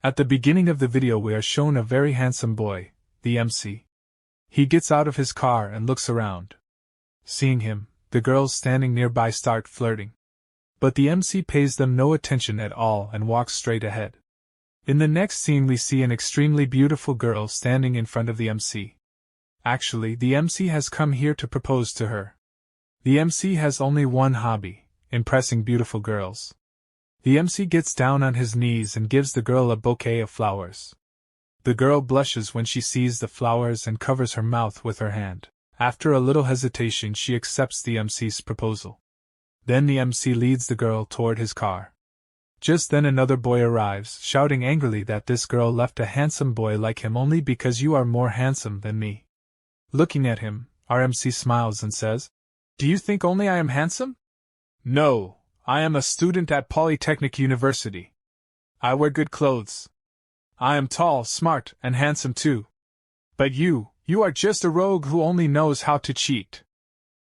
At the beginning of the video we are shown a very handsome boy, the MC. He gets out of his car and looks around. Seeing him, the girls standing nearby start flirting. But the MC pays them no attention at all and walks straight ahead. In the next scene we see an extremely beautiful girl standing in front of the MC. Actually, the MC has come here to propose to her. The MC has only one hobby: impressing beautiful girls. The MC gets down on his knees and gives the girl a bouquet of flowers. The girl blushes when she sees the flowers and covers her mouth with her hand. After a little hesitation she accepts the MC's proposal. Then the MC leads the girl toward his car. Just then another boy arrives, shouting angrily that this girl left a handsome boy like him only because you are more handsome than me. Looking at him, our MC smiles and says, "Do you think only I am handsome? No, I am a student at Polytechnic University. I wear good clothes. I am tall, smart, and handsome too. But you are just a rogue who only knows how to cheat.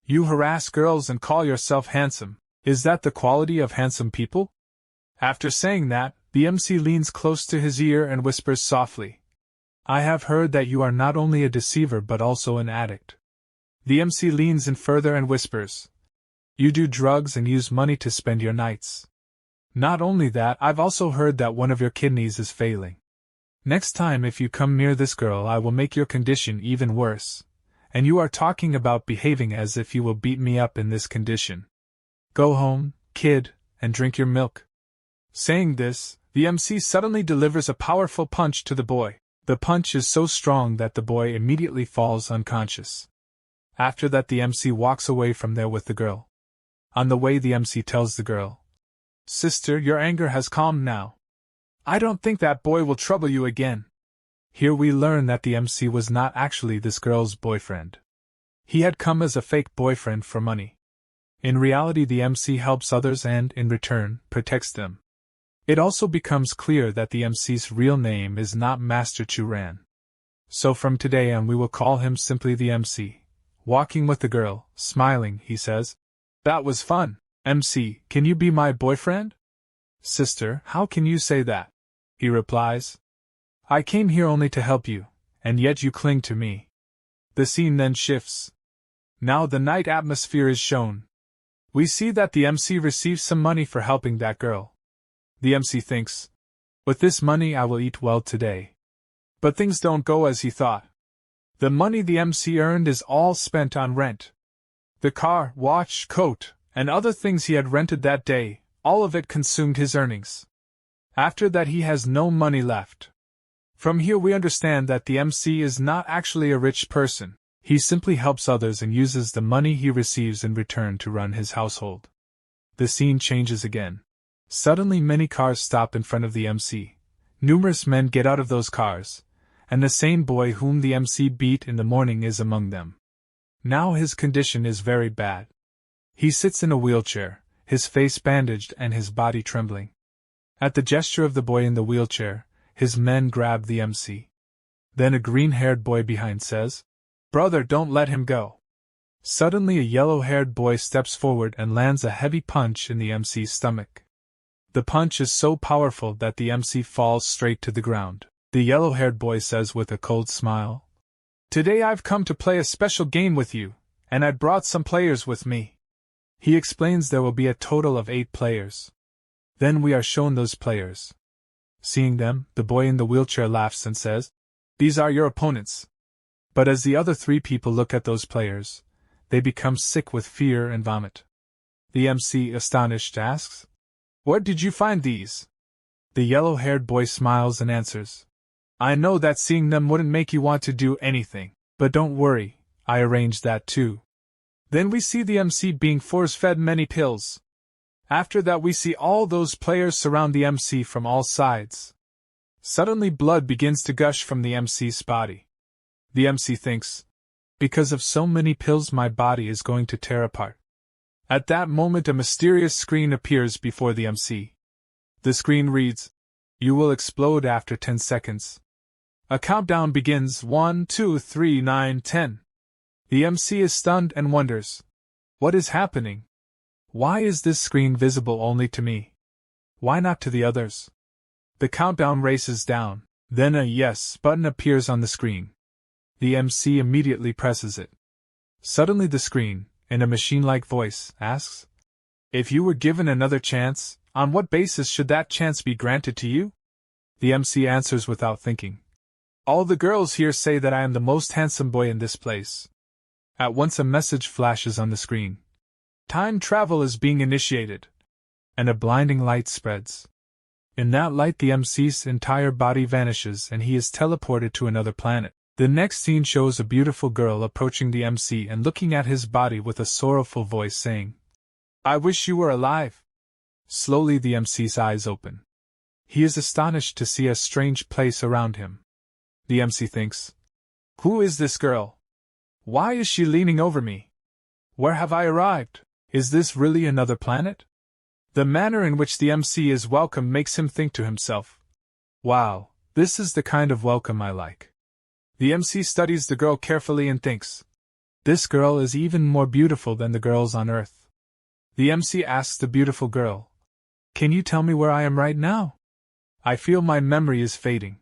You harass girls and call yourself handsome. Is that the quality of handsome people?" After saying that, the MC leans close to his ear and whispers softly, "I have heard that you are not only a deceiver but also an addict." The MC leans in further and whispers, "You do drugs and use money to spend your nights. Not only that, I've also heard that one of your kidneys is failing. Next time if you come near this girl I will make your condition even worse. And you are talking about behaving as if you will beat me up in this condition. Go home, kid, and drink your milk." Saying this, the MC suddenly delivers a powerful punch to the boy. The punch is so strong that the boy immediately falls unconscious. After that the MC walks away from there with the girl. On the way the MC tells the girl, "Sister, your anger has calmed now. I don't think that boy will trouble you again." Here we learn that the MC was not actually this girl's boyfriend. He had come as a fake boyfriend for money. In reality the MC helps others and, in return, protects them. It also becomes clear that the MC's real name is not Master Chu Ran. So from today on we will call him simply the MC. Walking with the girl, smiling, he says, "That was fun. MC, can you be my boyfriend?" "Sister, how can you say that?" he replies. "I came here only to help you, and yet you cling to me." The scene then shifts. Now the night atmosphere is shown. We see that the MC receives some money for helping that girl. The MC thinks, "With this money I will eat well today." But things don't go as he thought. The money the MC earned is all spent on rent. The car, watch, coat, and other things he had rented that day, all of it consumed his earnings. After that he has no money left. From here we understand that the MC is not actually a rich person. He simply helps others and uses the money he receives in return to run his household. The scene changes again. Suddenly many cars stop in front of the MC. Numerous men get out of those cars, and the same boy whom the MC beat in the morning is among them. Now his condition is very bad. He sits in a wheelchair, his face bandaged and his body trembling. At the gesture of the boy in the wheelchair, his men grab the MC. Then a green-haired boy behind says, "Brother, don't let him go." Suddenly a yellow-haired boy steps forward and lands a heavy punch in the MC's stomach. The punch is so powerful that the MC falls straight to the ground. The yellow-haired boy says with a cold smile, "Today I've come to play a special game with you, and I brought some players with me." He explains there will be a total of 8 players. Then we are shown those players. Seeing them, the boy in the wheelchair laughs and says, "These are your opponents." But as the other 3 people look at those players, they become sick with fear and vomit. The MC, astonished, asks, "Where did you find these?" The yellow-haired boy smiles and answers, "I know that seeing them wouldn't make you want to do anything, but don't worry, I arranged that too." Then we see the MC being force-fed many pills. After that we see all those players surround the MC from all sides. Suddenly blood begins to gush from the MC's body. The MC thinks, "Because of so many pills my body is going to tear apart." At that moment a mysterious screen appears before the MC. The screen reads, "You will explode after 10 seconds. A countdown begins, 1, 2, 3, 9, 10. The MC is stunned and wonders, "What is happening? Why is this screen visible only to me? Why not to the others?" The countdown races down, then a yes button appears on the screen. The MC immediately presses it. Suddenly the screen, in a machine-like voice, asks, "If you were given another chance, on what basis should that chance be granted to you?" The MC answers without thinking. "All the girls here say that I am the most handsome boy in this place." At once a message flashes on the screen. Time travel is being initiated. And a blinding light spreads. In that light the MC's entire body vanishes and he is teleported to another planet. The next scene shows a beautiful girl approaching the MC and looking at his body with a sorrowful voice saying, "I wish you were alive." Slowly the MC's eyes open. He is astonished to see a strange place around him. The MC thinks, "Who is this girl? Why is she leaning over me? Where have I arrived? Is this really another planet?" The manner in which the MC is welcomed makes him think to himself, "Wow, this is the kind of welcome I like." The MC studies the girl carefully and thinks, "This girl is even more beautiful than the girls on Earth." The MC asks the beautiful girl, "Can you tell me where I am right now? I feel my memory is fading."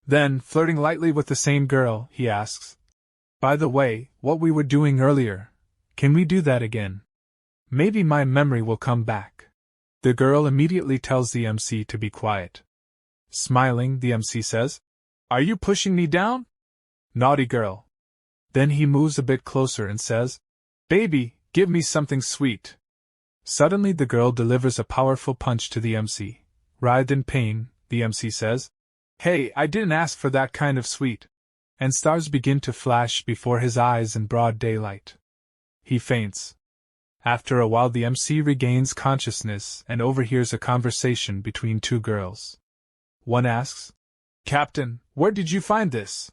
Then, flirting lightly with the same girl, he asks, "By the way, what we were doing earlier, can we do that again? Maybe my memory will come back." The girl immediately tells the MC to be quiet. Smiling, the MC says, "Are you pushing me down? Naughty girl." Then he moves a bit closer and says, "Baby, give me something sweet." Suddenly the girl delivers a powerful punch to the MC. Writhed in pain, the MC says, "Hey, I didn't ask for that kind of sweet." And stars begin to flash before his eyes in broad daylight. He faints. After a while the MC regains consciousness and overhears a conversation between two girls. One asks, "Captain, where did you find this?"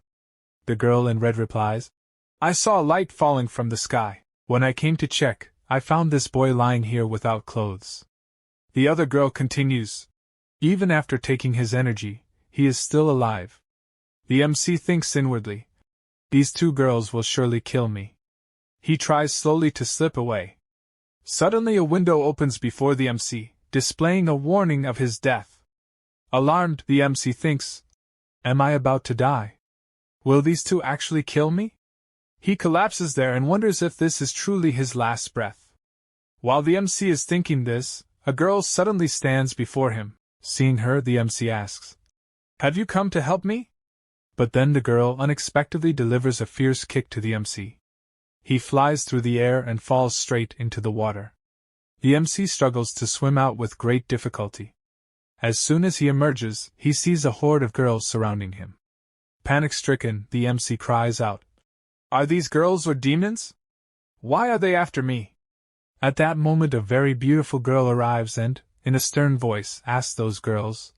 The girl in red replies, "I saw a light falling from the sky. When I came to check, I found this boy lying here without clothes." The other girl continues, "Even after taking his energy, he is still alive." The MC thinks inwardly, "These two girls will surely kill me." He tries slowly to slip away. Suddenly a window opens before the MC, displaying a warning of his death. Alarmed, the MC thinks, "Am I about to die? Will these two actually kill me?" He collapses there and wonders if this is truly his last breath. While the MC is thinking this, a girl suddenly stands before him. Seeing her, the MC asks, "Have you come to help me?" But then the girl unexpectedly delivers a fierce kick to the MC. He flies through the air and falls straight into the water. The MC struggles to swim out with great difficulty. As soon as he emerges, he sees a horde of girls surrounding him. Panic-stricken, the MC cries out, "Are these girls or demons? Why are they after me?" At that moment a very beautiful girl arrives and, in a stern voice, asks those girls,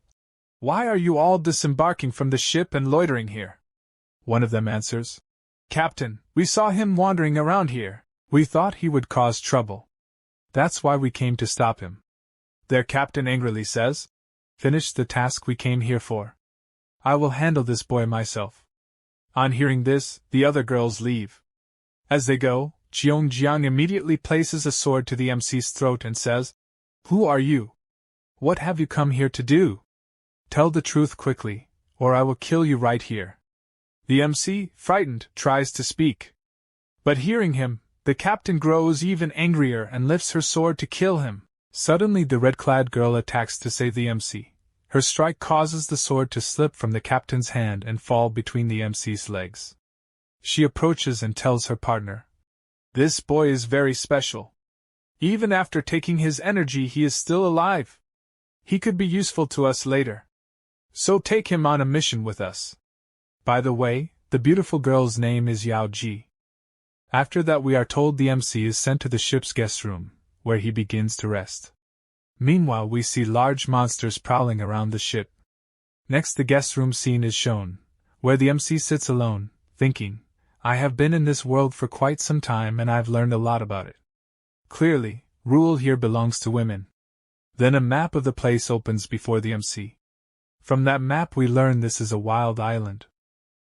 "Why are you all disembarking from the ship and loitering here?" One of them answers, "Captain, we saw him wandering around here. We thought he would cause trouble. That's why we came to stop him." Their captain angrily says, "Finish the task we came here for. I will handle this boy myself." On hearing this, the other girls leave. As they go, Jiang immediately places a sword to the MC's throat and says, "Who are you? What have you come here to do? Tell the truth quickly, or I will kill you right here." The MC, frightened, tries to speak. But hearing him, the captain grows even angrier and lifts her sword to kill him. Suddenly the red-clad girl attacks to save the MC. Her strike causes the sword to slip from the captain's hand and fall between the MC's legs. She approaches and tells her partner, "This boy is very special. Even after taking his energy he is still alive. He could be useful to us later. So take him on a mission with us." By the way, the beautiful girl's name is Yao Ji. After that we are told the MC is sent to the ship's guest room, where he begins to rest. Meanwhile we see large monsters prowling around the ship. Next the guest room scene is shown, where the MC sits alone, thinking, "I have been in this world for quite some time and I've learned a lot about it. Clearly, rule here belongs to women." Then a map of the place opens before the MC. From that map we learn this is a wild island.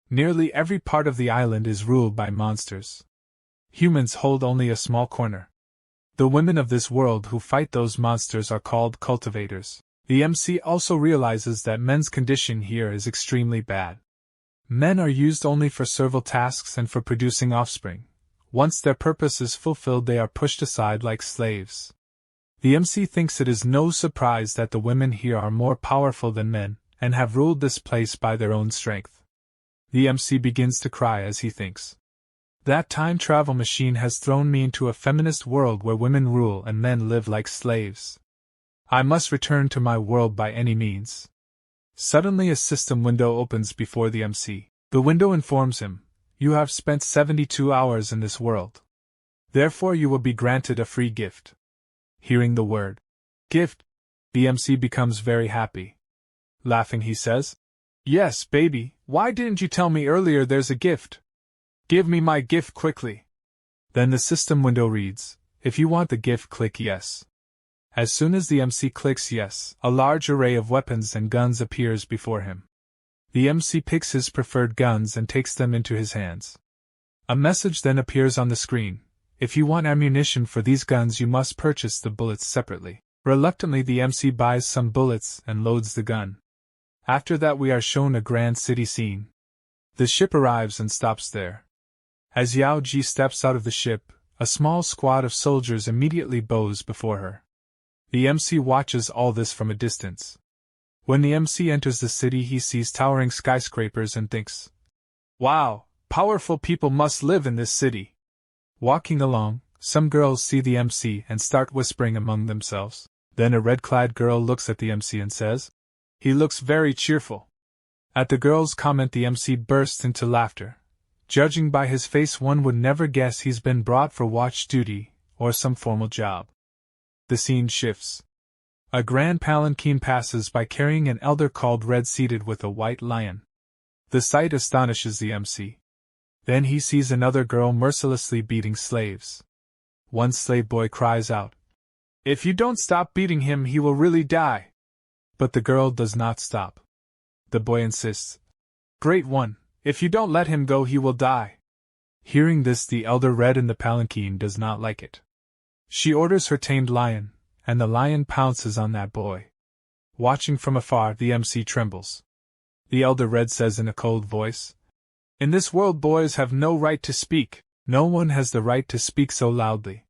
Nearly every part of the island is ruled by monsters. Humans hold only a small corner. The women of this world who fight those monsters are called cultivators. The MC also realizes that men's condition here is extremely bad. Men are used only for servile tasks and for producing offspring. Once their purpose is fulfilled, they are pushed aside like slaves. The MC thinks it is no surprise that the women here are more powerful than men, and have ruled this place by their own strength. The MC begins to cry as he thinks. That time travel machine has thrown me into a feminist world where women rule and men live like slaves. I must return to my world by any means. Suddenly a system window opens before the MC. The window informs him, "You have spent 72 hours in this world. Therefore you will be granted a free gift." Hearing the word, gift, the MC becomes very happy. Laughing he says, "Yes, baby, why didn't you tell me earlier there's a gift? Give me my gift quickly." Then the system window reads, "If you want the gift, click yes." As soon as the MC clicks yes, a large array of weapons and guns appears before him. The MC picks his preferred guns and takes them into his hands. A message then appears on the screen. If you want ammunition for these guns, you must purchase the bullets separately. Reluctantly, the MC buys some bullets and loads the gun. After that, we are shown a grand city scene. The ship arrives and stops there. As Yao Ji steps out of the ship, a small squad of soldiers immediately bows before her. The MC watches all this from a distance. When the MC enters the city, he sees towering skyscrapers and thinks, "Wow, powerful people must live in this city." Walking along, some girls see the MC and start whispering among themselves. Then a red-clad girl looks at the MC and says, "He looks very cheerful." At the girl's comment, the MC bursts into laughter. Judging by his face, one would never guess he's been brought for watch duty or some formal job. The scene shifts. A grand palanquin passes by carrying an elder called Red seated with a white lion. The sight astonishes the MC. Then he sees another girl mercilessly beating slaves. One slave boy cries out, "If you don't stop beating him, he will really die." But the girl does not stop. The boy insists, "Great one, if you don't let him go, he will die." Hearing this, the elder Red in the palanquin does not like it. She orders her tamed lion, and the lion pounces on that boy. Watching from afar, the MC trembles. The elder Red says in a cold voice, "In this world, boys have no right to speak. No one has the right to speak so loudly.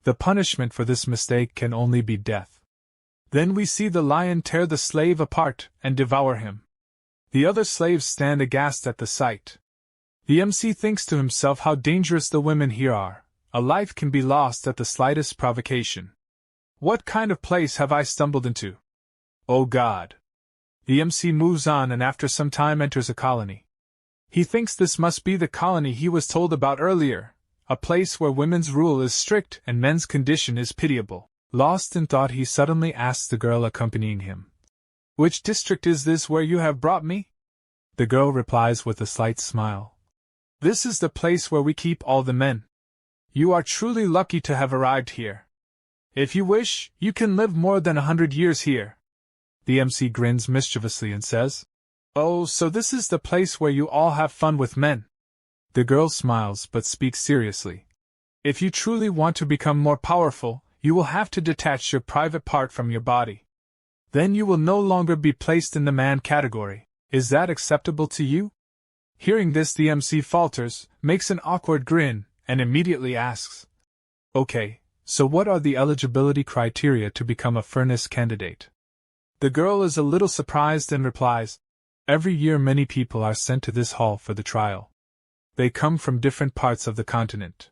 The punishment for this mistake can only be death." Then we see the lion tear the slave apart and devour him. The other slaves stand aghast at the sight. The MC thinks to himself how dangerous the women here are. A life can be lost at the slightest provocation. What kind of place have I stumbled into? Oh God! The MC moves on and after some time enters a colony. He thinks this must be the colony he was told about earlier, a place where women's rule is strict and men's condition is pitiable. Lost in thought, he suddenly asks the girl accompanying him, "Which district is this where you have brought me?" The girl replies with a slight smile, "This is the place where we keep all the men. You are truly lucky to have arrived here. If you wish, you can live more than 100 years here." The MC grins mischievously and says, "Oh, so this is the place where you all have fun with men?" The girl smiles but speaks seriously. "If you truly want to become more powerful, you will have to detach your private part from your body. Then you will no longer be placed in the man category. Is that acceptable to you?" Hearing this, the MC falters, makes an awkward grin, and immediately asks, "Okay, so what are the eligibility criteria to become a furnace candidate?" The girl is a little surprised and replies, "Every year many people are sent to this hall for the trial. They come from different parts of the continent.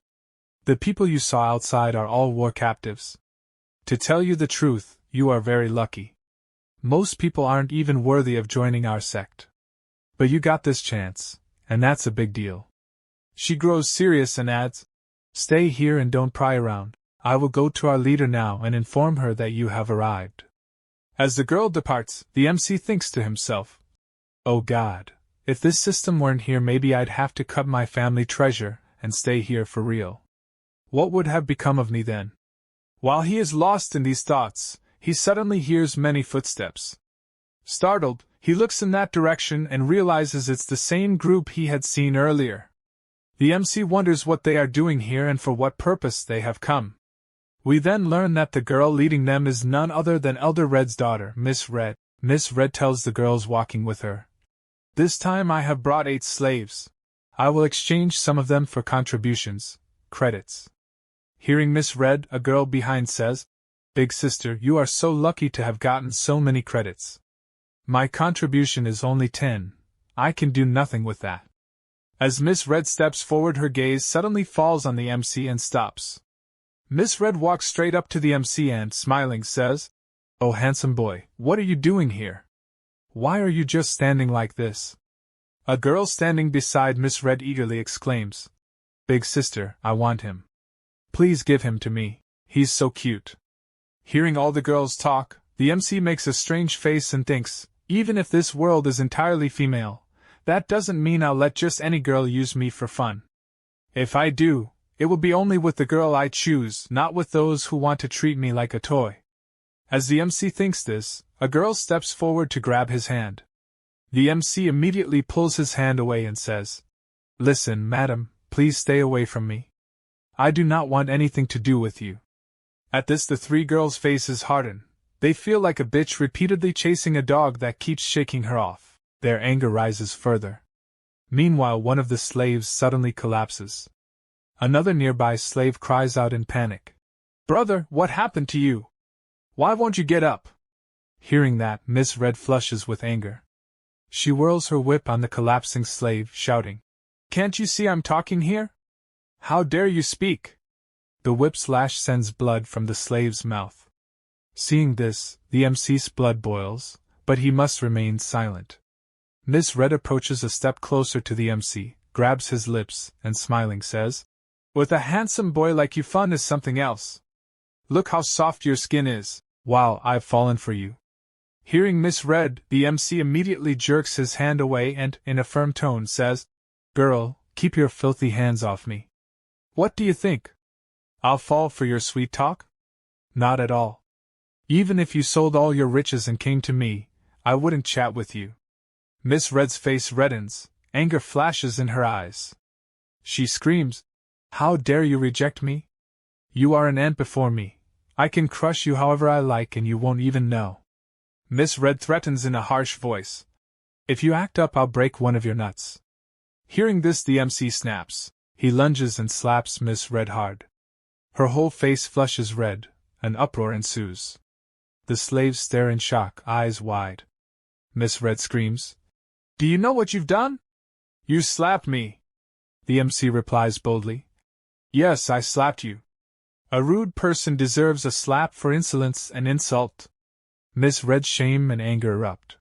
The people you saw outside are all war captives. To tell you the truth, you are very lucky. Most people aren't even worthy of joining our sect. But you got this chance, and that's a big deal." She grows serious and adds, "Stay here and don't pry around. I will go to our leader now and inform her that you have arrived." As the girl departs, the MC thinks to himself, "Oh God, if this system weren't here, maybe I'd have to cut my family treasure and stay here for real. What would have become of me then?" While he is lost in these thoughts, he suddenly hears many footsteps. Startled, he looks in that direction and realizes it's the same group he had seen earlier. The MC wonders what they are doing here and for what purpose they have come. We then learn that the girl leading them is none other than Elder Red's daughter, Miss Red. Miss Red tells the girls walking with her, "This time I have brought 8 slaves. I will exchange some of them for contributions, credits." Hearing Miss Red, a girl behind says, "Big sister, you are so lucky to have gotten so many credits. My contribution is only 10. I can do nothing with that." As Miss Red steps forward, her gaze suddenly falls on the MC and stops. Miss Red walks straight up to the MC and, smiling, says, "Oh, handsome boy, what are you doing here? Why are you just standing like this?" A girl standing beside Miss Red eagerly exclaims, "Big sister, I want him. Please give him to me. He's so cute." Hearing all the girls talk, the MC makes a strange face and thinks, even if this world is entirely female, that doesn't mean I'll let just any girl use me for fun. If I do, it will be only with the girl I choose, not with those who want to treat me like a toy. As the MC thinks this, a girl steps forward to grab his hand. The MC immediately pulls his hand away and says, "Listen, madam, please stay away from me. I do not want anything to do with you." At this, the 3 girls' faces harden. They feel like a bitch repeatedly chasing a dog that keeps shaking her off. Their anger rises further. Meanwhile, one of the slaves suddenly collapses. Another nearby slave cries out in panic, "Brother, what happened to you? Why won't you get up?" Hearing that, Miss Red flushes with anger. She whirls her whip on the collapsing slave, shouting, "Can't you see I'm talking here? How dare you speak?" The whip slash sends blood from the slave's mouth. Seeing this, the MC's blood boils, but he must remain silent. Miss Red approaches a step closer to the MC, grabs his lips, and smiling says, "With a handsome boy like you, fun is something else. Look how soft your skin is. Wow, I've fallen for you." Hearing Miss Red, the MC immediately jerks his hand away and, in a firm tone, says, "Girl, keep your filthy hands off me. What do you think? I'll fall for your sweet talk? Not at all. Even if you sold all your riches and came to me, I wouldn't chat with you." Miss Red's face reddens, anger flashes in her eyes. She screams, "How dare you reject me? You are an ant before me. I can crush you however I like and you won't even know." Miss Red threatens in a harsh voice, "If you act up, I'll break one of your nuts." Hearing this, the MC snaps. He lunges and slaps Miss Red hard. Her whole face flushes red. An uproar ensues. The slaves stare in shock, eyes wide. Miss Red screams, "Do you know what you've done? You slapped me." The MC replies boldly, "Yes, I slapped you. A rude person deserves a slap for insolence and insult." Miss Red's shame and anger erupt.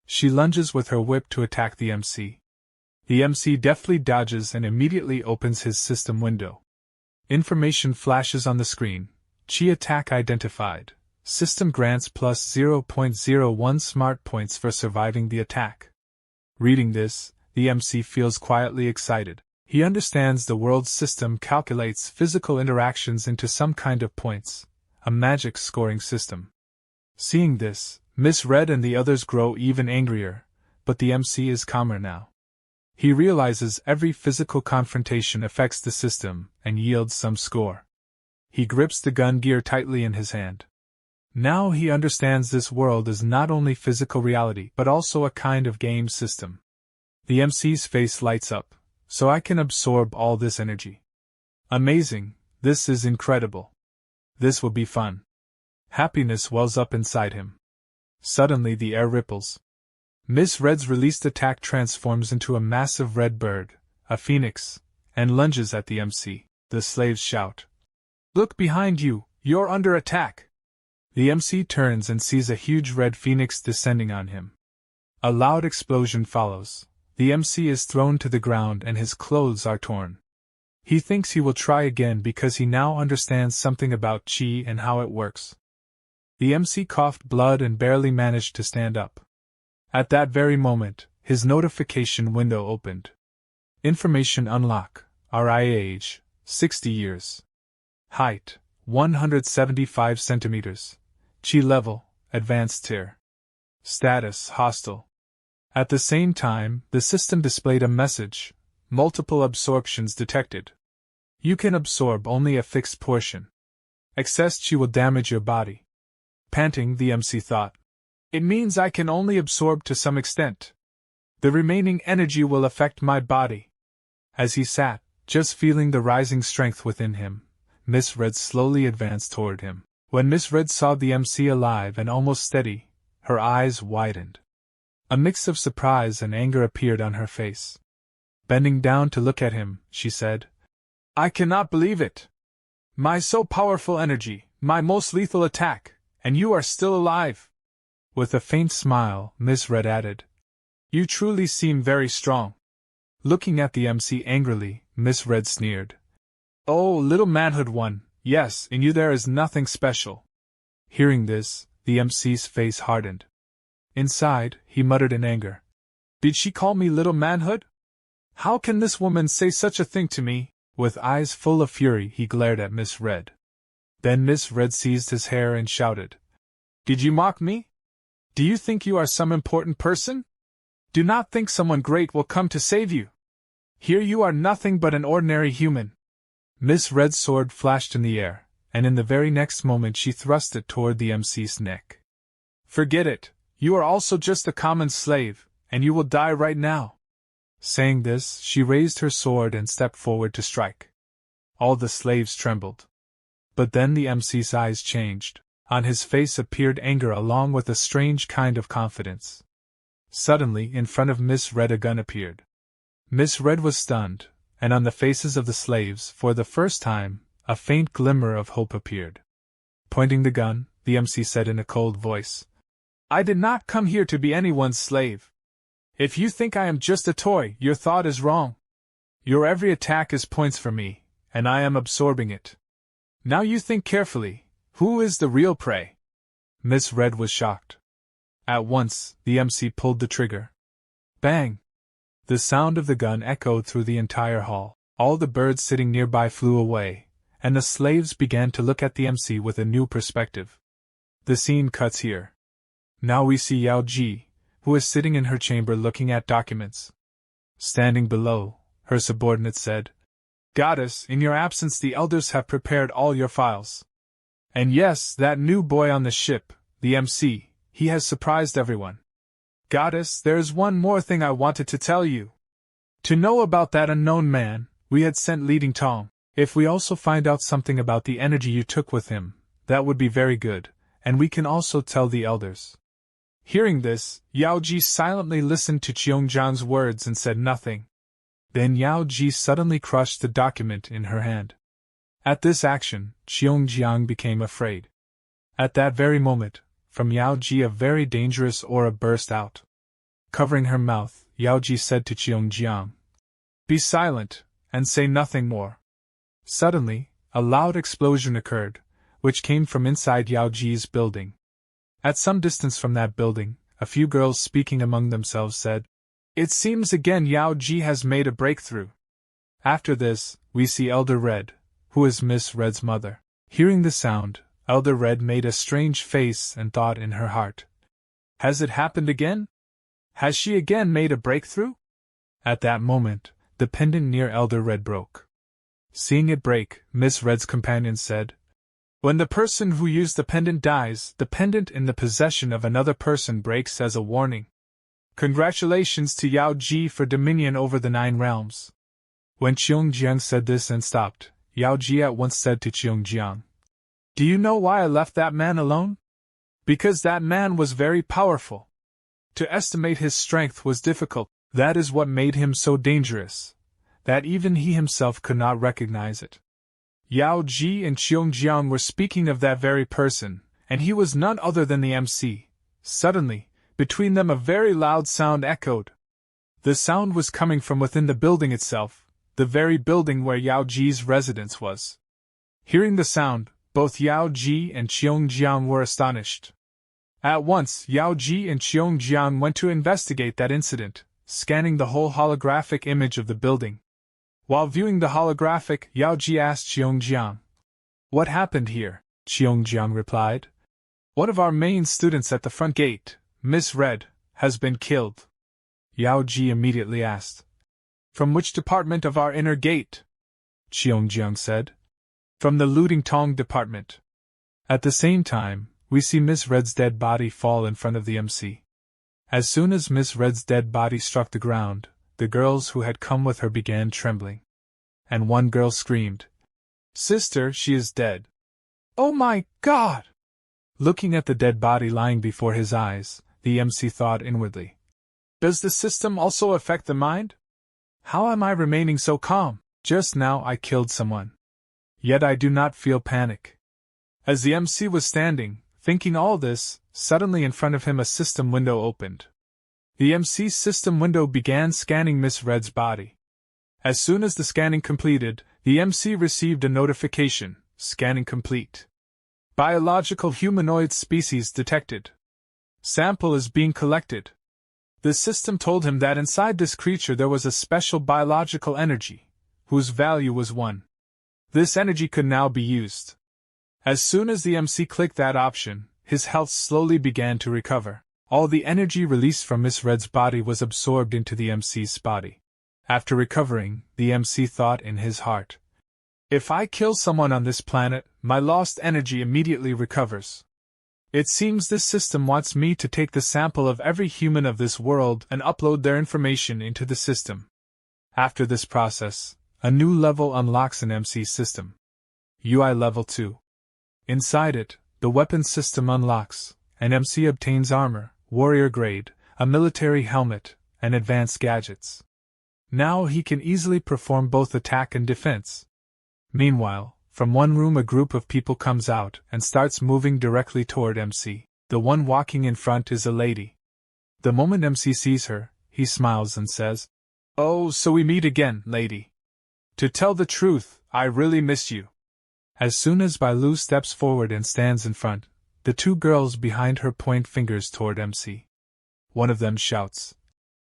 She lunges with her whip to attack the MC. The MC deftly dodges and immediately opens his system window. Information flashes on the screen. Chi attack identified. System grants plus 0.01 smart points for surviving the attack. Reading this, the MC feels quietly excited. He understands the world's system calculates physical interactions into some kind of points, a magic scoring system. Seeing this, Miss Red and the others grow even angrier, but the MC is calmer now. He realizes every physical confrontation affects the system and yields some score. He grips the gun gear tightly in his hand. Now he understands this world is not only physical reality but also a kind of game system. The MC's face lights up. "So I can absorb all this energy. Amazing, this is incredible. This will be fun." Happiness wells up inside him. Suddenly the air ripples. Miss Red's released attack transforms into a massive red bird, a phoenix, and lunges at the MC. The slaves shout, "Look behind you, you're under attack!" The MC turns and sees a huge red phoenix descending on him. A loud explosion follows. The MC is thrown to the ground and his clothes are torn. He thinks he will try again because he now understands something about chi and how it works. The MC coughed blood and barely managed to stand up. At that very moment, his notification window opened. Information unlock. RI age, 60 years. Height, 175 centimeters. Chi level, advanced tier. Status, hostile. At the same time, the system displayed a message, multiple absorptions detected. You can absorb only a fixed portion. Excess chi will damage your body. Panting, the MC thought. It means I can only absorb to some extent. The remaining energy will affect my body. As he sat, just feeling the rising strength within him, Miss Red slowly advanced toward him. When Miss Red saw the MC alive and almost steady, her eyes widened. A mix of surprise and anger appeared on her face. Bending down to look at him, she said, I cannot believe it. My so powerful energy, my most lethal attack, and you are still alive. With a faint smile, Miss Red added, You truly seem very strong. Looking at the MC angrily, Miss Red sneered. Oh, little manhood one, yes, in you there is nothing special. Hearing this, the MC's face hardened. Inside, he muttered in anger. Did she call me little manhood? How can this woman say such a thing to me? With eyes full of fury, he glared at Miss Red. Then Miss Red seized his hair and shouted, Did you mock me? Do you think you are some important person? Do not think someone great will come to save you. Here you are nothing but an ordinary human. Miss Red's sword flashed in the air, and in the very next moment she thrust it toward the MC's neck. Forget it, you are also just a common slave, and you will die right now. Saying this, she raised her sword and stepped forward to strike. All the slaves trembled. But then the MC's eyes changed. On his face appeared anger along with a strange kind of confidence. Suddenly, in front of Miss Red a gun appeared. Miss Red was stunned, and on the faces of the slaves, for the first time, a faint glimmer of hope appeared. Pointing the gun, the MC said in a cold voice, I did not come here to be anyone's slave. If you think I am just a toy, your thought is wrong. Your every attack is points for me, and I am absorbing it. Now you think carefully, who is the real prey? Miss Red was shocked. At once, the MC pulled the trigger. Bang! The sound of the gun echoed through the entire hall. All the birds sitting nearby flew away, and the slaves began to look at the MC with a new perspective. The scene cuts here. Now we see Yao Ji, who is sitting in her chamber looking at documents. Standing below, her subordinate said, Goddess, in your absence the elders have prepared all your files. And yes, that new boy on the ship, the MC, he has surprised everyone. Goddess, there is one more thing I wanted to tell you. To know about that unknown man, we had sent leading Tong. If we also find out something about the energy you took with him, that would be very good, and we can also tell the elders. Hearing this, Yao Ji silently listened to Cheongjiang's words and said nothing. Then Yao Ji suddenly crushed the document in her hand. At this action, Cheongjiang became afraid. At that very moment, from Yao Ji a very dangerous aura burst out. Covering her mouth, Yao Ji said to Cheongjiang, Be silent, and say nothing more. Suddenly, a loud explosion occurred, which came from inside Yao Ji's building. At some distance from that building, a few girls speaking among themselves said, It seems again Yao Ji has made a breakthrough. After this, we see Elder Red, who is Miss Red's mother. Hearing the sound, Elder Red made a strange face and thought in her heart, Has it happened again? Has she again made a breakthrough? At that moment, the pendant near Elder Red broke. Seeing it break, Miss Red's companion said, When the person who used the pendant dies, the pendant in the possession of another person breaks as a warning. Congratulations to Yao Ji for dominion over the 9 realms. When Cheongjiang said this and stopped, Yao Ji at once said to Cheongjiang, Do you know why I left that man alone? Because that man was very powerful. To estimate his strength was difficult. That is what made him so dangerous, that even he himself could not recognize it. Yao Ji and Cheongjiang were speaking of that very person, and he was none other than the MC. Suddenly, between them a very loud sound echoed. The sound was coming from within the building itself, the very building where Yao Ji's residence was. Hearing the sound, both Yao Ji and Cheongjiang were astonished. At once, Yao Ji and Cheongjiang went to investigate that incident, scanning the whole holographic image of the building. While viewing the holographic, Yao Ji asked Cheongjiang, What happened here? Cheongjiang replied, One of our main students at the front gate, Miss Red, has been killed. Yao Ji immediately asked, From which department of our inner gate? Cheongjiang said, From the looting Tong department. At the same time, we see Miss Red's dead body fall in front of the MC. As soon as Miss Red's dead body struck the ground, the girls who had come with her began trembling. And one girl screamed, "Sister, she is dead." "Oh my God!" Looking at the dead body lying before his eyes, the MC thought inwardly, "Does the system also affect the mind? How am I remaining so calm? Just now I killed someone. Yet I do not feel panic." As the MC was standing, thinking all this, suddenly in front of him a system window opened. The MC's system window began scanning Miss Red's body. As soon as the scanning completed, the MC received a notification, "Scanning complete. Biological humanoid species detected. Sample is being collected." The system told him that inside this creature there was a special biological energy, whose value was 1. This energy could now be used. As soon as the MC clicked that option, his health slowly began to recover. All the energy released from Miss Red's body was absorbed into the MC's body. After recovering, the MC thought in his heart, "If I kill someone on this planet, my lost energy immediately recovers. It seems this system wants me to take the sample of every human of this world and upload their information into the system." After this process, a new level unlocks in MC's system. UI Level 2. Inside it, the weapons system unlocks, and MC obtains armor, warrior grade, a military helmet, and advanced gadgets. Now he can easily perform both attack and defense. Meanwhile, from one room a group of people comes out and starts moving directly toward MC. The one walking in front is a lady. The moment MC sees her, he smiles and says, "Oh, so we meet again, lady. To tell the truth, I really miss you." As soon as Bailu steps forward and stands in front, the two girls behind her point fingers toward MC. One of them shouts,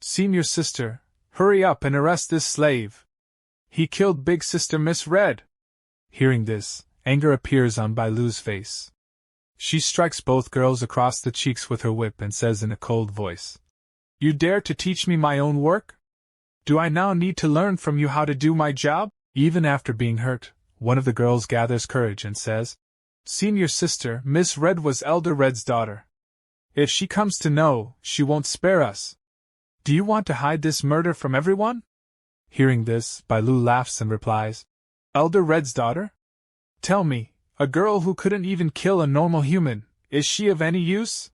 "Senior sister, hurry up and arrest this slave. He killed big sister Miss Red." Hearing this, anger appears on Bailu's face. She strikes both girls across the cheeks with her whip and says in a cold voice, "You dare to teach me my own work? Do I now need to learn from you how to do my job?" Even after being hurt, one of the girls gathers courage and says, "Senior sister, Miss Red was Elder Red's daughter. If she comes to know, she won't spare us. Do you want to hide this murder from everyone?" Hearing this, Bailu laughs and replies, "Elder Red's daughter? Tell me, a girl who couldn't even kill a normal human, is she of any use?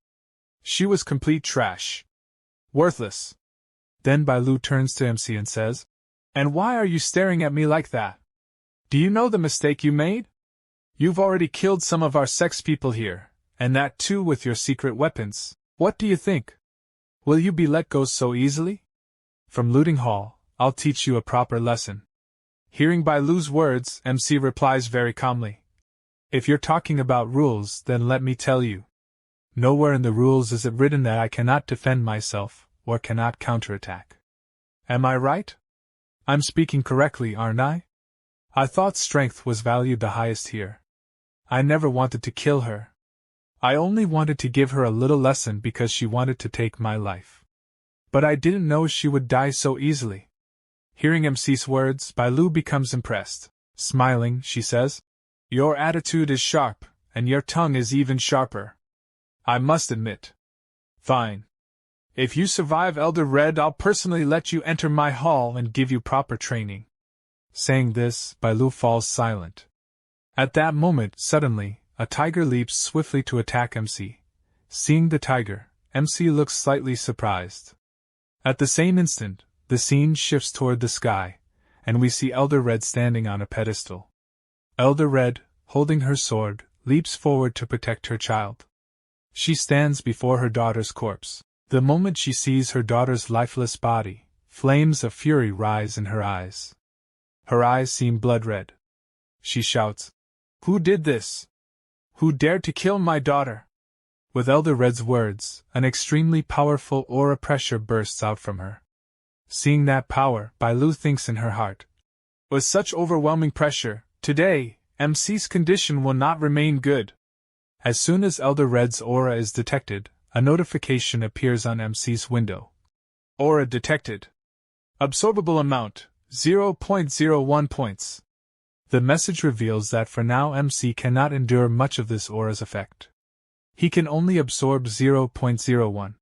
She was complete trash. Worthless." Then Bailu turns to MC and says, "And why are you staring at me like that? Do you know the mistake you made? You've already killed some of our sex people here, and that too with your secret weapons. What do you think? Will you be let go so easily? From looting hall, I'll teach you a proper lesson." Hearing Bailu's words, MC replies very calmly, "If you're talking about rules, then let me tell you. Nowhere in the rules is it written that I cannot defend myself, or cannot counterattack. Am I right? I'm speaking correctly, aren't I? I thought strength was valued the highest here. I never wanted to kill her. I only wanted to give her a little lesson because she wanted to take my life. But I didn't know she would die so easily." Hearing MC's words, Bailu becomes impressed. Smiling, she says, "Your attitude is sharp, and your tongue is even sharper. I must admit. Fine. If you survive Elder Red, I'll personally let you enter my hall and give you proper training." Saying this, Bailu falls silent. At that moment, suddenly, a tiger leaps swiftly to attack MC. Seeing the tiger, MC looks slightly surprised. At the same instant, the scene shifts toward the sky, and we see Elder Red standing on a pedestal. Elder Red, holding her sword, leaps forward to protect her child. She stands before her daughter's corpse. The moment she sees her daughter's lifeless body, flames of fury rise in her eyes. Her eyes seem blood red. She shouts, "Who did this? Who dared to kill my daughter?" With Elder Red's words, an extremely powerful aura pressure bursts out from her. Seeing that power, Bailu thinks in her heart, "With such overwhelming pressure, today, MC's condition will not remain good." As soon as Elder Red's aura is detected, a notification appears on MC's window. Aura detected. Absorbable amount, 0.01 points. The message reveals that for now MC cannot endure much of this aura's effect. He can only absorb 0.01.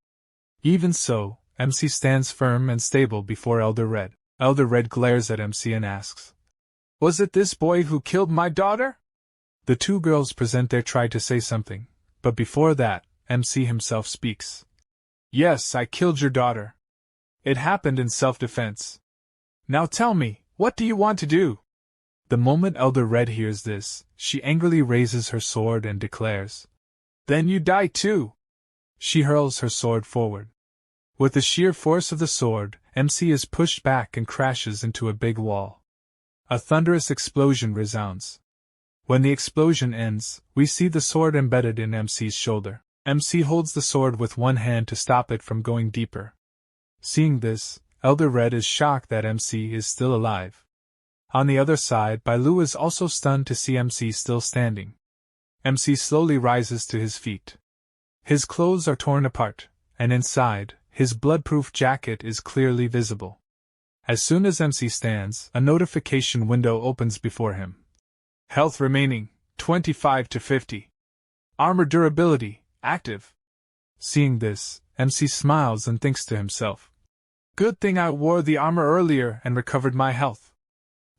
Even so, MC stands firm and stable before Elder Red. Elder Red glares at MC and asks, "Was it this boy who killed my daughter?" The two girls present their try to say something, but before that, MC himself speaks. "Yes, I killed your daughter. It happened in self-defense. Now tell me, what do you want to do?" The moment Elder Red hears this, she angrily raises her sword and declares, "Then you die too!" She hurls her sword forward. With the sheer force of the sword, MC is pushed back and crashes into a big wall. A thunderous explosion resounds. When the explosion ends, we see the sword embedded in MC's shoulder. MC holds the sword with one hand to stop it from going deeper. Seeing this, Elder Red is shocked that MC is still alive. On the other side, Bailu is also stunned to see MC still standing. MC slowly rises to his feet. His clothes are torn apart, and inside, his blood-proof jacket is clearly visible. As soon as MC stands, a notification window opens before him. Health remaining, 25 to 50. Armor durability, active. Seeing this, MC smiles and thinks to himself, "Good thing I wore the armor earlier and recovered my health.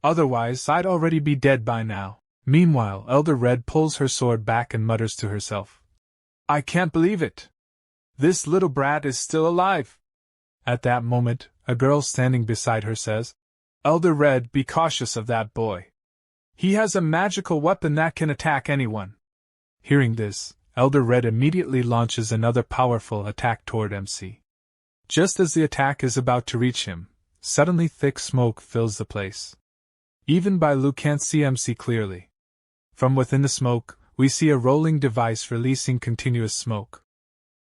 Otherwise, I'd already be dead by now." Meanwhile, Elder Red pulls her sword back and mutters to herself, "I can't believe it. This little brat is still alive." At that moment, a girl standing beside her says, "Elder Red, be cautious of that boy. He has a magical weapon that can attack anyone." Hearing this, Elder Red immediately launches another powerful attack toward MC. Just as the attack is about to reach him, suddenly thick smoke fills the place. Even Bailu can't see MC clearly. From within the smoke, we see a rolling device releasing continuous smoke.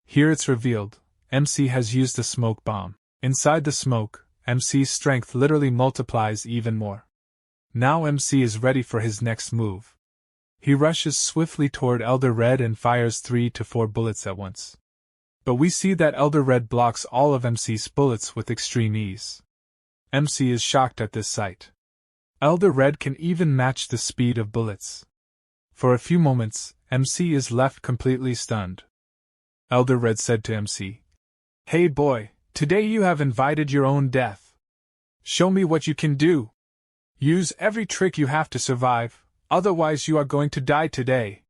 Here it's revealed, MC has used a smoke bomb. Inside the smoke, MC's strength literally multiplies even more. Now MC is ready for his next move. He rushes swiftly toward Elder Red and fires 3 to 4 bullets at once. But we see that Elder Red blocks all of MC's bullets with extreme ease. MC is shocked at this sight. Elder Red can even match the speed of bullets. For a few moments, MC is left completely stunned. Elder Red said to MC, "Hey boy, today you have invited your own death. Show me what you can do. Use every trick you have to survive, otherwise you are going to die today."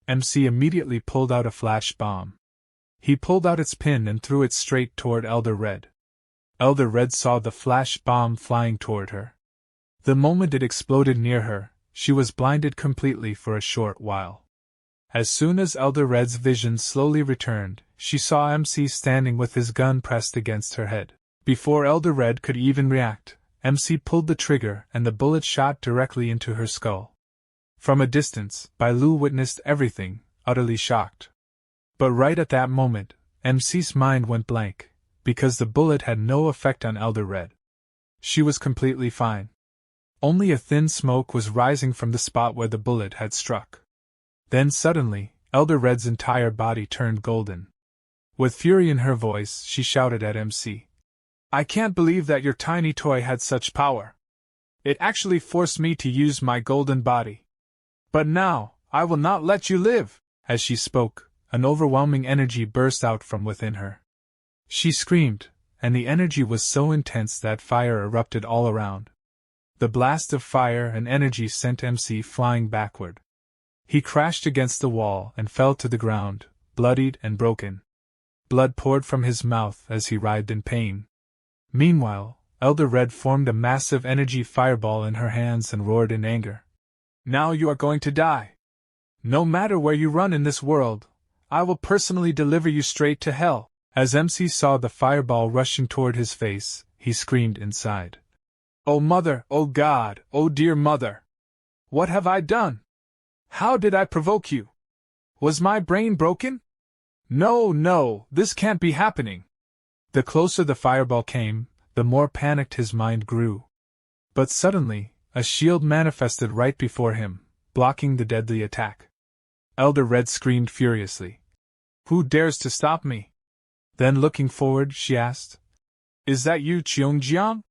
MC immediately pulled out a flash bomb. He pulled out its pin and threw it straight toward Elder Red. Elder Red saw the flash bomb flying toward her. The moment it exploded near her, she was blinded completely for a short while. As soon as Elder Red's vision slowly returned, she saw MC standing with his gun pressed against her head. Before Elder Red could even react, MC pulled the trigger and the bullet shot directly into her skull. From a distance, Bailu witnessed everything, utterly shocked. But right at that moment, MC's mind went blank, because the bullet had no effect on Elder Red. She was completely fine. Only a thin smoke was rising from the spot where the bullet had struck. Then suddenly, Elder Red's entire body turned golden. With fury in her voice, she shouted at MC, "I can't believe that your tiny toy had such power. It actually forced me to use my golden body. But now, I will not let you live!" As she spoke, an overwhelming energy burst out from within her. She screamed, and the energy was so intense that fire erupted all around. The blast of fire and energy sent MC flying backward. He crashed against the wall and fell to the ground, bloodied and broken. Blood poured from his mouth as he writhed in pain. Meanwhile, Elder Red formed a massive energy fireball in her hands and roared in anger. "Now you are going to die. No matter where you run in this world, I will personally deliver you straight to hell." As MC saw the fireball rushing toward his face, he screamed inside, "Oh mother, oh God, oh dear mother! What have I done? How did I provoke you? Was my brain broken? No, this can't be happening." The closer the fireball came, the more panicked his mind grew. But suddenly, a shield manifested right before him, blocking the deadly attack. Elder Red screamed furiously, "Who dares to stop me?" Then looking forward, she asked, "Is that you, Cheongjiang?"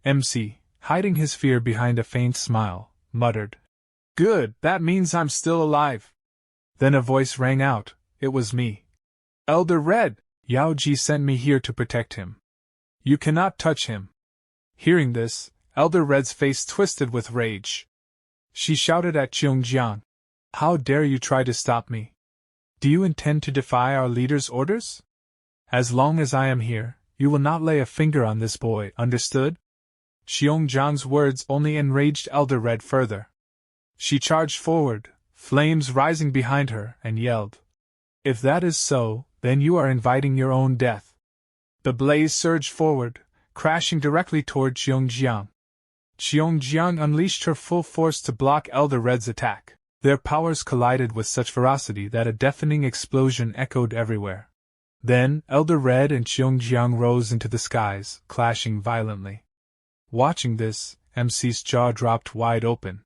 MC, hiding his fear behind a faint smile, muttered. Good, that means I'm still alive. Then a voice rang out. It was me. Elder Red, Yao Ji sent me here to protect him. You cannot touch him. Hearing this, Elder Red's face twisted with rage. She shouted at Cheongjiang. How dare you try to stop me? Do you intend to defy our leader's orders? As long as I am here, you will not lay a finger on this boy, understood? Cheongjiang's words only enraged Elder Red further. She charged forward, flames rising behind her, and yelled. If that is so, then you are inviting your own death. The blaze surged forward, crashing directly toward Cheongjiang. Cheongjiang unleashed her full force to block Elder Red's attack. Their powers collided with such ferocity that a deafening explosion echoed everywhere. Then, Elder Red and Cheongjiang rose into the skies, clashing violently. Watching this, MC's jaw dropped wide open.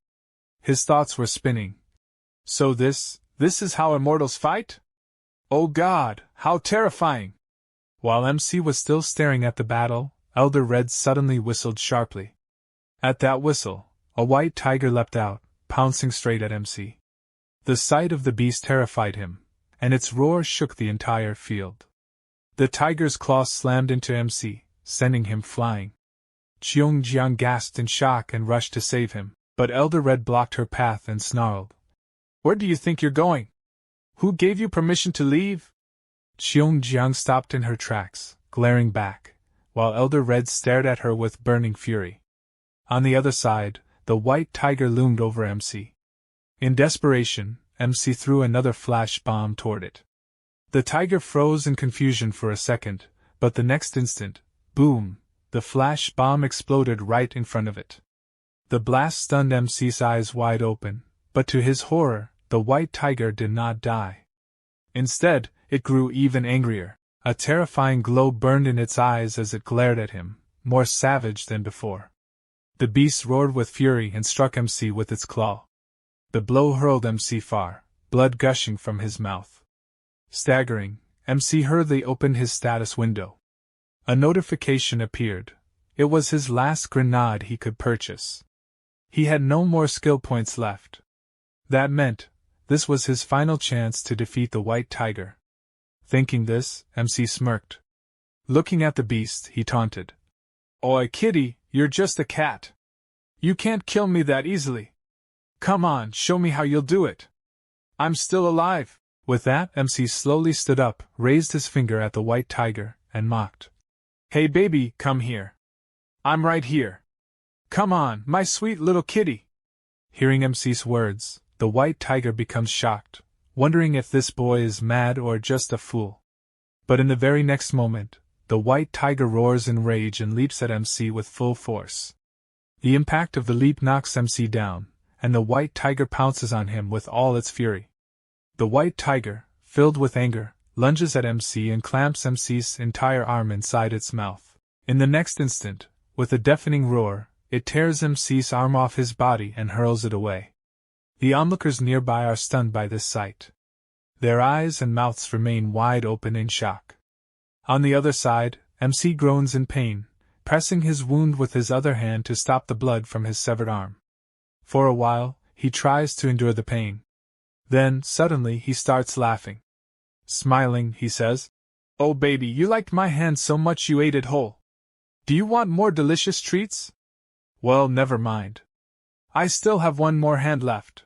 His thoughts were spinning. So this is how immortals fight? Oh God, how terrifying! While MC was still staring at the battle, Elder Red suddenly whistled sharply. At that whistle, a white tiger leapt out, pouncing straight at MC. The sight of the beast terrified him, and its roar shook the entire field. The tiger's claws slammed into MC, sending him flying. Cheongjiang gasped in shock and rushed to save him, but Elder Red blocked her path and snarled. Where do you think you're going? Who gave you permission to leave? Cheongjiang stopped in her tracks, glaring back, while Elder Red stared at her with burning fury. On the other side, the white tiger loomed over MC. In desperation, MC threw another flash bomb toward it. The tiger froze in confusion for a second, but the next instant, boom, the flash bomb exploded right in front of it. The blast stunned MC's eyes wide open, but to his horror, the white tiger did not die. Instead, it grew even angrier. A terrifying glow burned in its eyes as it glared at him, more savage than before. The beast roared with fury and struck MC with its claw. The blow hurled MC far, blood gushing from his mouth. Staggering, MC hurriedly opened his status window. A notification appeared. It was his last grenade he could purchase. He had no more skill points left. That meant, this was his final chance to defeat the white tiger. Thinking this, MC smirked. Looking at the beast, he taunted. Oi, kitty, you're just a cat. You can't kill me that easily. Come on, show me how you'll do it. I'm still alive. With that, MC slowly stood up, raised his finger at the white tiger, and mocked. Hey baby, come here. I'm right here. Come on, my sweet little kitty. Hearing MC's words, the white tiger becomes shocked, wondering if this boy is mad or just a fool. But in the very next moment, the white tiger roars in rage and leaps at MC with full force. The impact of the leap knocks MC down, and the white tiger pounces on him with all its fury. The white tiger, filled with anger, lunges at MC and clamps MC's entire arm inside its mouth. In the next instant, with a deafening roar, it tears MC's arm off his body and hurls it away. The onlookers nearby are stunned by this sight. Their eyes and mouths remain wide open in shock. On the other side, MC groans in pain, pressing his wound with his other hand to stop the blood from his severed arm. For a while, he tries to endure the pain. Then, suddenly, he starts laughing. Smiling, he says, Oh baby, you liked my hand so much you ate it whole. Do you want more delicious treats? Well, never mind. I still have one more hand left.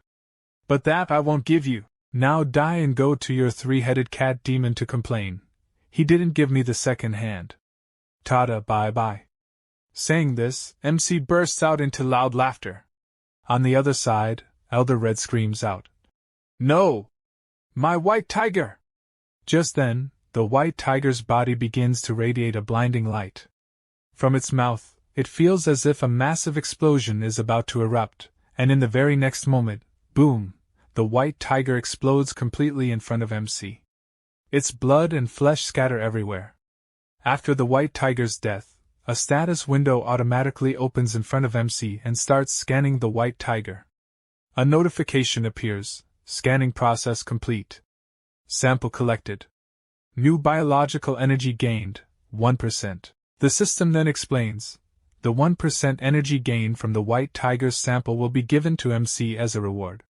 But that I won't give you. Now die and go to your three-headed cat demon to complain. He didn't give me the second hand. Tada, bye-bye. Saying this, MC bursts out into loud laughter. On the other side, Elder Red screams out. No! My white tiger! Just then, the white tiger's body begins to radiate a blinding light. From its mouth, it feels as if a massive explosion is about to erupt, and in the very next moment, boom, the white tiger explodes completely in front of MC. Its blood and flesh scatter everywhere. After the white tiger's death, a status window automatically opens in front of MC and starts scanning the white tiger. A notification appears, scanning process complete. Sample collected. New biological energy gained, 1%. The system then explains, the 1% energy gain from the White Tiger's sample will be given to MC as a reward.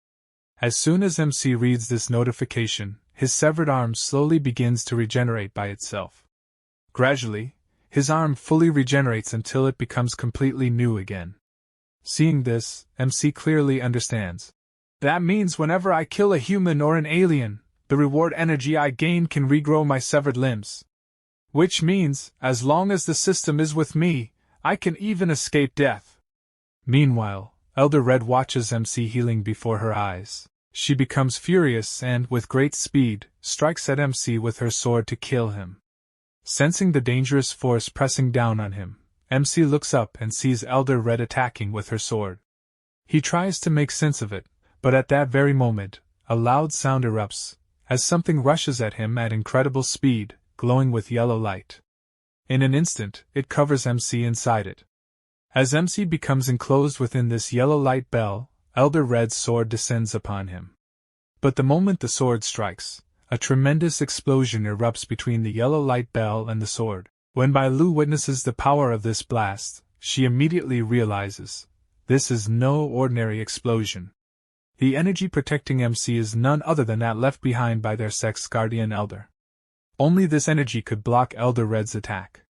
As soon as MC reads this notification, his severed arm slowly begins to regenerate by itself. Gradually, his arm fully regenerates until it becomes completely new again. Seeing this, MC clearly understands. That means whenever I kill a human or an alien, the reward energy I gain can regrow my severed limbs. Which means, as long as the system is with me, I can even escape death. Meanwhile, Elder Red watches MC healing before her eyes. She becomes furious and, with great speed, strikes at MC with her sword to kill him. Sensing the dangerous force pressing down on him, MC looks up and sees Elder Red attacking with her sword. He tries to make sense of it, but at that very moment, a loud sound erupts, as something rushes at him at incredible speed, glowing with yellow light. In an instant, it covers MC inside it. As MC becomes enclosed within this yellow light bell, Elder Red's sword descends upon him. But the moment the sword strikes, a tremendous explosion erupts between the yellow light bell and the sword. When Bai Lu witnesses the power of this blast, she immediately realizes, this is no ordinary explosion. The energy protecting MC is none other than that left behind by their sect's guardian elder. Only this energy could block Elder Red's attack.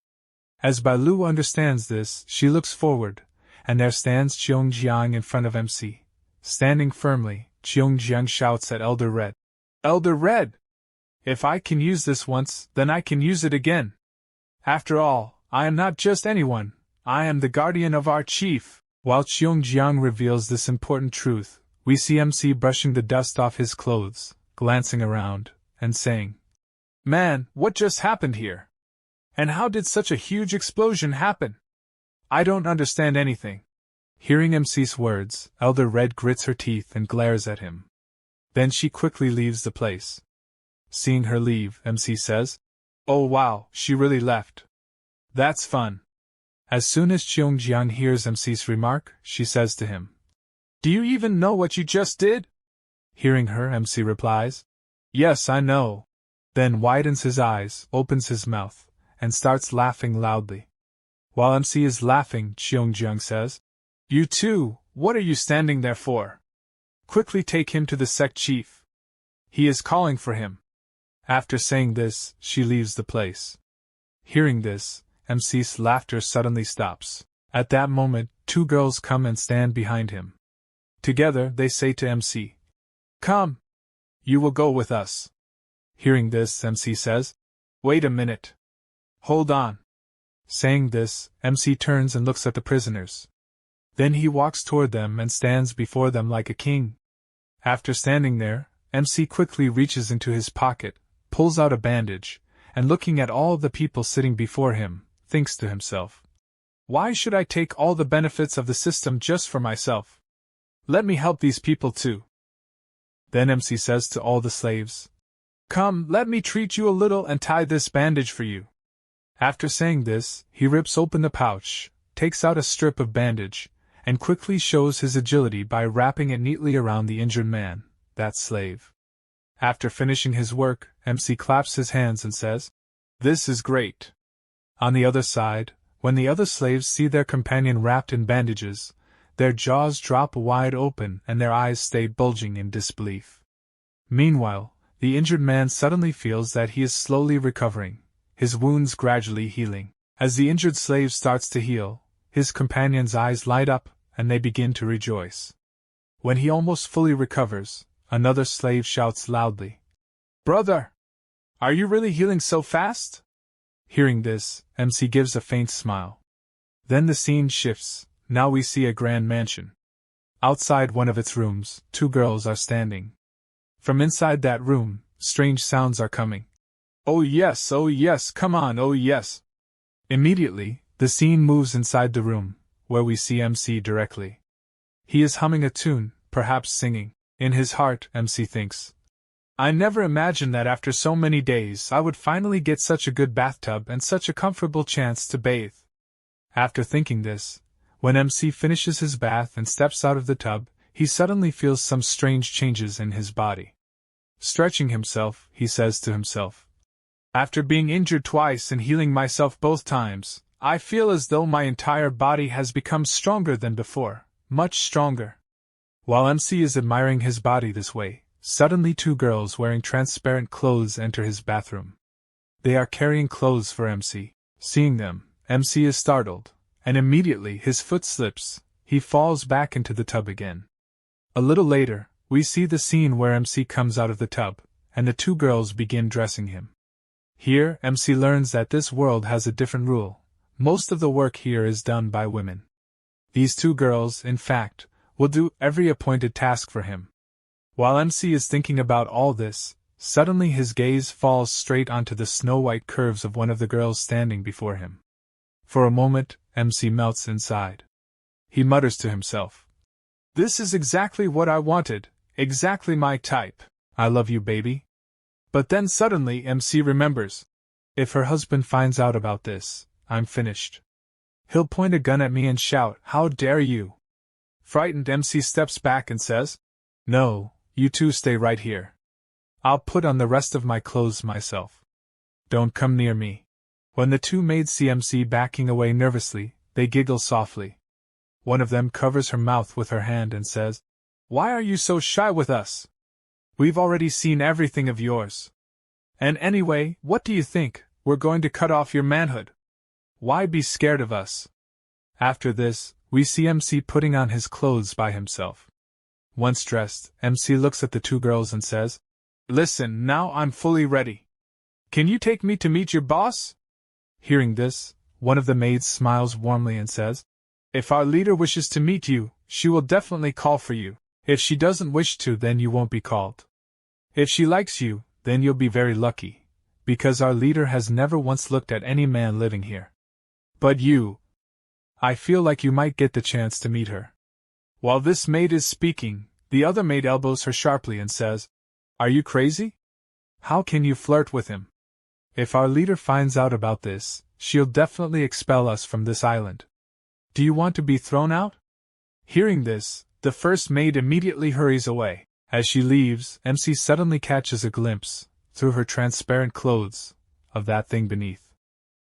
As Bai Lu understands this, she looks forward, and there stands Cheongjiang in front of MC. Standing firmly, Cheongjiang shouts at Elder Red. Elder Red! If I can use this once, then I can use it again. After all, I am not just anyone, I am the guardian of our chief. While Cheongjiang reveals this important truth, we see MC brushing the dust off his clothes, glancing around, and saying, Man, what just happened here? And how did such a huge explosion happen? I don't understand anything. Hearing MC's words, Elder Red grits her teeth and glares at him. Then she quickly leaves the place. Seeing her leave, MC says, Oh wow, she really left. That's fun. As soon as Cheongjiang hears MC's remark, she says to him, Do you even know what you just did? Hearing her, MC replies, Yes, I know. Then widens his eyes, opens his mouth, and starts laughing loudly. While MC is laughing, Cheongjiang says, You too, what are you standing there for? Quickly take him to the sect chief. He is calling for him. After saying this, she leaves the place. Hearing this, MC's laughter suddenly stops. At that moment, two girls come and stand behind him. Together, they say to MC, Come! You will go with us. Hearing this, MC says, Wait a minute. Hold on. Saying this, MC turns and looks at the prisoners. Then he walks toward them and stands before them like a king. After standing there, MC quickly reaches into his pocket, pulls out a bandage, and looking at all the people sitting before him, thinks to himself, Why should I take all the benefits of the system just for myself? Let me help these people too. Then MC says to all the slaves, Come, let me treat you a little and tie this bandage for you. After saying this, he rips open the pouch, takes out a strip of bandage, and quickly shows his agility by wrapping it neatly around the injured man, that slave. After finishing his work, MC claps his hands and says, This is great. On the other side, when the other slaves see their companion wrapped in bandages, their jaws drop wide open and their eyes stay bulging in disbelief. Meanwhile, the injured man suddenly feels that he is slowly recovering, his wounds gradually healing. As the injured slave starts to heal, his companion's eyes light up, and they begin to rejoice. When he almost fully recovers, another slave shouts loudly, Brother! Are you really healing so fast? Hearing this, MC gives a faint smile. Then the scene shifts. Now we see a grand mansion. Outside one of its rooms, two girls are standing. From inside that room, strange sounds are coming. Oh yes, come on, oh yes. Immediately, the scene moves inside the room, where we see MC directly. He is humming a tune, perhaps singing. In his heart, MC thinks, I never imagined that after so many days I would finally get such a good bathtub and such a comfortable chance to bathe. After thinking this, when MC finishes his bath and steps out of the tub, he suddenly feels some strange changes in his body. Stretching himself, he says to himself, After being injured twice and healing myself both times, I feel as though my entire body has become stronger than before, much stronger. While MC is admiring his body this way, suddenly two girls wearing transparent clothes enter his bathroom. They are carrying clothes for MC. Seeing them, MC is startled, and immediately his foot slips, he falls back into the tub again. A little later, we see the scene where MC comes out of the tub, and the two girls begin dressing him. Here, MC learns that this world has a different rule. Most of the work here is done by women. These two girls, in fact, will do every appointed task for him. While MC is thinking about all this, suddenly his gaze falls straight onto the snow-white curves of one of the girls standing before him. For a moment, MC melts inside. He mutters to himself, "This is exactly what I wanted, exactly my type. I love you, baby." But then suddenly MC remembers. If her husband finds out about this, I'm finished. He'll point a gun at me and shout, "How dare you!" Frightened, MC steps back and says, "No, you two stay right here. I'll put on the rest of my clothes myself. Don't come near me." When the two maids see MC backing away nervously, they giggle softly. One of them covers her mouth with her hand and says, "Why are you so shy with us? We've already seen everything of yours. And anyway, what do you think, we're going to cut off your manhood? Why be scared of us?" After this, we see MC putting on his clothes by himself. Once dressed, MC looks at the two girls and says, "Listen, now I'm fully ready. Can you take me to meet your boss?" Hearing this, one of the maids smiles warmly and says, "If our leader wishes to meet you, she will definitely call for you. If she doesn't wish to, then you won't be called. If she likes you, then you'll be very lucky, because our leader has never once looked at any man living here. But you, I feel like you might get the chance to meet her." While this maid is speaking, the other maid elbows her sharply and says, "Are you crazy? How can you flirt with him? If our leader finds out about this, she'll definitely expel us from this island. Do you want to be thrown out?" Hearing this, the first maid immediately hurries away. As she leaves, MC suddenly catches a glimpse, through her transparent clothes, of that thing beneath.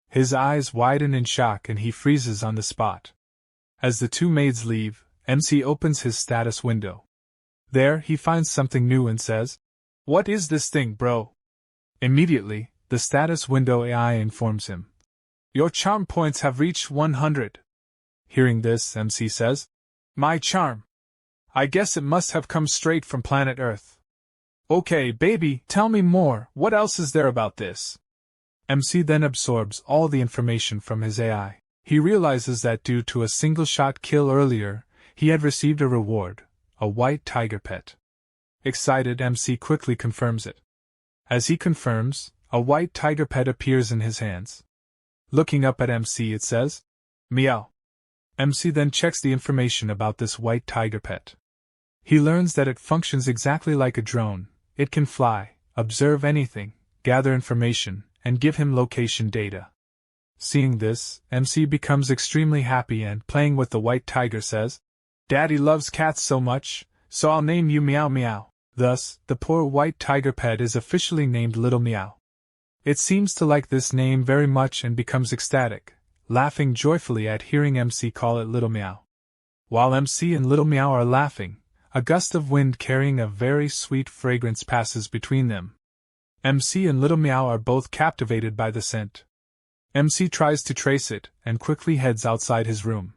His eyes widen in shock and he freezes on the spot. As the two maids leave, MC opens his status window. There he finds something new and says, "What is this thing, bro?" Immediately, the status window AI informs him, "Your charm points have reached 100. Hearing this, MC says, "My charm? I guess it must have come straight from planet Earth. Okay, baby, tell me more, what else is there about this?" MC then absorbs all the information from his AI. He realizes that due to a single-shot kill earlier, he had received a reward, a white tiger pet. Excited, MC quickly confirms it. As he confirms, a white tiger pet appears in his hands. Looking up at MC, it says, "Meow." MC then checks the information about this white tiger pet. He learns that it functions exactly like a drone. It can fly, observe anything, gather information, and give him location data. Seeing this, MC becomes extremely happy and, playing with the white tiger, says, "Daddy loves cats so much, so I'll name you Meow Meow." Thus, the poor white tiger pet is officially named Little Meow. It seems to like this name very much and becomes ecstatic, laughing joyfully at hearing MC call it Little Meow. While MC and Little Meow are laughing, a gust of wind carrying a very sweet fragrance passes between them. MC and Little Meow are both captivated by the scent. MC tries to trace it and quickly heads outside his room.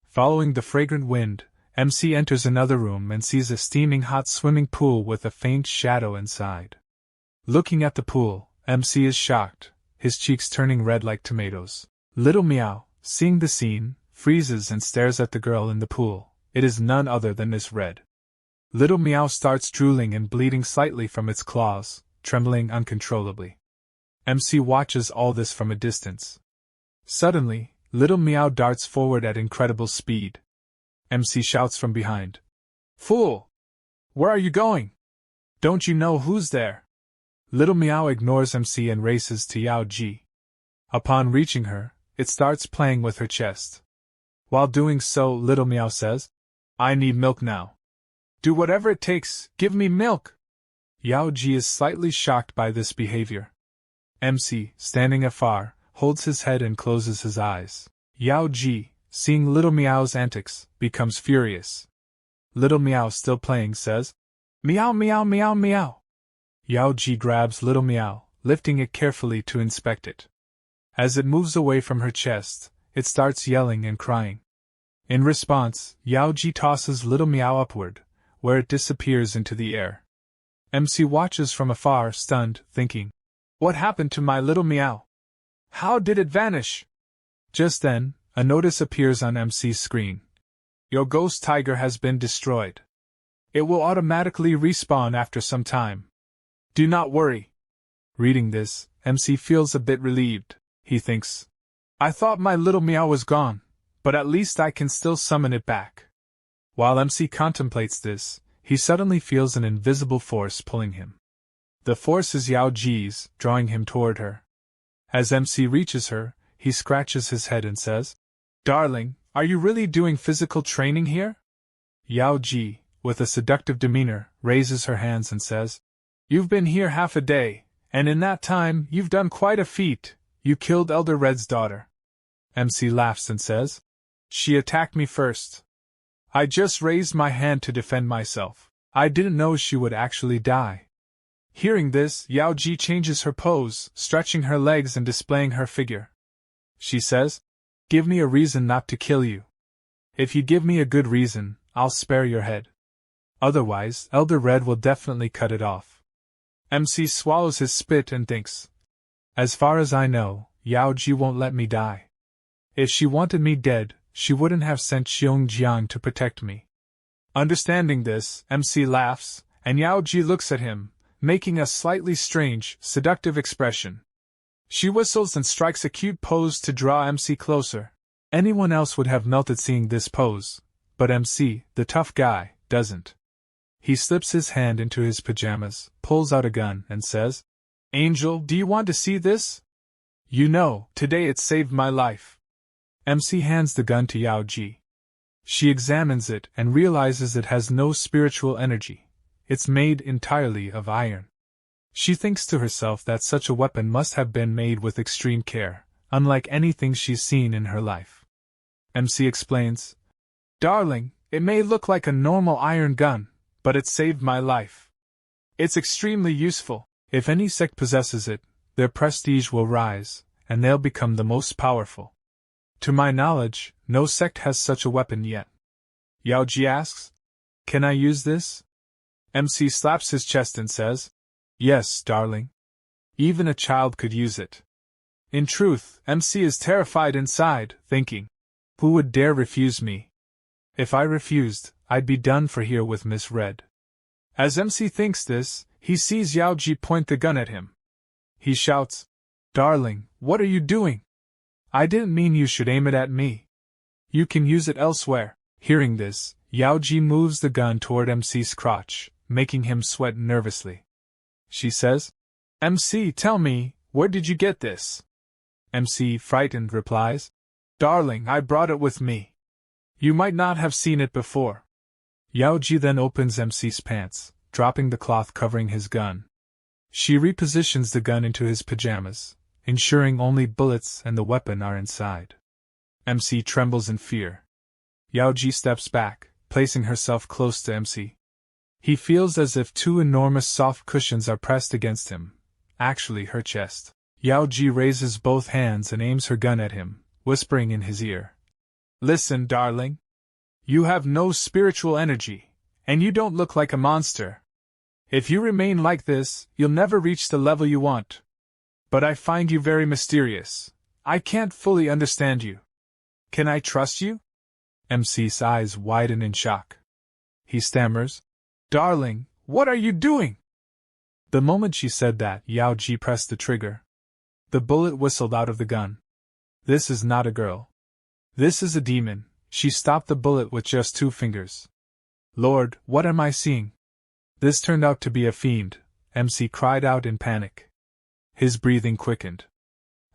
Following the fragrant wind, MC enters another room and sees a steaming hot swimming pool with a faint shadow inside. Looking at the pool, MC is shocked, his cheeks turning red like tomatoes. Little Meow, seeing the scene, freezes and stares at the girl in the pool. It is none other than Miss Red. Little Meow starts drooling and bleeding slightly from its claws, trembling uncontrollably. MC watches all this from a distance. Suddenly, Little Meow darts forward at incredible speed. MC shouts from behind, "Fool! Where are you going? Don't you know who's there?" Little Meow ignores MC and races to Yaoji. Upon reaching her, it starts playing with her chest. While doing so, Little Meow says, "I need milk now. Do whatever it takes, give me milk." Yaoji is slightly shocked by this behavior. MC, standing afar, holds his head and closes his eyes. Yao Ji, seeing Little Meow's antics, becomes furious. Little Meow, still playing, says, "Meow meow meow meow." Yao Ji grabs Little Meow, lifting it carefully to inspect it. As it moves away from her chest, it starts yelling and crying. In response, Yao Ji tosses Little Meow upward, where it disappears into the air. MC watches from afar, stunned, thinking, "What happened to my Little Meow? How did it vanish?" Just then, a notice appears on MC's screen. "Your ghost tiger has been destroyed. It will automatically respawn after some time. Do not worry." Reading this, MC feels a bit relieved. He thinks, "I thought my Little Meow was gone, but at least I can still summon it back." While MC contemplates this, he suddenly feels an invisible force pulling him. The force is Yao Ji's, drawing him toward her. As MC reaches her, he scratches his head and says, "Darling, are you really doing physical training here?" Yao Ji, with a seductive demeanor, raises her hands and says, "You've been here half a day, and in that time you've done quite a feat. You killed Elder Red's daughter." MC laughs and says, "She attacked me first. I just raised my hand to defend myself. I didn't know she would actually die." Hearing this, Yao Ji changes her pose, stretching her legs and displaying her figure. She says, "Give me a reason not to kill you. If you give me a good reason, I'll spare your head. Otherwise, Elder Red will definitely cut it off." MC swallows his spit and thinks, "As far as I know, Yao Ji won't let me die. If she wanted me dead, she wouldn't have sent Xiong Jiang to protect me." Understanding this, MC laughs, and Yao Ji looks at him, making a slightly strange, seductive expression. She whistles and strikes a cute pose to draw MC closer. Anyone else would have melted seeing this pose, but MC, the tough guy, doesn't. He slips his hand into his pajamas, pulls out a gun, and says, "Angel, do you want to see this? You know, today it saved my life." MC hands the gun to Yao Ji. She examines it and realizes it has no spiritual energy. It's made entirely of iron. She thinks to herself that such a weapon must have been made with extreme care, unlike anything she's seen in her life. MC explains, "Darling, it may look like a normal iron gun, but it saved my life. It's extremely useful. If any sect possesses it, their prestige will rise, and they'll become the most powerful. To my knowledge, no sect has such a weapon yet." Yao Ji asks, "Can I use this?" MC slaps his chest and says, "Yes, darling. Even a child could use it." In truth, MC is terrified inside, thinking, "Who would dare refuse me? If I refused, I'd be done for here with Miss Red." As MC thinks this, he sees Yao Ji point the gun at him. He shouts, "Darling, what are you doing? I didn't mean you should aim it at me. You can use it elsewhere." Hearing this, Yao Ji moves the gun toward MC's crotch, making him sweat nervously. She says, "MC, tell me, where did you get this?" MC, frightened, replies, "Darling, I brought it with me. You might not have seen it before." Yao Ji then opens MC's pants, dropping the cloth covering his gun. She repositions the gun into his pajamas, ensuring only bullets and the weapon are inside. MC trembles in fear. Yao Ji steps back, placing herself close to MC. He feels as if two enormous soft cushions are pressed against him, actually her chest. Yao Ji raises both hands and aims her gun at him, whispering in his ear, "Listen, darling. You have no spiritual energy, and you don't look like a monster. If you remain like this, you'll never reach the level you want. But I find you very mysterious. I can't fully understand you. Can I trust you?" MC's eyes widen in shock. He stammers, "Darling, what are you doing?" The moment she said that, Yao Ji pressed the trigger. The bullet whistled out of the gun. This is not a girl. This is a demon. She stopped the bullet with just 2 fingers. "Lord, what am I seeing?" This turned out to be a fiend, MC cried out in panic. His breathing quickened.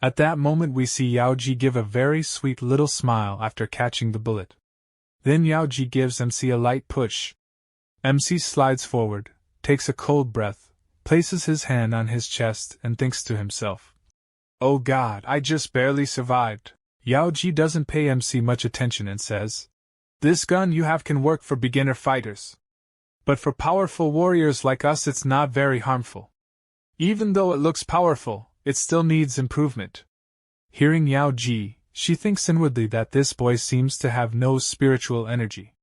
At that moment we see Yao Ji give a very sweet little smile after catching the bullet. Then Yao Ji gives MC a light push. MC slides forward, takes a cold breath, places his hand on his chest and thinks to himself, Oh god, I just barely survived. Yaoji doesn't pay MC much attention and says, "This gun you have can work for beginner fighters. But for powerful warriors like us it's not very harmful. Even though it looks powerful, it still needs improvement." Hearing Yaoji, she thinks inwardly that this boy seems to have no spiritual energy.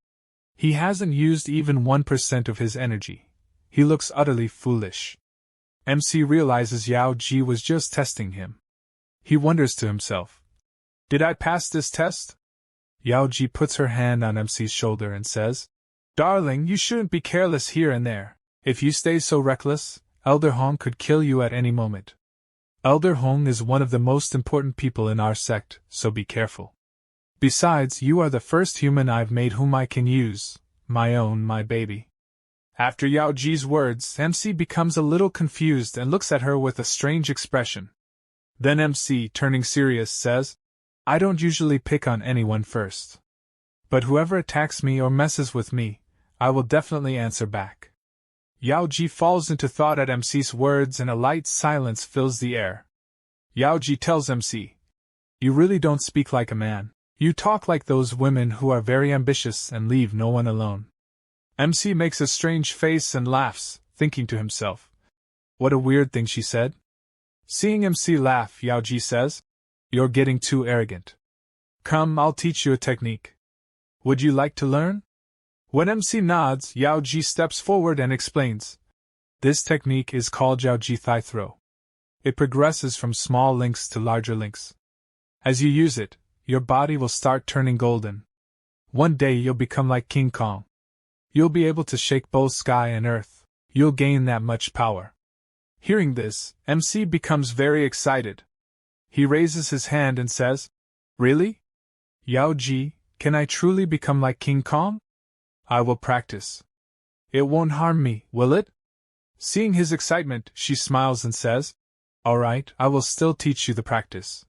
He hasn't used even 1% of his energy. He looks utterly foolish. MC realizes Yaoji was just testing him. He wonders to himself, "Did I pass this test?" Yaoji puts her hand on MC's shoulder and says, "Darling, you shouldn't be careless here and there. If you stay so reckless, Elder Hong could kill you at any moment. Elder Hong is one of the most important people in our sect, so be careful. Besides, you are the first human I've made whom I can use, my baby." After Yaoji's words, MC becomes a little confused and looks at her with a strange expression. Then MC, turning serious, says, "I don't usually pick on anyone first. But whoever attacks me or messes with me, I will definitely answer back." Yaoji falls into thought at MC's words and a light silence fills the air. Yaoji tells MC, "You really don't speak like a man. You talk like those women who are very ambitious and leave no one alone." MC makes a strange face and laughs, thinking to himself, "What a weird thing she said." Seeing MC laugh, Yaoji says, "You're getting too arrogant. Come, I'll teach you a technique. Would you like to learn?" When MC nods, Yaoji steps forward and explains. This technique is called Yaoji Thigh Throw. It progresses from small links to larger links. As you use it, your body will start turning golden. One day you'll become like King Kong. You'll be able to shake both sky and earth. You'll gain that much power. Hearing this, MC becomes very excited. He raises his hand and says, "Really? Yaoji, can I truly become like King Kong? I will practice. It won't harm me, will it?" Seeing his excitement, she smiles and says, "All right, I will still teach you the practice."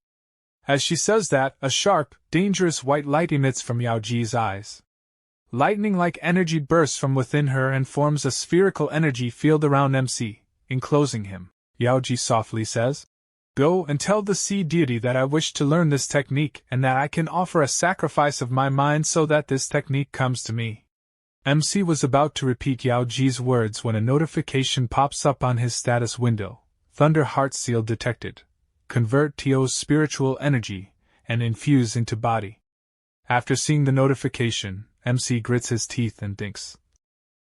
As she says that, a sharp, dangerous white light emits from Yaoji's eyes. Lightning-like energy bursts from within her and forms a spherical energy field around MC, enclosing him. Yaoji softly says, "Go and tell the sea deity that I wish to learn this technique and that I can offer a sacrifice of my mind so that this technique comes to me." MC was about to repeat Yaoji's words when a notification pops up on his status window. Thunder Heart Seal detected. Convert TO's spiritual energy and infuse into body. After seeing the notification, MC grits his teeth and thinks,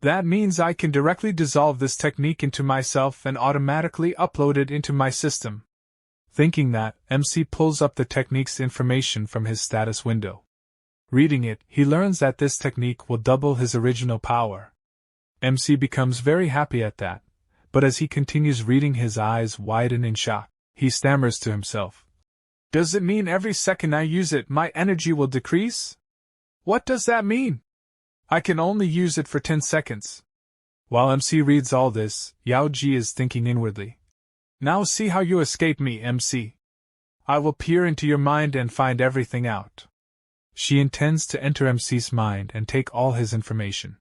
"That means I can directly dissolve this technique into myself and automatically upload it into my system." Thinking that, MC pulls up the technique's information from his status window. Reading it, he learns that this technique will double his original power. MC becomes very happy at that, but as he continues reading his eyes widen in shock. He stammers to himself, "Does it mean every second I use it my energy will decrease? What does that mean? I can only use it for 10 seconds. While MC reads all this, Yaoji is thinking inwardly, "Now see how you escape me, MC. I will peer into your mind and find everything out." She intends to enter MC's mind and take all his information.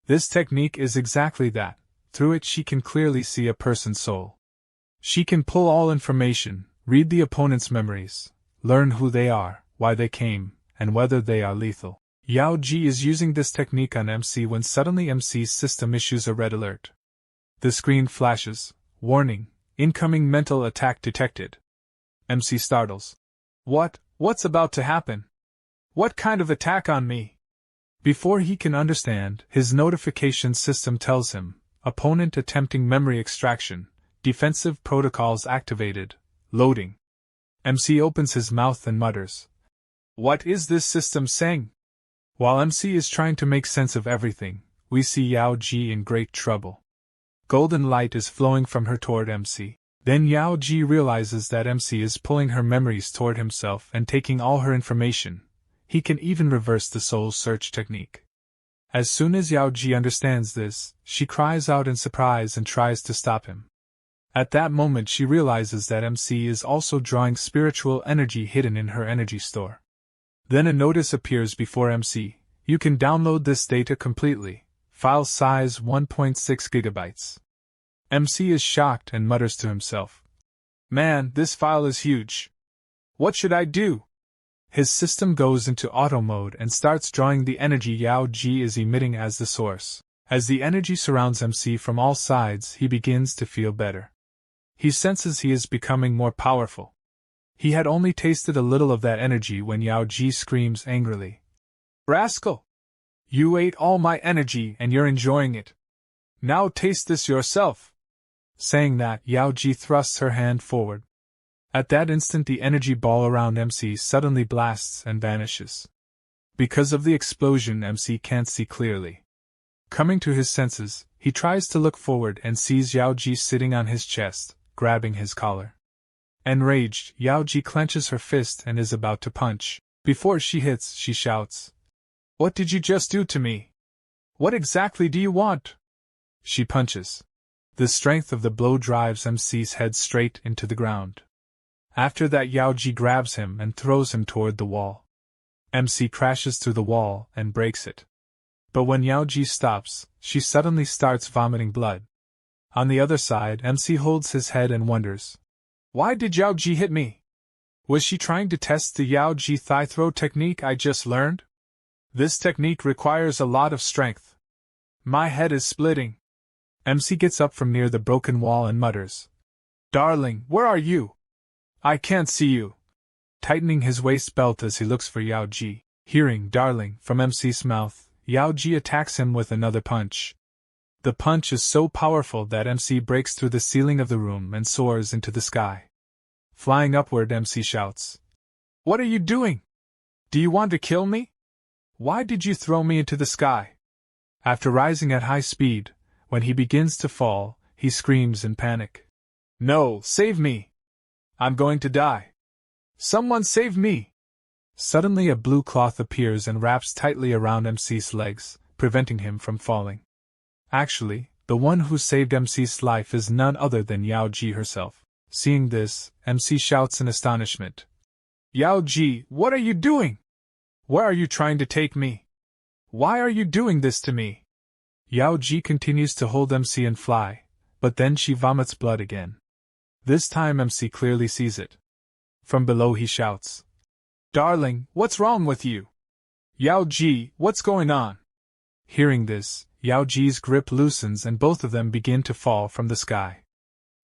This technique is exactly that. Through it she can clearly see a person's soul. She can pull all information, read the opponent's memories, learn who they are, why they came, and whether they are lethal. Yaoji is using this technique on MC when suddenly MC's system issues a red alert. The screen flashes, "Warning, incoming mental attack detected." MC startles. What's about to happen? What kind of attack on me? Before he can understand, his notification system tells him, "Opponent attempting memory extraction, defensive protocols activated, loading." MC opens his mouth and mutters, "What is this system saying?" While MC is trying to make sense of everything, we see Yaoji in great trouble. Golden light is flowing from her toward MC. Then Yaoji realizes that MC is pulling her memories toward himself and taking all her information. He can even reverse the soul search technique. As soon as Yaoji understands this, she cries out in surprise and tries to stop him. At that moment she realizes that MC is also drawing spiritual energy hidden in her energy store. Then a notice appears before MC, "You can download this data completely, file size 1.6 gigabytes. MC is shocked and mutters to himself, Man, this file is huge. What should I do? His system goes into auto mode and starts drawing the energy Yaoji is emitting as the source. As the energy surrounds MC from all sides, he begins to feel better. He senses he is becoming more powerful. He had only tasted a little of that energy when Yaoji screams angrily. Rascal! You ate all my energy and you're enjoying it. Now taste this yourself. Saying that, Yaoji thrusts her hand forward. At that instant the energy ball around MC suddenly blasts and vanishes. Because of the explosion, MC can't see clearly. Coming to his senses, he tries to look forward and sees Yaoji sitting on his chest, grabbing his collar. Enraged, Yaoji clenches her fist and is about to punch. Before she hits, she shouts, "What did you just do to me? What exactly do you want?" She punches. The strength of the blow drives MC's head straight into the ground. After that, Yaoji grabs him and throws him toward the wall. MC crashes through the wall and breaks it. But when Yaoji stops, she suddenly starts vomiting blood. On the other side, MC holds his head and wonders, why did Yaoji hit me? Was she trying to test the Yaoji thigh throw technique I just learned? This technique requires a lot of strength. My head is splitting. MC gets up from near the broken wall and mutters, "Darling, where are you? I can't see you." Tightening his waist belt as he looks for Yaoji. Hearing "darling" from MC's mouth, Yaoji attacks him with another punch. The punch is so powerful that MC breaks through the ceiling of the room and soars into the sky. Flying upward, MC shouts, "What are you doing? Do you want to kill me? Why did you throw me into the sky?" After rising at high speed, when he begins to fall, he screams in panic, "No, save me! I'm going to die! Someone save me!" Suddenly a blue cloth appears and wraps tightly around MC's legs, preventing him from falling. Actually, the one who saved MC's life is none other than Yaoji herself. Seeing this, MC shouts in astonishment, "Yaoji, what are you doing? Where are you trying to take me? Why are you doing this to me?" Yaoji continues to hold MC and fly, but then she vomits blood again. This time MC clearly sees it. From below he shouts, "Darling, what's wrong with you? Yaoji, what's going on?" Hearing this, Yaoji's grip loosens and both of them begin to fall from the sky.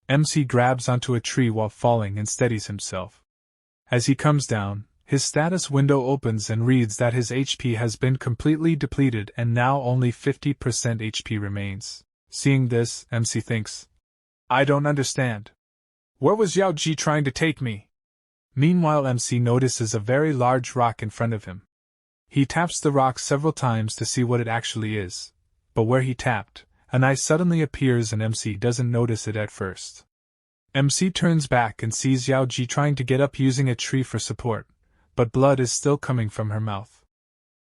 MC grabs onto a tree while falling and steadies himself. As he comes down, his status window opens and reads that his HP has been completely depleted and now only 50% HP remains. Seeing this, MC thinks, "I don't understand. Where was Yaoji trying to take me?" Meanwhile, MC notices a very large rock in front of him. He taps the rock several times to see what it actually is, but where he tapped, an eye suddenly appears and MC doesn't notice it at first. MC turns back and sees Yaoji trying to get up using a tree for support, but blood is still coming from her mouth.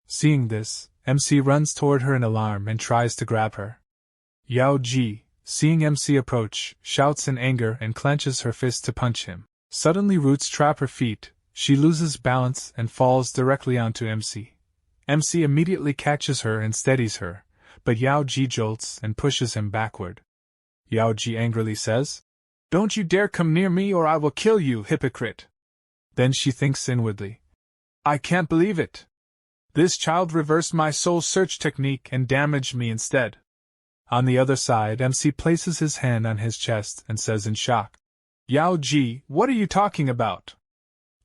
Seeing this, MC runs toward her in alarm and tries to grab her. Yaoji, seeing MC approach, shouts in anger and clenches her fist to punch him. Suddenly roots trap her feet, she loses balance and falls directly onto MC. MC immediately catches her and steadies her, but Yaoji jolts and pushes him backward. Yaoji angrily says, "Don't you dare come near me or I will kill you, hypocrite!" Then she thinks inwardly, "I can't believe it. This child reversed my soul search technique and damaged me instead." On the other side, MC places his hand on his chest and says in shock, "Yaoji, what are you talking about?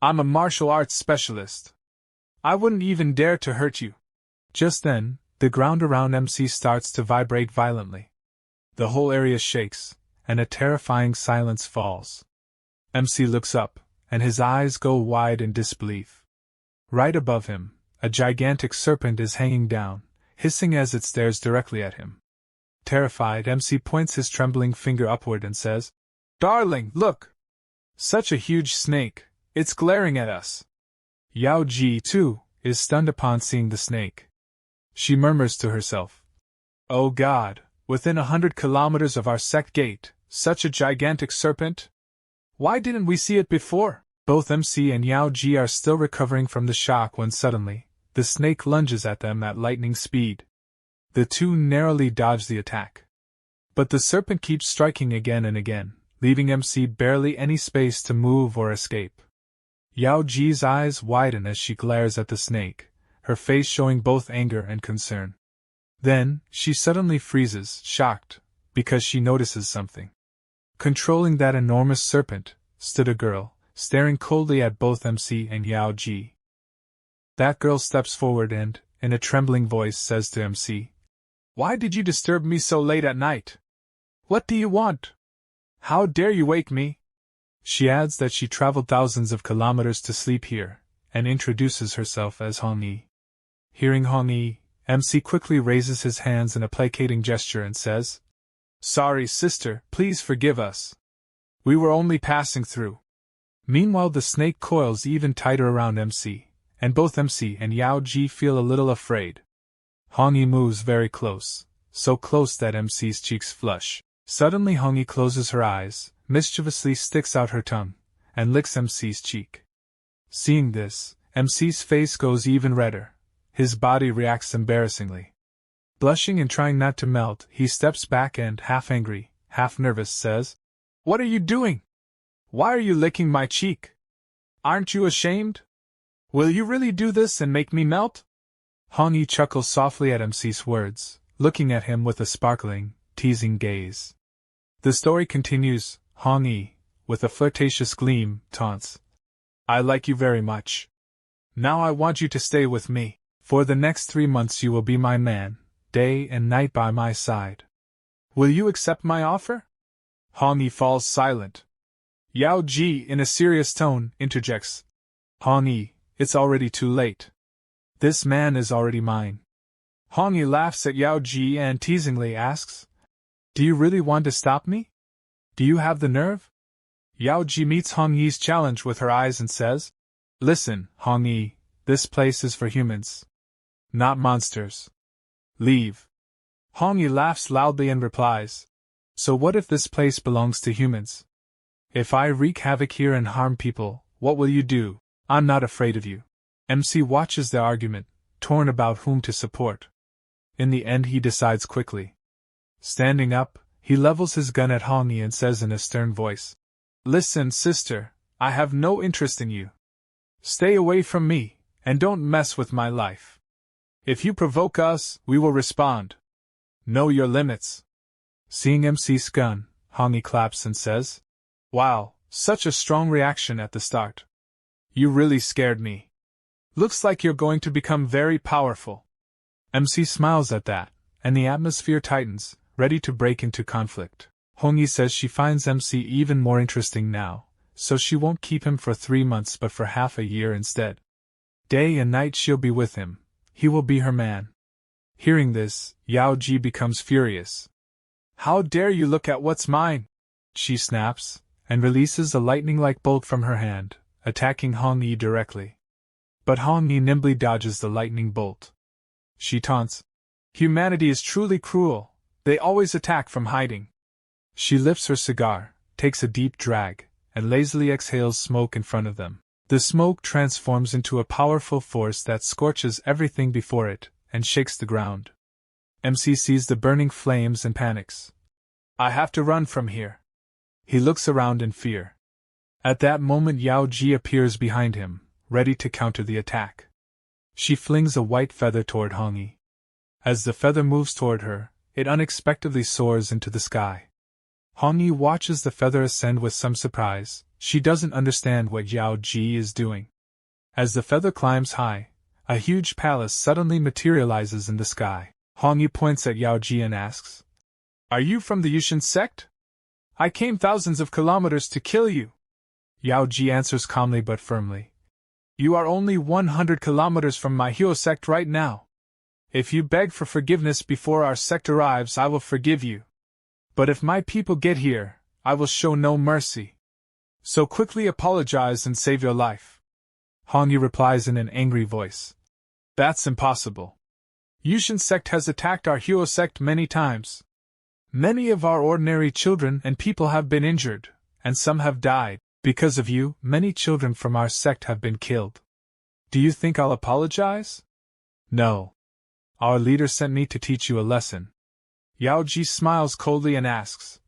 I'm a martial arts specialist. I wouldn't even dare to hurt you." Just then, the ground around MC starts to vibrate violently. The whole area shakes, and a terrifying silence falls. MC looks up, and his eyes go wide in disbelief. Right above him, a gigantic serpent is hanging down, hissing as it stares directly at him. Terrified, MC points his trembling finger upward and says, "Darling, look! Such a huge snake, it's glaring at us." Yaoji, too, is stunned upon seeing the snake. She murmurs to herself, "Oh God, within 100 kilometers of our sect gate, such a gigantic serpent? Why didn't we see it before?" Both MC and Yaoji are still recovering from the shock when suddenly, the snake lunges at them at lightning speed. The two narrowly dodge the attack. But the serpent keeps striking again and again, leaving MC barely any space to move or escape. Yao Ji's eyes widen as she glares at the snake, her face showing both anger and concern. Then, she suddenly freezes, shocked, because she notices something. Controlling that enormous serpent, stood a girl, staring coldly at both MC and Yao Ji. That girl steps forward and, in a trembling voice, says to MC, "Why did you disturb me so late at night? What do you want? How dare you wake me?" She adds that she traveled thousands of kilometers to sleep here, and introduces herself as Hong Yi. Hearing Hong Yi, MC quickly raises his hands in a placating gesture and says, "Sorry, sister, please forgive us. We were only passing through." Meanwhile, the snake coils even tighter around MC, and both MC and Yao Ji feel a little afraid. Hong Yi moves very close, so close that MC's cheeks flush. Suddenly Hong Yi closes her eyes, mischievously sticks out her tongue, and licks MC's cheek. Seeing this, MC's face goes even redder. His body reacts embarrassingly. Blushing and trying not to melt, he steps back and, half angry, half nervous, says, "What are you doing? Why are you licking my cheek? Aren't you ashamed? Will you really do this and make me melt?" Hong Yi chuckles softly at MC's words, looking at him with a sparkling, teasing gaze. The story continues. Hong Yi, with a flirtatious gleam, taunts, "I like you very much. Now I want you to stay with me. For the next 3 months you will be my man, day and night by my side. Will you accept my offer?" Hong Yi falls silent. Yao Ji, in a serious tone, interjects, "Hong Yi, it's already too late. This man is already mine." Hong Yi laughs at Yao Ji and teasingly asks, "Do you really want to stop me? Do you have the nerve?" Yao Ji meets Hong Yi's challenge with her eyes and says, "Listen, Hong Yi, this place is for humans, not monsters. Leave." Hong Yi laughs loudly and replies, "So what if this place belongs to humans? If I wreak havoc here and harm people, what will you do?" "I'm not afraid of you." MC watches the argument, torn about whom to support. In the end he decides quickly. Standing up, he levels his gun at Hong Yi and says in a stern voice, "Listen, sister, I have no interest in you. Stay away from me, and don't mess with my life. If you provoke us, we will respond. Know your limits." Seeing MC's gun, Hong Yi claps and says, "Wow, such a strong reaction at the start. You really scared me. Looks like you're going to become very powerful." MC smiles at that, and the atmosphere tightens, ready to break into conflict. Hong Yi says she finds MC even more interesting now, so she won't keep him for 3 months but for half a year instead. Day and night she'll be with him. He will be her man. Hearing this, Yao Ji becomes furious. "How dare you look at what's mine?" she snaps, and releases a lightning-like bolt from her hand, attacking Hong Yi directly. But Hong Yi nimbly dodges the lightning bolt. She taunts, "Humanity is truly cruel. They always attack from hiding." She lifts her cigar, takes a deep drag, and lazily exhales smoke in front of them. The smoke transforms into a powerful force that scorches everything before it, and shakes the ground. MC sees the burning flames and panics. "I have to run from here." He looks around in fear. At that moment Yao Ji appears behind him, ready to counter the attack. She flings a white feather toward Hong Yi. As the feather moves toward her, it unexpectedly soars into the sky. Hong Yi watches the feather ascend with some surprise. She doesn't understand what Yao Ji is doing. As the feather climbs high, a huge palace suddenly materializes in the sky. Hong Yi points at Yao Ji and asks, "Are you from the Yaoshan Sect? I came thousands of kilometers to kill you." Yao Ji answers calmly but firmly, "You are only 100 kilometers from my sect right now. If you beg for forgiveness before our sect arrives, I will forgive you. But if my people get here, I will show no mercy. So quickly apologize and save your life." Hong Yi replies in an angry voice, "That's impossible. Yaoshan Sect has attacked our sect many times. Many of our ordinary children and people have been injured, and some have died. Because of you, many children from our sect have been killed. Do you think I'll apologize? No. Our leader sent me to teach you a lesson." Yao Ji smiles coldly and asks,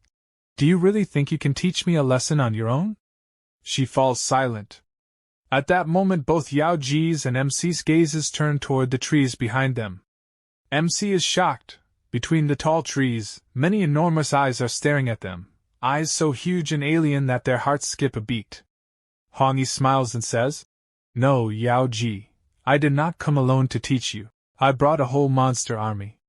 Do you really think you can teach me a lesson on your own? She falls silent. At that moment both Yao Ji's and MC's gazes turn toward the trees behind them. MC is shocked. Between the tall trees, many enormous eyes are staring at them, eyes so huge and alien that their hearts skip a beat. Hong Yi smiles and says, No, Yao Ji, I did not come alone to teach you. I brought a whole monster army.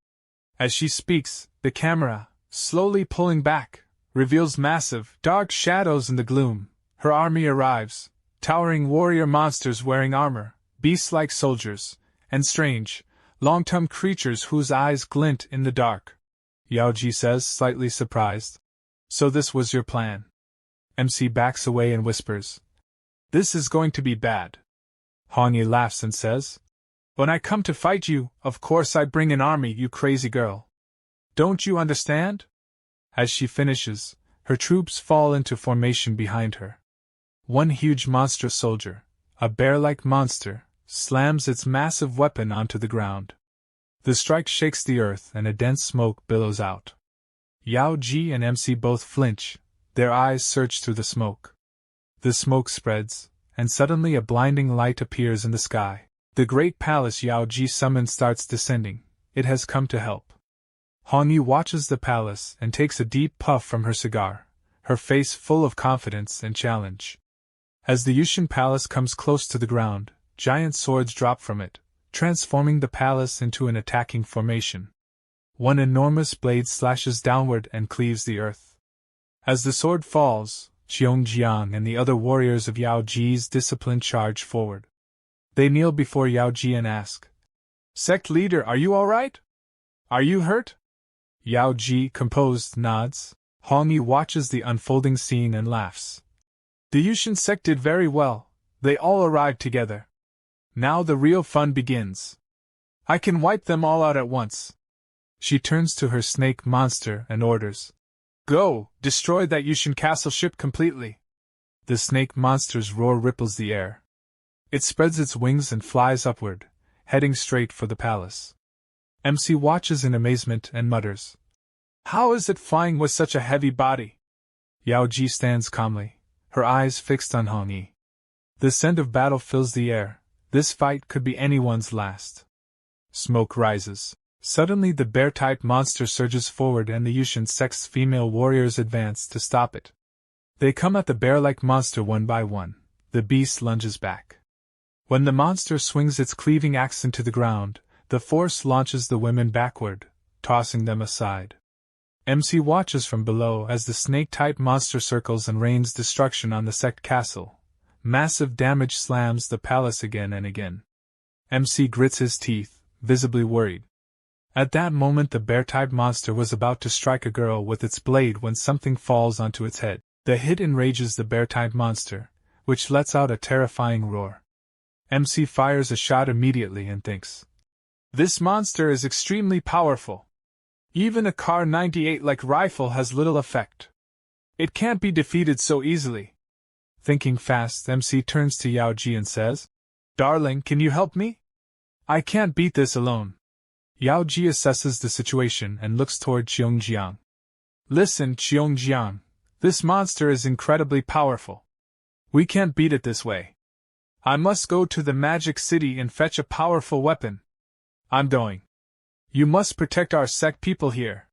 As she speaks, the camera, slowly pulling back, reveals massive, dark shadows in the gloom. Her army arrives, towering warrior monsters wearing armor, beast-like soldiers, and strange, long-term creatures whose eyes glint in the dark. Yao Ji says, slightly surprised. So this was your plan. MC backs away and whispers, This is going to be bad. Hong Yi laughs and says, When I come to fight you, of course I bring an army, you crazy girl. Don't you understand? As she finishes, her troops fall into formation behind her. One huge monstrous soldier, a bear-like monster, slams its massive weapon onto the ground. The strike shakes the earth and a dense smoke billows out. Yao Ji and MC both flinch, their eyes search through the smoke. The smoke spreads, and suddenly a blinding light appears in the sky. The great palace Yao Ji summoned starts descending. It has come to help. Hong Yi watches the palace and takes a deep puff from her cigar, her face full of confidence and challenge. As the Yaoshan Palace comes close to the ground, giant swords drop from it, transforming the palace into an attacking formation. One enormous blade slashes downward and cleaves the earth. As the sword falls, Xiongjiang and the other warriors of Yao Ji's discipline charge forward. They kneel before Yao Ji and ask, Sect leader, are you all right? Are you hurt? Yao Ji, composed, nods. Hong Yi watches the unfolding scene and laughs. The Yaoshan Sect did very well. They all arrived together. Now the real fun begins. I can wipe them all out at once. She turns to her snake monster and orders, Go, destroy that Yaoshan castle ship completely. The snake monster's roar ripples the air. It spreads its wings and flies upward, heading straight for the palace. MC watches in amazement and mutters, How is it flying with such a heavy body? Yao Ji stands calmly, her eyes fixed on Hong Yi. The scent of battle fills the air. This fight could be anyone's last. Smoke rises. Suddenly the bear-type monster surges forward and the Yaoshan Sect's female warriors advance to stop it. They come at the bear-like monster one by one. The beast lunges back. When the monster swings its cleaving axe into the ground, the force launches the women backward, tossing them aside. MC watches from below as the snake-type monster circles and rains destruction on the sect castle. Massive damage slams the palace again and again. MC grits his teeth, visibly worried. At that moment the bear-type monster was about to strike a girl with its blade when something falls onto its head. The hit enrages the bear-type monster, which lets out a terrifying roar. MC fires a shot immediately and thinks, This monster is extremely powerful. Even a Kar 98-like rifle has little effect. It can't be defeated so easily. Thinking fast, MC turns to Yao Ji and says, Darling, can you help me? I can't beat this alone. Yao Ji assesses the situation and looks toward Xiongjiang. Listen, Xiongjiang, this monster is incredibly powerful. We can't beat it this way. I must go to the magic city and fetch a powerful weapon. I'm going. You must protect our sect people here.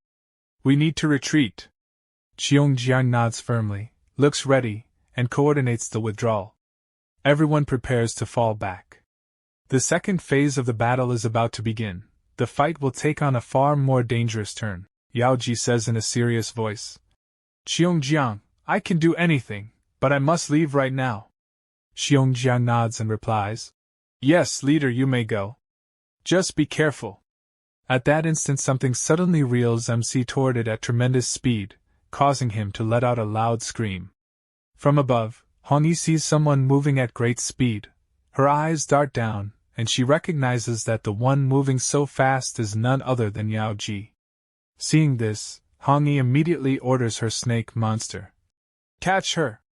We need to retreat. Xiongjiang nods firmly, looks ready, and coordinates the withdrawal. Everyone prepares to fall back. The second phase of the battle is about to begin. The fight will take on a far more dangerous turn, Yao Ji says in a serious voice. Xiongjiang, I can do anything, but I must leave right now. Xiongjiang nods and replies, Yes, leader, you may go. Just be careful. At that instant something suddenly reels MC toward it at tremendous speed, causing him to let out a loud scream. From above, Hong Yi sees someone moving at great speed. Her eyes dart down, and she recognizes that the one moving so fast is none other than Yao Ji. Seeing this, Hong Yi immediately orders her snake monster. Catch her!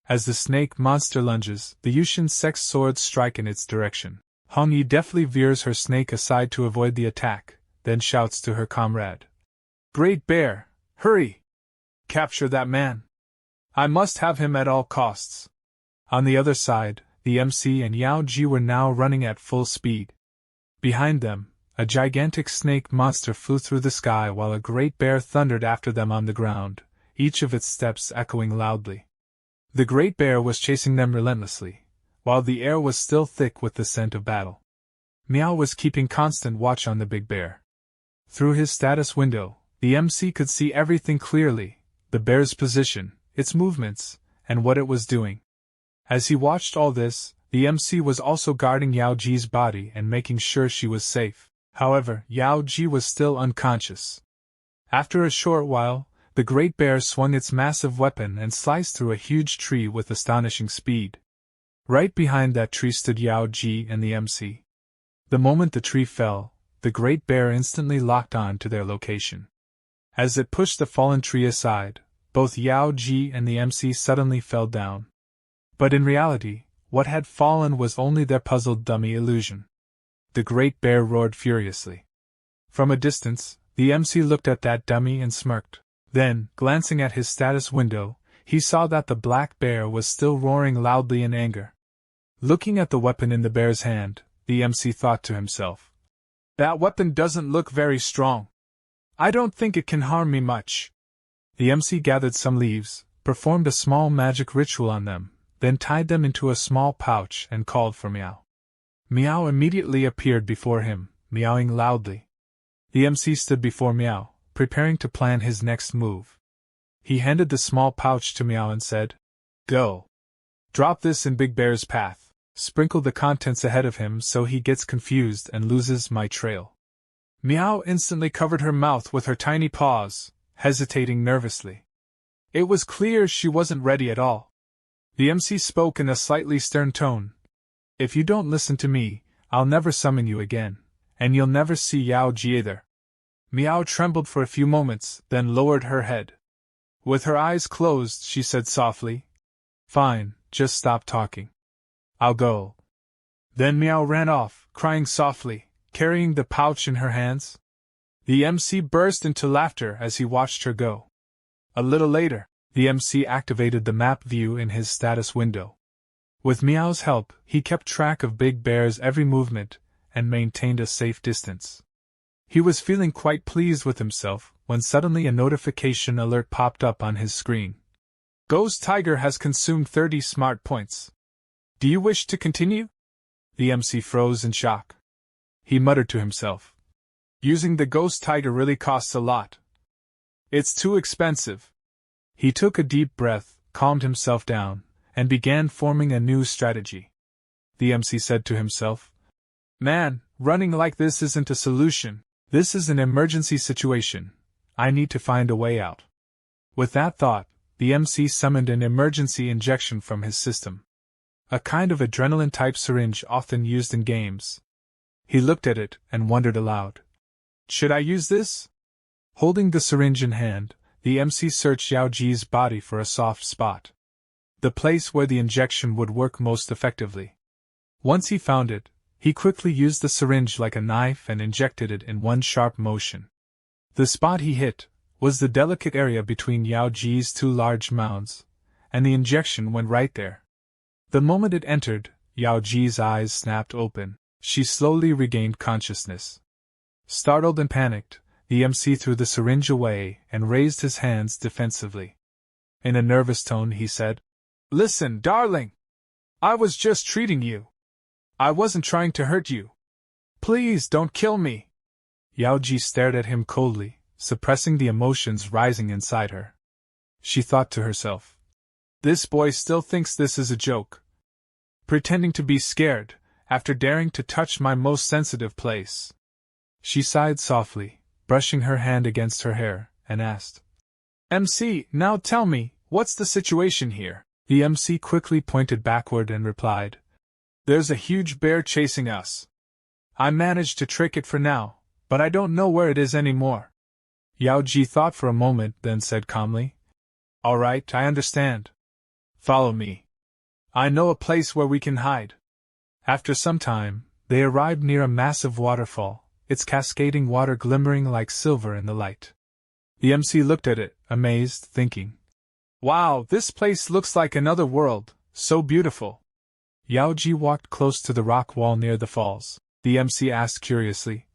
As the snake monster lunges, the Yaoshan Sect's swords strike in its direction. Hong Yi deftly veers her snake aside to avoid the attack, then shouts to her comrade. Great Bear, hurry! Capture that man. I must have him at all costs. On the other side, the MC and Yao Ji were now running at full speed. Behind them, a gigantic snake monster flew through the sky while a great bear thundered after them on the ground, each of its steps echoing loudly. The great bear was chasing them relentlessly, while the air was still thick with the scent of battle. Meow was keeping constant watch on the big bear. Through his status window, the MC could see everything clearly, the bear's position, its movements, and what it was doing. As he watched all this, the MC was also guarding Yao Ji's body and making sure she was safe. However, Yao Ji was still unconscious. After a short while, the great bear swung its massive weapon and sliced through a huge tree with astonishing speed. Right behind that tree stood Yao Ji and the MC. The moment the tree fell, the great bear instantly locked on to their location. As it pushed the fallen tree aside, both Yao Ji and the MC suddenly fell down. But in reality, what had fallen was only their puzzled dummy illusion. The great bear roared furiously. From a distance, the MC looked at that dummy and smirked. Then, glancing at his status window, he saw that the black bear was still roaring loudly in anger. Looking at the weapon in the bear's hand, the MC thought to himself, "That weapon doesn't look very strong. I don't think it can harm me much." The MC gathered some leaves, performed a small magic ritual on them, then tied them into a small pouch and called for Meow. Meow immediately appeared before him, meowing loudly. The MC stood before Meow, preparing to plan his next move. He handed the small pouch to Meow and said, "Go. Drop this in Big Bear's path. Sprinkle the contents ahead of him so he gets confused and loses my trail." Meow instantly covered her mouth with her tiny paws, hesitating nervously. It was clear she wasn't ready at all. The MC spoke in a slightly stern tone. "If you don't listen to me, I'll never summon you again, and you'll never see Yao Ji either." Meow trembled for a few moments, then lowered her head. With her eyes closed, she said softly, "Fine, just stop talking. I'll go." Then Meow ran off, crying softly, carrying the pouch in her hands. The MC burst into laughter as he watched her go. A little later, the MC activated the map view in his status window. With Meow's help, he kept track of Big Bear's every movement and maintained a safe distance. He was feeling quite pleased with himself when suddenly a notification alert popped up on his screen. "Ghost Tiger has consumed 30 smart points. Do you wish to continue?" The MC froze in shock. He muttered to himself, "Using the Ghost Tiger really costs a lot. It's too expensive." He took a deep breath, calmed himself down, and began forming a new strategy. The MC said to himself, "Man, running like this isn't a solution. This is an emergency situation. I need to find a way out." With that thought, the MC summoned an emergency injection from his system. A kind of adrenaline-type syringe often used in games. He looked at it and wondered aloud. "Should I use this?" Holding the syringe in hand, the MC searched Yao Ji's body for a soft spot. The place where the injection would work most effectively. Once he found it, he quickly used the syringe like a knife and injected it in one sharp motion. The spot he hit was the delicate area between Yao Ji's two large mounds, and the injection went right there. The moment it entered, Yao Ji's eyes snapped open. She slowly regained consciousness. Startled and panicked, the MC threw the syringe away and raised his hands defensively. In a nervous tone he said, "Listen, darling! I was just treating you. I wasn't trying to hurt you. Please don't kill me." Yao Ji stared at him coldly, suppressing the emotions rising inside her. She thought to herself, "This boy still thinks this is a joke. Pretending to be scared, after daring to touch my most sensitive place." She sighed softly, brushing her hand against her hair, and asked, "MC, now tell me, what's the situation here?" The MC quickly pointed backward and replied, "There's a huge bear chasing us. I managed to trick it for now, but I don't know where it is anymore." Yao Ji thought for a moment, then said calmly, "All right, I understand. Follow me. I know a place where we can hide." After some time, they arrived near a massive waterfall, its cascading water glimmering like silver in the light. The MC looked at it, amazed, thinking, "Wow, this place looks like another world, so beautiful." Yaoji walked close to the rock wall near the falls. The MC asked curiously,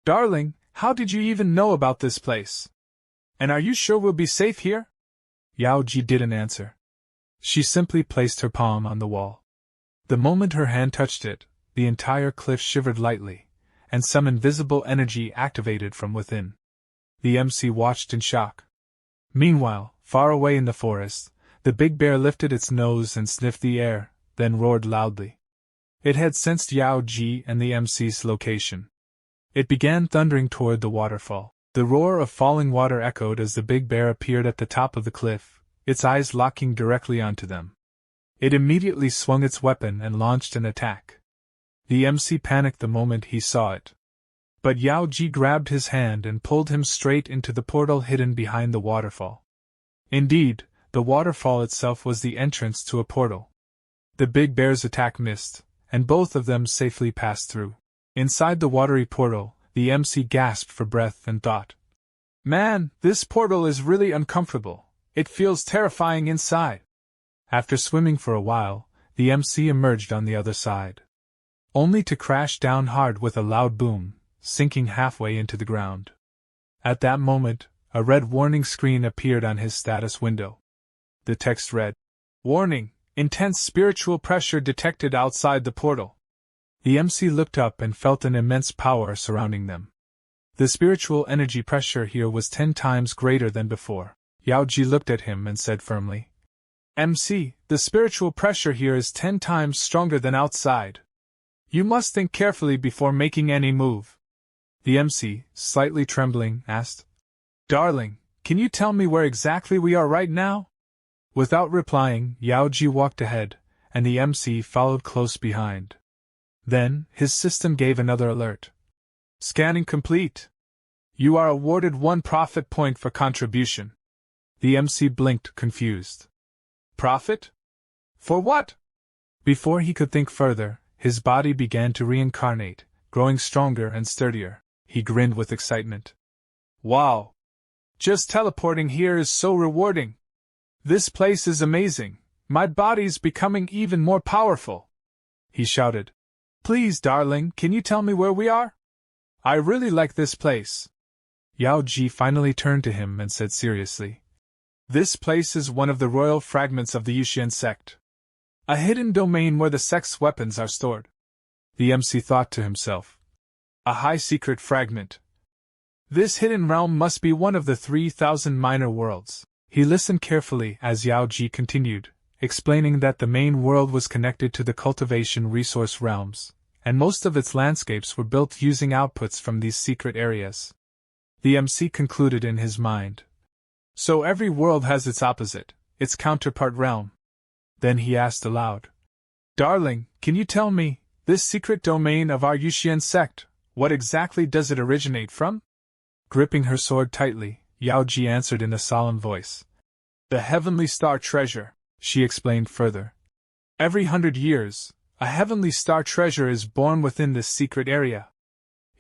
"Darling, how did you even know about this place? And are you sure we'll be safe here?" Yaoji didn't answer. She simply placed her palm on the wall. The moment her hand touched it, the entire cliff shivered lightly, and some invisible energy activated from within. The MC watched in shock. Meanwhile, far away in the forest, the big bear lifted its nose and sniffed the air, then roared loudly. It had sensed Yaoji and the MC's location. It began thundering toward the waterfall. The roar of falling water echoed as the big bear appeared at the top of the cliff, its eyes locking directly onto them. It immediately swung its weapon and launched an attack. The MC panicked the moment he saw it. But Yaoji grabbed his hand and pulled him straight into the portal hidden behind the waterfall. Indeed, the waterfall itself was the entrance to a portal. The big bear's attack missed, and both of them safely passed through. Inside the watery portal, the MC gasped for breath and thought, "Man, this portal is really uncomfortable. It feels terrifying inside." After swimming for a while, the MC emerged on the other side, only to crash down hard with a loud boom, sinking halfway into the ground. At that moment, a red warning screen appeared on his status window. The text read, "Warning, intense spiritual pressure detected outside the portal." The MC looked up and felt an immense power surrounding them. The spiritual energy pressure here was 10 times greater than before. Yaoji looked at him and said firmly, "MC, the spiritual pressure here is 10 times stronger than outside. You must think carefully before making any move." The MC, slightly trembling, asked, "Darling, can you tell me where exactly we are right now?" Without replying, Yaoji walked ahead, and the MC followed close behind. Then, his system gave another alert. "Scanning complete. You are awarded 1 profit point for contribution." The MC blinked, confused. "Profit? For what?" Before he could think further, his body began to reincarnate, growing stronger and sturdier. He grinned with excitement. "Wow! Just teleporting here is so rewarding. This place is amazing. My body's becoming even more powerful." He shouted, "Please, darling, can you tell me where we are? I really like this place." Yaoji finally turned to him and said seriously, "This place is one of the royal fragments of the Yaoshan Sect. A hidden domain where the sect's weapons are stored." The MC thought to himself, "A high-secret fragment. This hidden realm must be one of the 3,000 minor worlds." He listened carefully as Yaoji continued, explaining that the main world was connected to the cultivation resource realms, and most of its landscapes were built using outputs from these secret areas. The MC concluded in his mind, "So every world has its opposite, its counterpart realm." Then he asked aloud, "Darling, can you tell me, this secret domain of our Yaoshan Sect, what exactly does it originate from?" Gripping her sword tightly, Yaoji answered in a solemn voice, "The heavenly star treasure," she explained further. "Every 100 years, a heavenly star treasure is born within this secret area.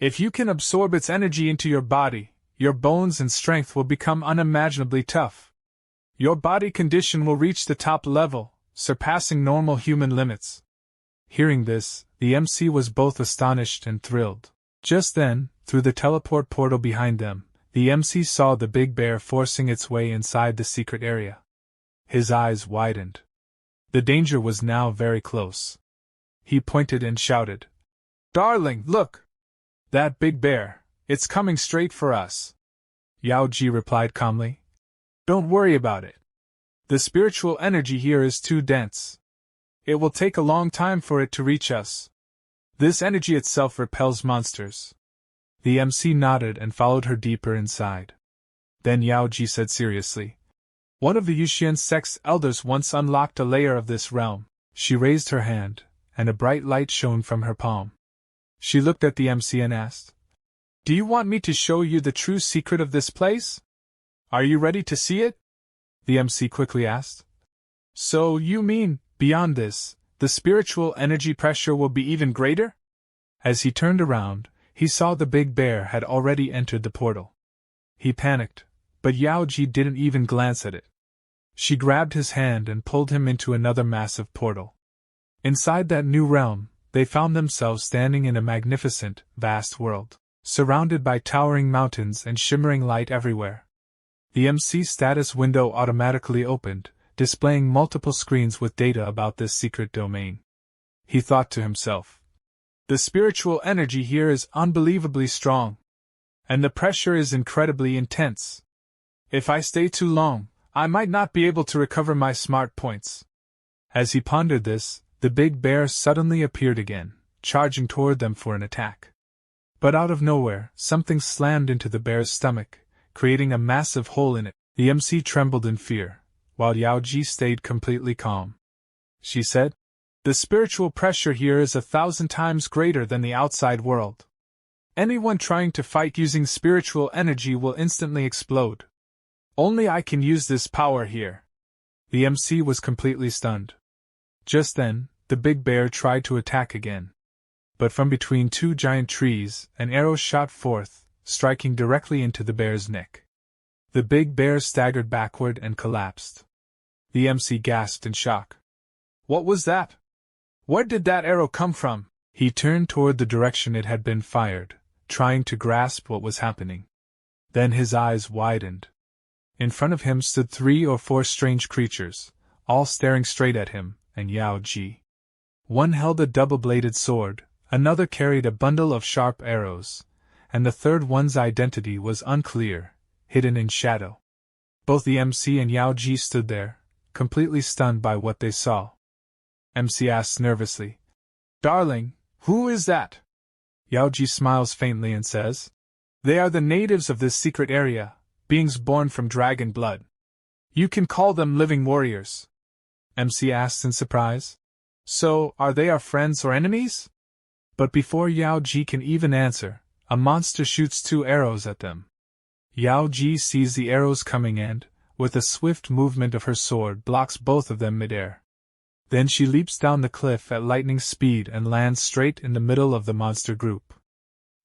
If you can absorb its energy into your body, your bones and strength will become unimaginably tough. Your body condition will reach the top level, surpassing normal human limits." Hearing this, the MC was both astonished and thrilled. Just then, through the teleport portal behind them, the MC saw the big bear forcing its way inside the secret area. His eyes widened. The danger was now very close. He pointed and shouted, "Darling, look! That big bear, it's coming straight for us." Yaoji replied calmly, "Don't worry about it. The spiritual energy here is too dense. It will take a long time for it to reach us. This energy itself repels monsters." The MC nodded and followed her deeper inside. Then Yaoji said seriously, "One of the Yaoshan Sect's elders once unlocked a layer of this realm." She raised her hand, and a bright light shone from her palm. She looked at the MC and asked, "Do you want me to show you the true secret of this place? Are you ready to see it?" The MC quickly asked, "So you mean, beyond this, the spiritual energy pressure will be even greater?" As he turned around, he saw the big bear had already entered the portal. He panicked, but Yaoji didn't even glance at it. She grabbed his hand and pulled him into another massive portal. Inside that new realm, they found themselves standing in a magnificent, vast world, surrounded by towering mountains and shimmering light everywhere. The MC status window automatically opened, displaying multiple screens with data about this secret domain. He thought to himself, "The spiritual energy here is unbelievably strong, and the pressure is incredibly intense. If I stay too long, I might not be able to recover my smart points." As he pondered this, the big bear suddenly appeared again, charging toward them for an attack. But out of nowhere, something slammed into the bear's stomach, creating a massive hole in it. The MC trembled in fear, while Yaoji stayed completely calm. She said, "The spiritual pressure here is 1,000 times greater than the outside world. Anyone trying to fight using spiritual energy will instantly explode. Only I can use this power here." The MC was completely stunned. Just then, the big bear tried to attack again. But from between two giant trees, an arrow shot forth, striking directly into the bear's neck. The big bear staggered backward and collapsed. The MC gasped in shock. "What was that? Where did that arrow come from?" He turned toward the direction it had been fired, trying to grasp what was happening. Then his eyes widened. In front of him stood 3 or 4 strange creatures, all staring straight at him and Yaoji. One held a double-bladed sword, another carried a bundle of sharp arrows, and the third one's identity was unclear, hidden in shadow. Both the MC and Yaoji stood there, completely stunned by what they saw. MC asks nervously, "Darling, who is that?" Yaoji smiles faintly and says, "They are the natives of this secret area, beings born from dragon blood. You can call them living warriors." MC asks in surprise, "So, are they our friends or enemies?" But before Yaoji can even answer, a monster shoots 2 arrows at them. Yaoji sees the arrows coming and, with a swift movement of her sword, blocks both of them midair. Then she leaps down the cliff at lightning speed and lands straight in the middle of the monster group.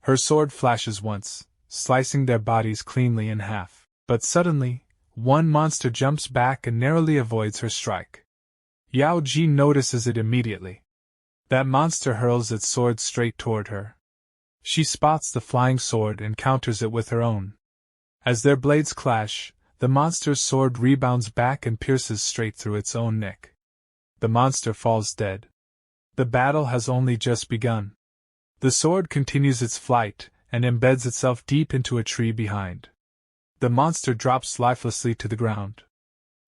Her sword flashes once, slicing their bodies cleanly in half, but suddenly, one monster jumps back and narrowly avoids her strike. Yaoji notices it immediately. That monster hurls its sword straight toward her. She spots the flying sword and counters it with her own. As their blades clash, the monster's sword rebounds back and pierces straight through its own neck. The monster falls dead. The battle has only just begun. The sword continues its flight and embeds itself deep into a tree behind. The monster drops lifelessly to the ground.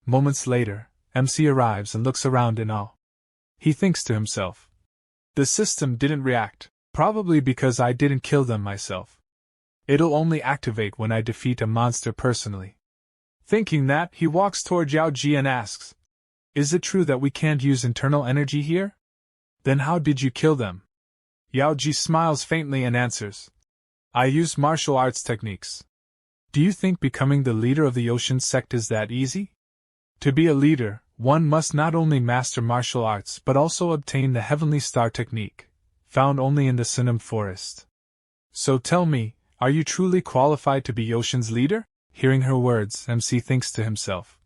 Moments later, MC arrives and looks around in awe. He thinks to himself, "The system didn't react, probably because I didn't kill them myself. It'll only activate when I defeat a monster personally." Thinking that, he walks toward Yaoji and asks, "Is it true that we can't use internal energy here? Then how did you kill them?" Yaoji smiles faintly and answers, "I used martial arts techniques." Do you think becoming the leader of the Yaoshan Sect is that easy? To be a leader, one must not only master martial arts but also obtain the Heavenly Star technique, found only in the Sunim Forest. So tell me, are you truly qualified to be Yaoshan's leader? Hearing her words, MC thinks to himself,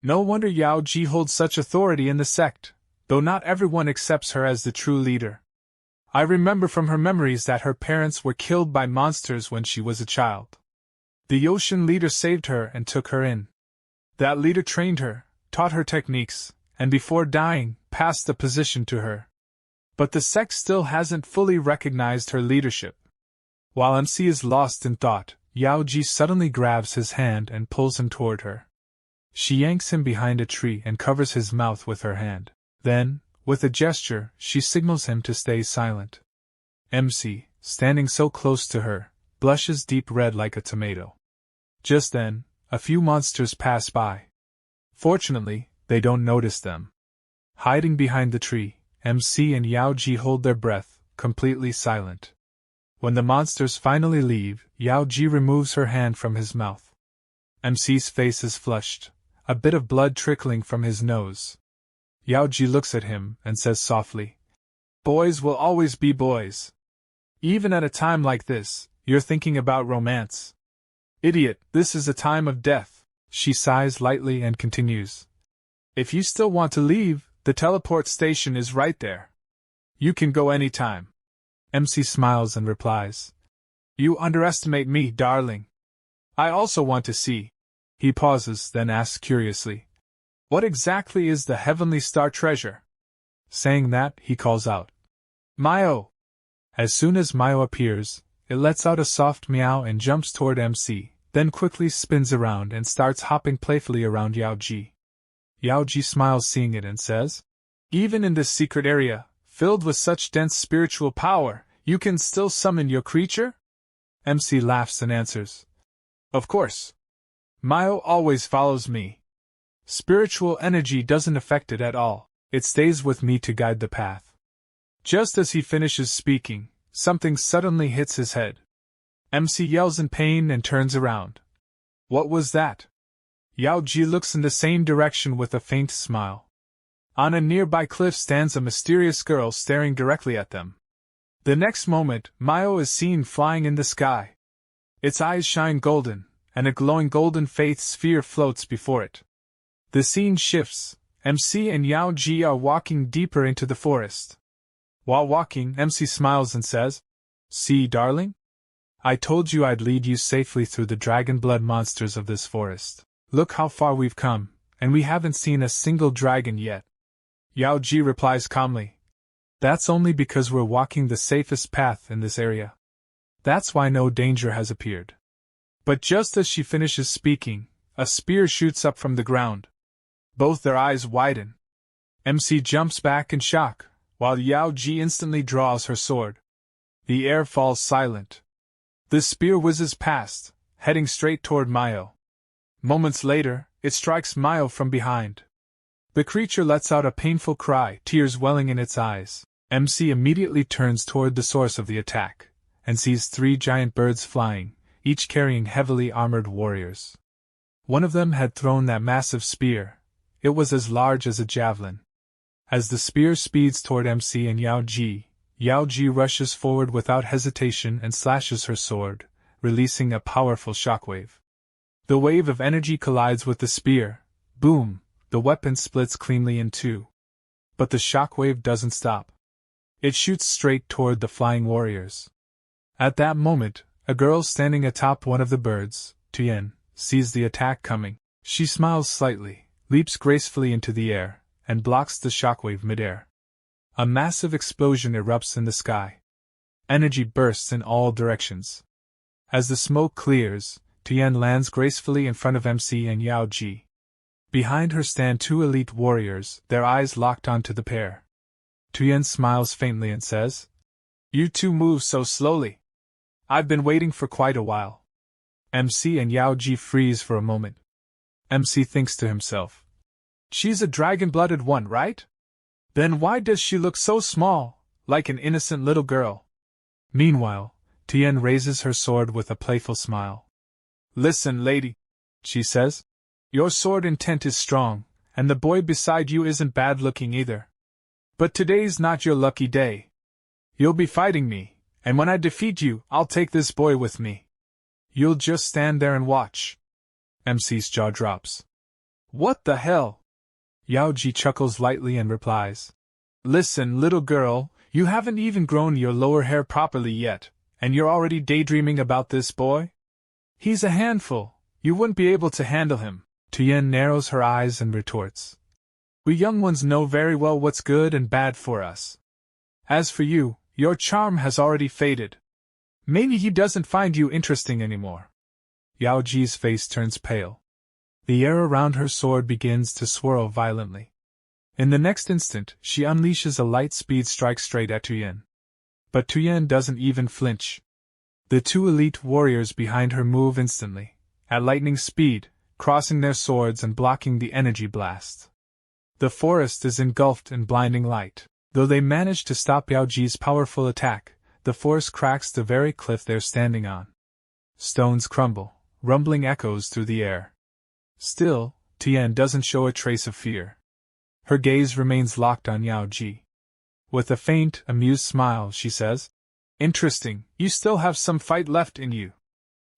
no wonder Yaoji holds such authority in the sect, though not everyone accepts her as the true leader. I remember from her memories that her parents were killed by monsters when she was a child. The Yaoshan leader saved her and took her in. That leader trained her, taught her techniques, and before dying, passed the position to her. But the sect still hasn't fully recognized her leadership. While MC is lost in thought, Yaoji suddenly grabs his hand and pulls him toward her. She yanks him behind a tree and covers his mouth with her hand. Then, with a gesture, she signals him to stay silent. MC, standing so close to her, blushes deep red like a tomato. Just then, a few monsters pass by. Fortunately, they don't notice them. Hiding behind the tree, MC and Yaoji hold their breath, completely silent. When the monsters finally leave, Yaoji removes her hand from his mouth. MC's face is flushed, a bit of blood trickling from his nose. Yaoji looks at him and says softly, "Boys will always be boys. Even at a time like this, you're thinking about romance." Idiot, this is a time of death. She sighs lightly and continues. If you still want to leave, the teleport station is right there. You can go anytime. MC smiles and replies. You underestimate me, darling. I also want to see. He pauses, then asks curiously. What exactly is the Heavenly Star treasure? Saying that, he calls out. Mayo! As soon as Mayo appears, it lets out a soft meow and jumps toward MC, then quickly spins around and starts hopping playfully around Yaoji. Yaoji smiles seeing it and says, Even in this secret area, filled with such dense spiritual power, you can still summon your creature? MC laughs and answers. Of course. Mayo always follows me. Spiritual energy doesn't affect it at all, it stays with me to guide the path. Just as he finishes speaking, something suddenly hits his head. MC yells in pain and turns around. What was that? Yaoji looks in the same direction with a faint smile. On a nearby cliff stands a mysterious girl staring directly at them. The next moment, Mayo is seen flying in the sky. Its eyes shine golden, and a glowing golden faith sphere floats before it. The scene shifts. MC and Yaoji are walking deeper into the forest. While walking, MC smiles and says, See, darling? I told you I'd lead you safely through the dragon blood monsters of this forest. Look how far we've come, and we haven't seen a single dragon yet. Yaoji replies calmly. That's only because we're walking the safest path in this area. That's why no danger has appeared. But just as she finishes speaking, a spear shoots up from the ground. Both their eyes widen. MC jumps back in shock, while Yaoji instantly draws her sword. The air falls silent. The spear whizzes past, heading straight toward Mayo. Moments later, it strikes Mayo from behind. The creature lets out a painful cry, tears welling in its eyes. MC immediately turns toward the source of the attack, and sees 3 giant birds flying, each carrying heavily armored warriors. One of them had thrown that massive spear. It was as large as a javelin. As the spear speeds toward MC and Yaoji, Yaoji rushes forward without hesitation and slashes her sword, releasing a powerful shockwave. The wave of energy collides with the spear. Boom! The weapon splits cleanly in two. But the shockwave doesn't stop. It shoots straight toward the flying warriors. At that moment, a girl standing atop one of the birds, Tuyen, sees the attack coming. She smiles slightly, leaps gracefully into the air, and blocks the shockwave midair. A massive explosion erupts in the sky. Energy bursts in all directions. As the smoke clears, Tuyen lands gracefully in front of MC and Yaoji. Behind her stand 2 elite warriors, their eyes locked onto the pair. Tuyen smiles faintly and says, You two move so slowly. I've been waiting for quite a while. MC and Yaoji freeze for a moment. MC thinks to himself, She's a dragon-blooded one, right? Then why does she look so small, like an innocent little girl? Meanwhile, Tuyen raises her sword with a playful smile. Listen, lady, she says. Your sword intent is strong, and the boy beside you isn't bad-looking either. But today's not your lucky day. You'll be fighting me, and when I defeat you, I'll take this boy with me. You'll just stand there and watch. MC's jaw drops. What the hell? Yaoji chuckles lightly and replies. Listen, little girl, you haven't even grown your lower hair properly yet, and you're already daydreaming about this boy? He's a handful, you wouldn't be able to handle him. Tuyen narrows her eyes and retorts. We young ones know very well what's good and bad for us. As for you, your charm has already faded. Maybe he doesn't find you interesting anymore. Yaoji's face turns pale. The air around her sword begins to swirl violently. In the next instant, she unleashes a light-speed strike straight at Tuyen. But Tuyen doesn't even flinch. The 2 elite warriors behind her move instantly, at lightning speed, crossing their swords and blocking the energy blast. The forest is engulfed in blinding light. Though they manage to stop Yaoji's powerful attack, the force cracks the very cliff they're standing on. Stones crumble, rumbling echoes through the air. Still, Tuyen doesn't show a trace of fear. Her gaze remains locked on Yaoji. With a faint, amused smile, she says, Interesting, you still have some fight left in you.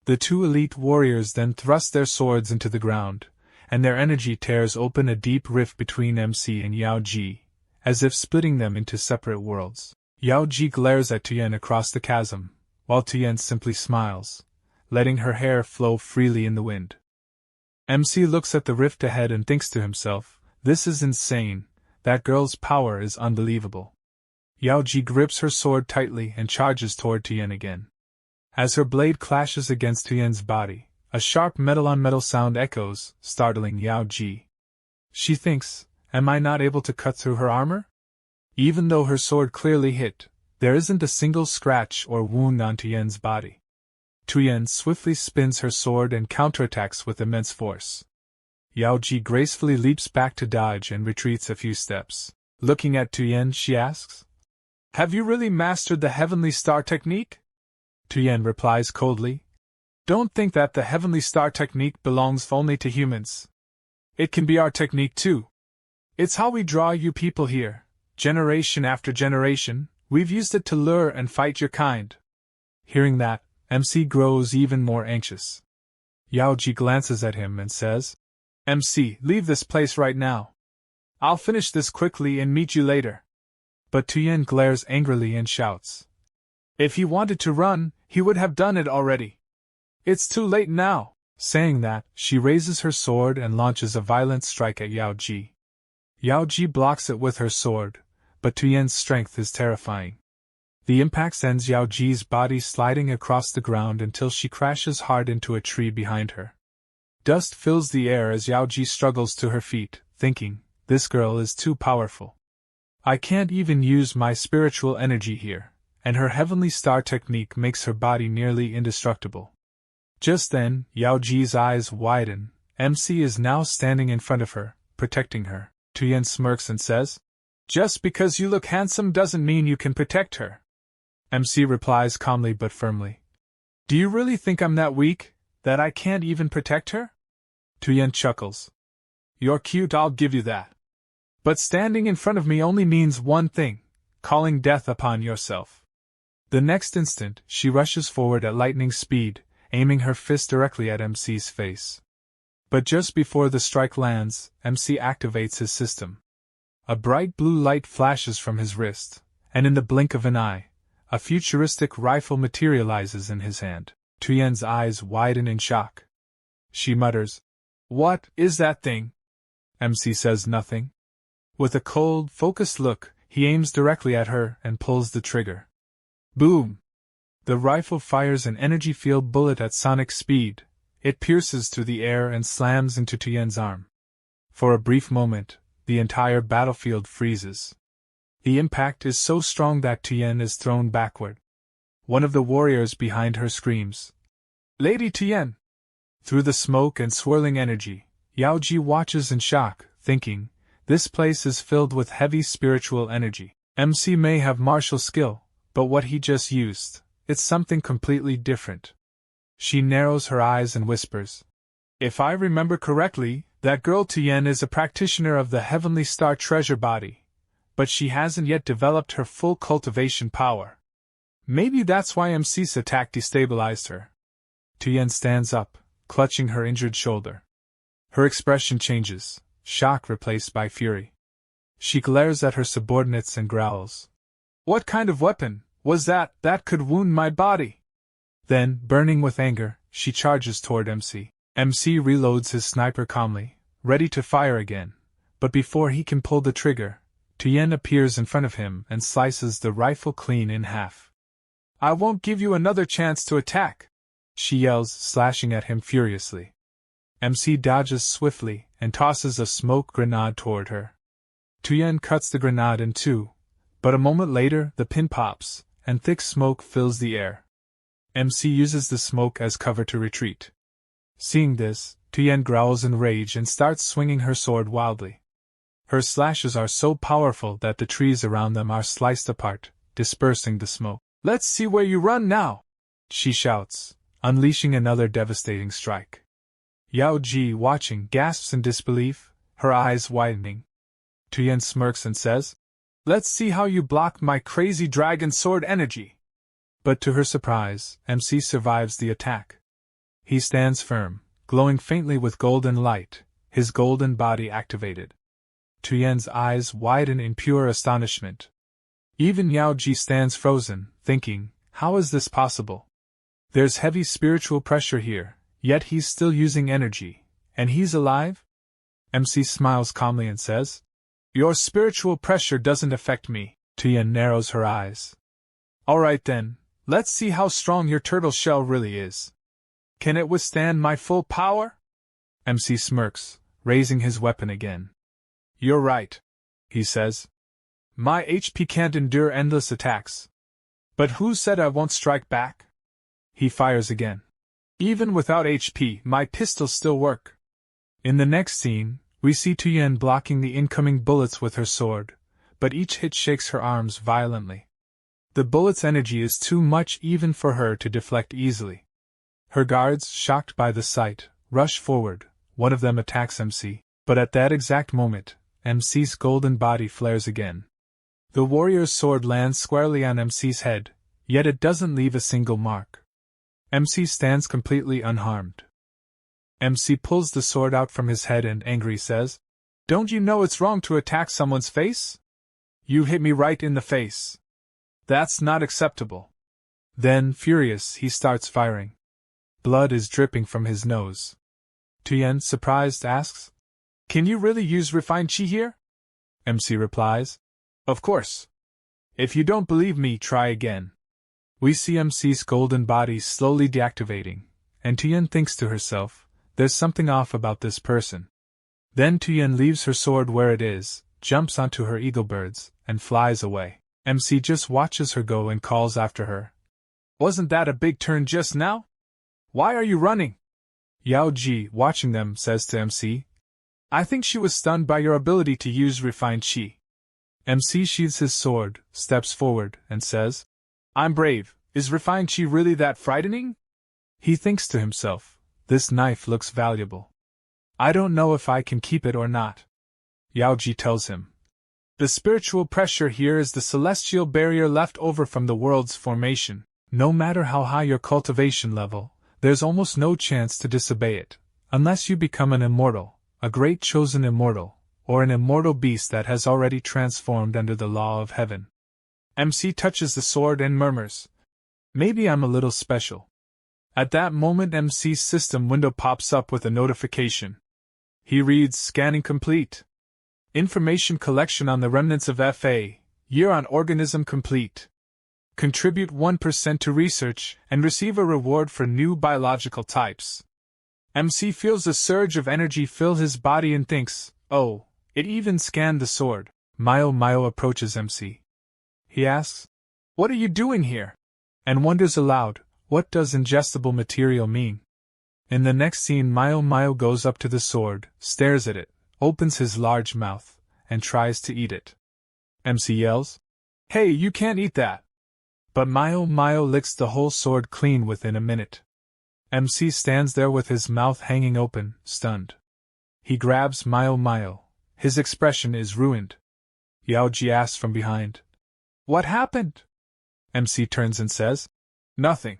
The two elite warriors then thrust their swords into the ground, and their energy tears open a deep rift between MC and Yao Ji, as if splitting them into separate worlds. Yao Ji glares at Tuyen across the chasm, while Tuyen simply smiles, letting her hair flow freely in the wind. MC looks at the rift ahead and thinks to himself, this is insane, that girl's power is unbelievable. Yao Ji grips her sword tightly and charges toward Tuyen again. As her blade clashes against Tuyen's body, a sharp metal-on-metal sound echoes, startling Yao Ji. She thinks, am I not able to cut through her armor? Even though her sword clearly hit, there isn't a single scratch or wound on Tuyen's body. Tuyen swiftly spins her sword and counterattacks with immense force. Yao Ji gracefully leaps back to dodge and retreats a few steps. Looking at Tuyen, she asks, have you really mastered the Heavenly Star technique? Tuyen replies coldly, don't think that the Heavenly Star technique belongs only to humans. It can be our technique too. It's how we draw you people here. Generation after generation, we've used it to lure and fight your kind. Hearing that, MC grows even more anxious. Yao Ji glances at him and says, MC, leave this place right now. I'll finish this quickly and meet you later. But Tuyen glares angrily and shouts, if he wanted to run, he would have done it already. It's too late now. Saying that, she raises her sword and launches a violent strike at Yao Ji. Yao Ji blocks it with her sword, but Tuyen's strength is terrifying. The impact sends Yao Ji's body sliding across the ground until she crashes hard into a tree behind her. Dust fills the air as Yao Ji struggles to her feet, thinking, this girl is too powerful. I can't even use my spiritual energy here, and her Heavenly Star technique makes her body nearly indestructible. Just then, Yao Ji's eyes widen. MC is now standing in front of her, protecting her. Tuyen smirks and says, just because you look handsome doesn't mean you can protect her. MC replies calmly but firmly, do you really think I'm that weak, that I can't even protect her? Tuyen chuckles. You're cute, I'll give you that. But standing in front of me only means one thing, calling death upon yourself. The next instant, she rushes forward at lightning speed, aiming her fist directly at MC's face. But just before the strike lands, MC activates his system. A bright blue light flashes from his wrist, and in the blink of an eye, a futuristic rifle materializes in his hand. Tuyen's eyes widen in shock. She mutters, what is that thing? MC says nothing. With a cold, focused look, he aims directly at her and pulls the trigger. Boom! The rifle fires an energy-filled bullet at sonic speed. It pierces through the air and slams into Tuyen's arm. For a brief moment, the entire battlefield freezes. The impact is so strong that Tuyen is thrown backward. One of the warriors behind her screams, Lady Tuyen! Through the smoke and swirling energy, Yao Ji watches in shock, thinking, this place is filled with heavy spiritual energy. MC may have martial skill, but what he just used, it's something completely different. She narrows her eyes and whispers, if I remember correctly, that girl Tuyen is a practitioner of the Heavenly Star treasure body, but she hasn't yet developed her full cultivation power. Maybe that's why MC's attack destabilized her. Tuyen stands up, clutching her injured shoulder. Her expression changes, shock replaced by fury. She glares at her subordinates and growls, what kind of weapon was that could wound my body? Then, burning with anger, she charges toward MC. MC reloads his sniper calmly, ready to fire again, but before he can pull the trigger, Tuyen appears in front of him and slices the rifle clean in half. I won't give you another chance to attack, she yells, slashing at him furiously. MC dodges swiftly and tosses a smoke grenade toward her. Tuyen cuts the grenade in two, but a moment later the pin pops, and thick smoke fills the air. MC uses the smoke as cover to retreat. Seeing this, Tuyen growls in rage and starts swinging her sword wildly. Her slashes are so powerful that the trees around them are sliced apart, dispersing the smoke. Let's see where you run now, she shouts, unleashing another devastating strike. Yao Ji, watching, gasps in disbelief, her eyes widening. Tuyen smirks and says, let's see how you block my crazy dragon sword energy. But to her surprise, MC survives the attack. He stands firm, glowing faintly with golden light, his golden body activated. Tuyen's eyes widen in pure astonishment. Even Yaoji stands frozen, thinking, how is this possible? There's heavy spiritual pressure here, yet he's still using energy, and he's alive? MC smiles calmly and says, your spiritual pressure doesn't affect me. Tuyen narrows her eyes. Alright then, let's see how strong your turtle shell really is. Can it withstand my full power? MC smirks, raising his weapon again. You're right, he says. My HP can't endure endless attacks. But who said I won't strike back? He fires again. Even without HP, my pistols still work. In the next scene, we see Tuyen blocking the incoming bullets with her sword, but each hit shakes her arms violently. The bullet's energy is too much even for her to deflect easily. Her guards, shocked by the sight, rush forward. One of them attacks MC, but at that exact moment, MC's golden body flares again. The warrior's sword lands squarely on MC's head, yet it doesn't leave a single mark. MC stands completely unharmed. MC pulls the sword out from his head and angry says, don't you know it's wrong to attack someone's face? You hit me right in the face. That's not acceptable. Then, furious, he starts firing. Blood is dripping from his nose. Tuyen, surprised, asks, can you really use refined chi here? MC replies, of course. If you don't believe me, try again. We see MC's golden body slowly deactivating, and Tuyen thinks to herself, there's something off about this person. Then Tuyen leaves her sword where it is, jumps onto her eagle birds, and flies away. MC just watches her go and calls after her. Wasn't that a big turn just now? Why are you running? Yaoji, watching them, says to MC, I think she was stunned by your ability to use refined chi. MC sheathes his sword, steps forward, and says, I'm brave. Is refined chi really that frightening? He thinks to himself, this knife looks valuable. I don't know if I can keep it or not. Yaoji tells him, the spiritual pressure here is the celestial barrier left over from the world's formation. No matter how high your cultivation level, there's almost no chance to disobey it, unless you become an immortal, a great chosen immortal, or an immortal beast that has already transformed under the law of heaven. MC touches the sword and murmurs, maybe I'm a little special. At that moment MC's system window pops up with a notification. He reads, scanning complete. Information collection on the remnants of FA, year on organism complete. Contribute 1% to research and receive a reward for new biological types. MC feels a surge of energy fill his body and thinks, oh, it even scanned the sword. Mayo approaches MC. He asks, what are you doing here? And wonders aloud, what does ingestible material mean? In the next scene Mayo goes up to the sword, stares at it, opens his large mouth, and tries to eat it. MC yells, hey, you can't eat that! But Mayo licks the whole sword clean within a minute. MC stands there with his mouth hanging open, stunned. He grabs Mayo. His expression is ruined. Yaoji asks from behind, what happened? MC turns and says, nothing.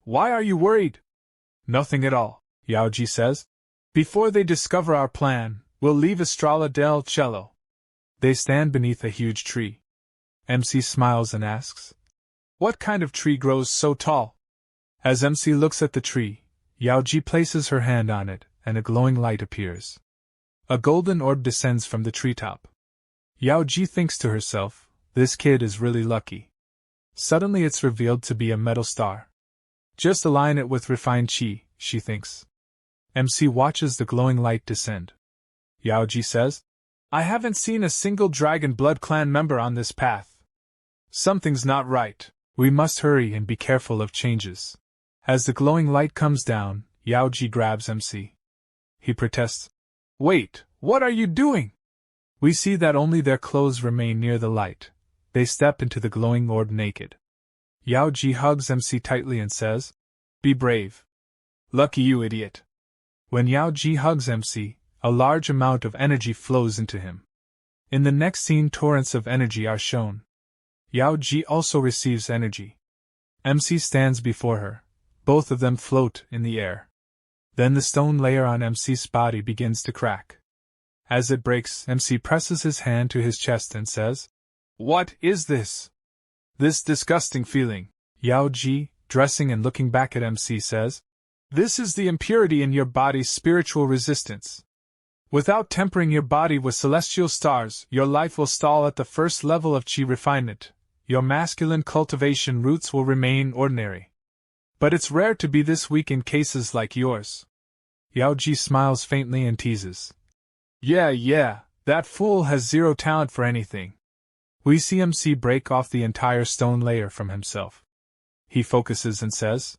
Why are you worried? Nothing at all, Yaoji says. Before they discover our plan, we'll leave Estrella del Cielo. They stand beneath a huge tree. MC smiles and asks, what kind of tree grows so tall? As MC looks at the tree, Yaoji places her hand on it, and a glowing light appears. A golden orb descends from the treetop. Yaoji thinks to herself, this kid is really lucky. Suddenly it's revealed to be a metal star. Just align it with refined chi, she thinks. MC watches the glowing light descend. Yaoji says, I haven't seen a single Dragon Blood clan member on this path. Something's not right. We must hurry and be careful of changes. As the glowing light comes down, Yaoji grabs MC. He protests, wait, what are you doing? We see that only their clothes remain near the light. They step into the glowing orb naked. Yaoji hugs MC tightly and says, be brave. Lucky you, idiot. When Yaoji hugs MC, a large amount of energy flows into him. In the next scene torrents of energy are shown. Yaoji also receives energy. MC stands before her. Both of them float in the air. Then the stone layer on MC's body begins to crack. As it breaks, MC presses his hand to his chest and says, "What is this?" "This disgusting feeling," Yao Ji, dressing and looking back at MC, says. "This is the impurity in your body's spiritual resistance. Without tempering your body with celestial stars, your life will stall at the first level of chi refinement. Your masculine cultivation roots will remain ordinary. But it's rare to be this weak in cases like yours." Yao Ji smiles faintly and teases. Yeah, that fool has zero talent for anything." We see MC break off the entire stone layer from himself. He focuses and says,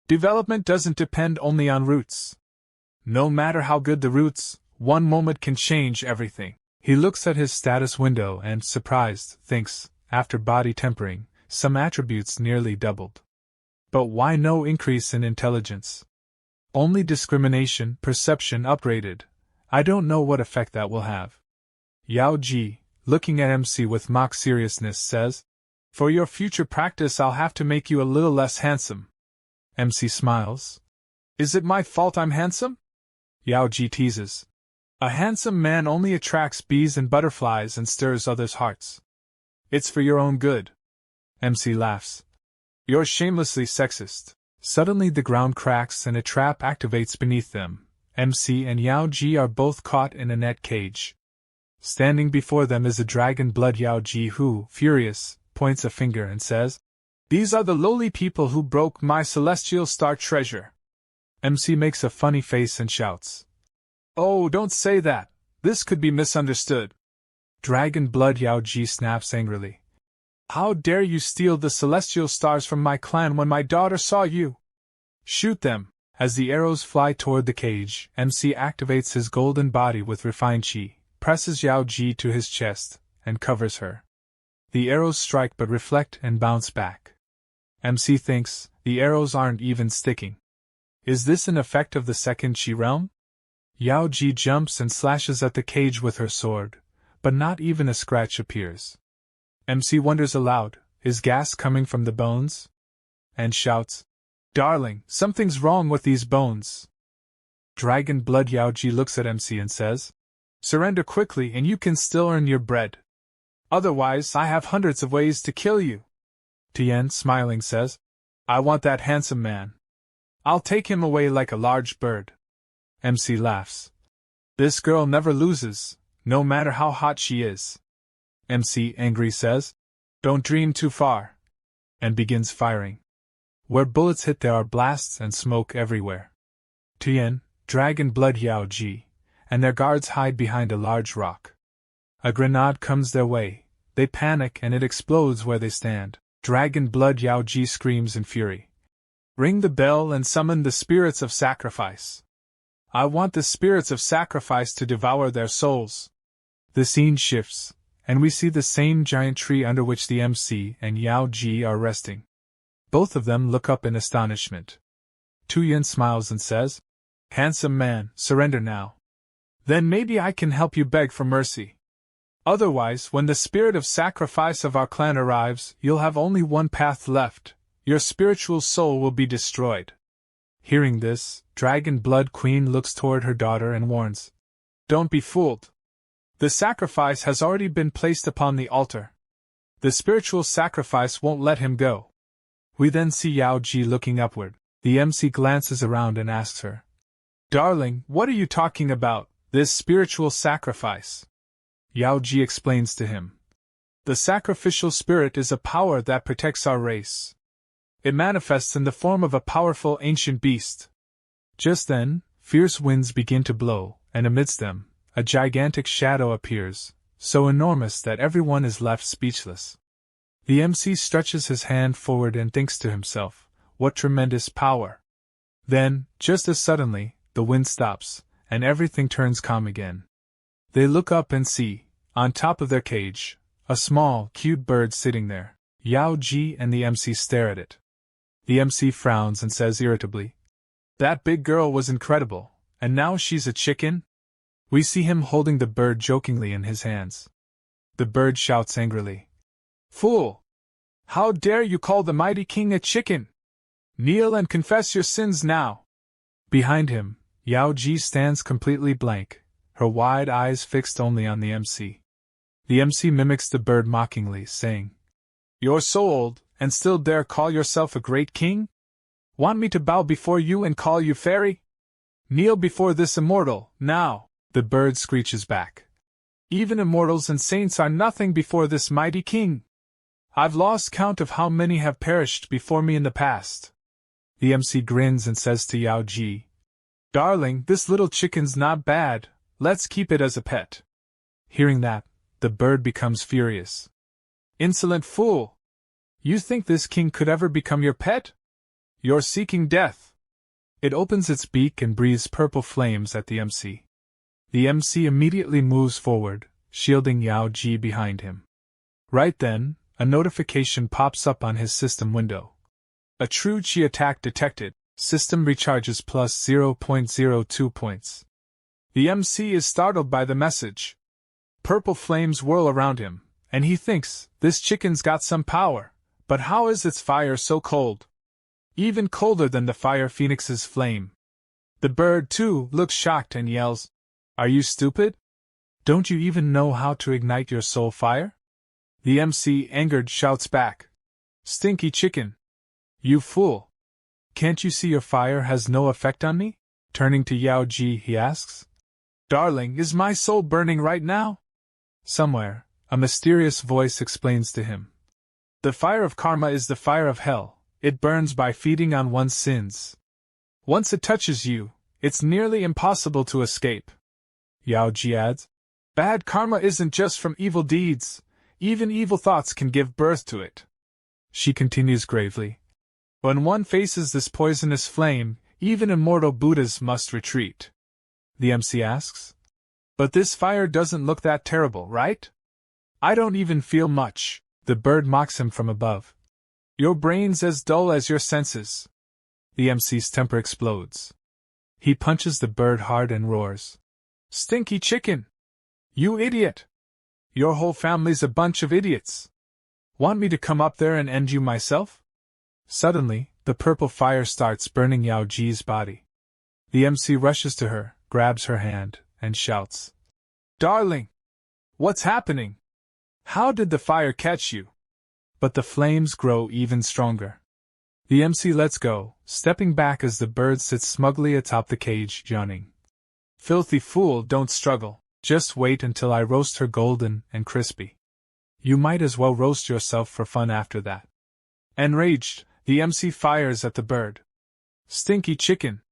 "Development doesn't depend only on roots. No matter how good the roots, one moment can change everything." He looks at his status window and, surprised, thinks, after body tempering, some attributes nearly doubled. But why no increase in intelligence? Only discrimination, perception upgraded. I don't know what effect that will have. Yao Ji, looking at MC with mock seriousness, says, "For your future practice I'll have to make you a little less handsome." MC smiles. "Is it my fault I'm handsome?" Yao Ji teases. "A handsome man only attracts bees and butterflies and stirs others' hearts. It's for your own good." MC laughs. "You're shamelessly sexist." Suddenly the ground cracks and a trap activates beneath them. MC and Yao Ji are both caught in a net cage. Standing before them is a dragon blood Yao Ji who, furious, points a finger and says, "These are the lowly people who broke my celestial star treasure." MC makes a funny face and shouts, "Oh, don't say that. This could be misunderstood." Dragon blood Yao Ji snaps angrily. "How dare you steal the celestial stars from my clan when my daughter saw you? Shoot them!" As the arrows fly toward the cage, MC activates his golden body with refined chi, presses Yao Ji to his chest, and covers her. The arrows strike but reflect and bounce back. MC thinks, the arrows aren't even sticking. Is this an effect of the second chi realm? Yao Ji jumps and slashes at the cage with her sword, but not even a scratch appears. MC wonders aloud, is gas coming from the bones? And shouts, "Darling, something's wrong with these bones." Dragon blood Yao Ji looks at MC and says, "Surrender quickly and you can still earn your bread. Otherwise, I have hundreds of ways to kill you." Tien, smiling, says, "I want that handsome man. I'll take him away like a large bird." MC laughs. "This girl never loses, no matter how hot she is." MC, angry, says, "Don't dream too far," and begins firing. Where bullets hit there are blasts and smoke everywhere. Tien, dragon blood Yao Ji, and their guards hide behind a large rock. A grenade comes their way, they panic and it explodes where they stand. Dragon blood Yao Ji screams in fury. "Ring the bell and summon the spirits of sacrifice. I want the spirits of sacrifice to devour their souls." The scene shifts, and we see the same giant tree under which the MC and Yao Ji are resting. Both of them look up in astonishment. Tuyen smiles and says, "Handsome man, surrender now. Then maybe I can help you beg for mercy. Otherwise, when the spirit of sacrifice of our clan arrives, you'll have only one path left. Your spiritual soul will be destroyed." Hearing this, Dragon Blood Queen looks toward her daughter and warns, "Don't be fooled. The sacrifice has already been placed upon the altar. The spiritual sacrifice won't let him go." We then see Yao Ji looking upward. The MC glances around and asks her, "Darling, what are you talking about, this spiritual sacrifice?" Yao Ji explains to him. "The sacrificial spirit is a power that protects our race. It manifests in the form of a powerful ancient beast." Just then, fierce winds begin to blow, and amidst them, a gigantic shadow appears, so enormous that everyone is left speechless. The MC stretches his hand forward and thinks to himself, what tremendous power. Then, just as suddenly, the wind stops, and everything turns calm again. They look up and see, on top of their cage, a small, cute bird sitting there. Yao Ji and the MC stare at it. The MC frowns and says irritably, "That big girl was incredible, and now she's a chicken?" We see him holding the bird jokingly in his hands. The bird shouts angrily, "Fool! How dare you call the mighty king a chicken? Kneel and confess your sins now." Behind him, Yao Ji stands completely blank, her wide eyes fixed only on the MC. The MC mimics the bird mockingly, saying, "You're so old, and still dare call yourself a great king? Want me to bow before you and call you fairy? Kneel before this immortal, now!" The bird screeches back. "Even immortals and saints are nothing before this mighty king. I've lost count of how many have perished before me in the past." The MC grins and says to Yao Ji, "Darling, this little chicken's not bad, let's keep it as a pet." Hearing that, the bird becomes furious. "Insolent fool! You think this king could ever become your pet? You're seeking death." It opens its beak and breathes purple flames at the MC. The MC immediately moves forward, shielding Yao Ji behind him. Right then, a notification pops up on his system window. "A true Chi attack detected. System recharges plus 0.02 points." The MC is startled by the message. Purple flames whirl around him, and he thinks, this chicken's got some power, but how is its fire so cold? Even colder than the fire phoenix's flame. The bird, too, looks shocked and yells, "Are you stupid? Don't you even know how to ignite your soul fire?" The MC, angered, shouts back, "Stinky chicken! You fool! Can't you see your fire has no effect on me?" Turning to Yao Ji, he asks, "Darling, is my soul burning right now?" Somewhere, a mysterious voice explains to him. "The fire of karma is the fire of hell, it burns by feeding on one's sins. Once it touches you, it's nearly impossible to escape." Yao Ji adds, "Bad karma isn't just from evil deeds, even evil thoughts can give birth to it." She continues gravely, "When one faces this poisonous flame, even immortal Buddhas must retreat." The MC asks, "But this fire doesn't look that terrible, right? I don't even feel much." The bird mocks him from above. "Your brain's as dull as your senses." The MC's temper explodes. He punches the bird hard and roars, "Stinky chicken! You idiot! Your whole family's a bunch of idiots! Want me to come up there and end you myself?" Suddenly, the purple fire starts burning Yao Ji's body. The MC rushes to her, grabs her hand, and shouts, "Darling! What's happening? How did the fire catch you?" But the flames grow even stronger. The MC lets go, stepping back as the bird sits smugly atop the cage, yawning. "Filthy fool, don't struggle, just wait until I roast her golden and crispy. You might as well roast yourself for fun after that." Enraged, the MC fires at the bird. "Stinky chicken!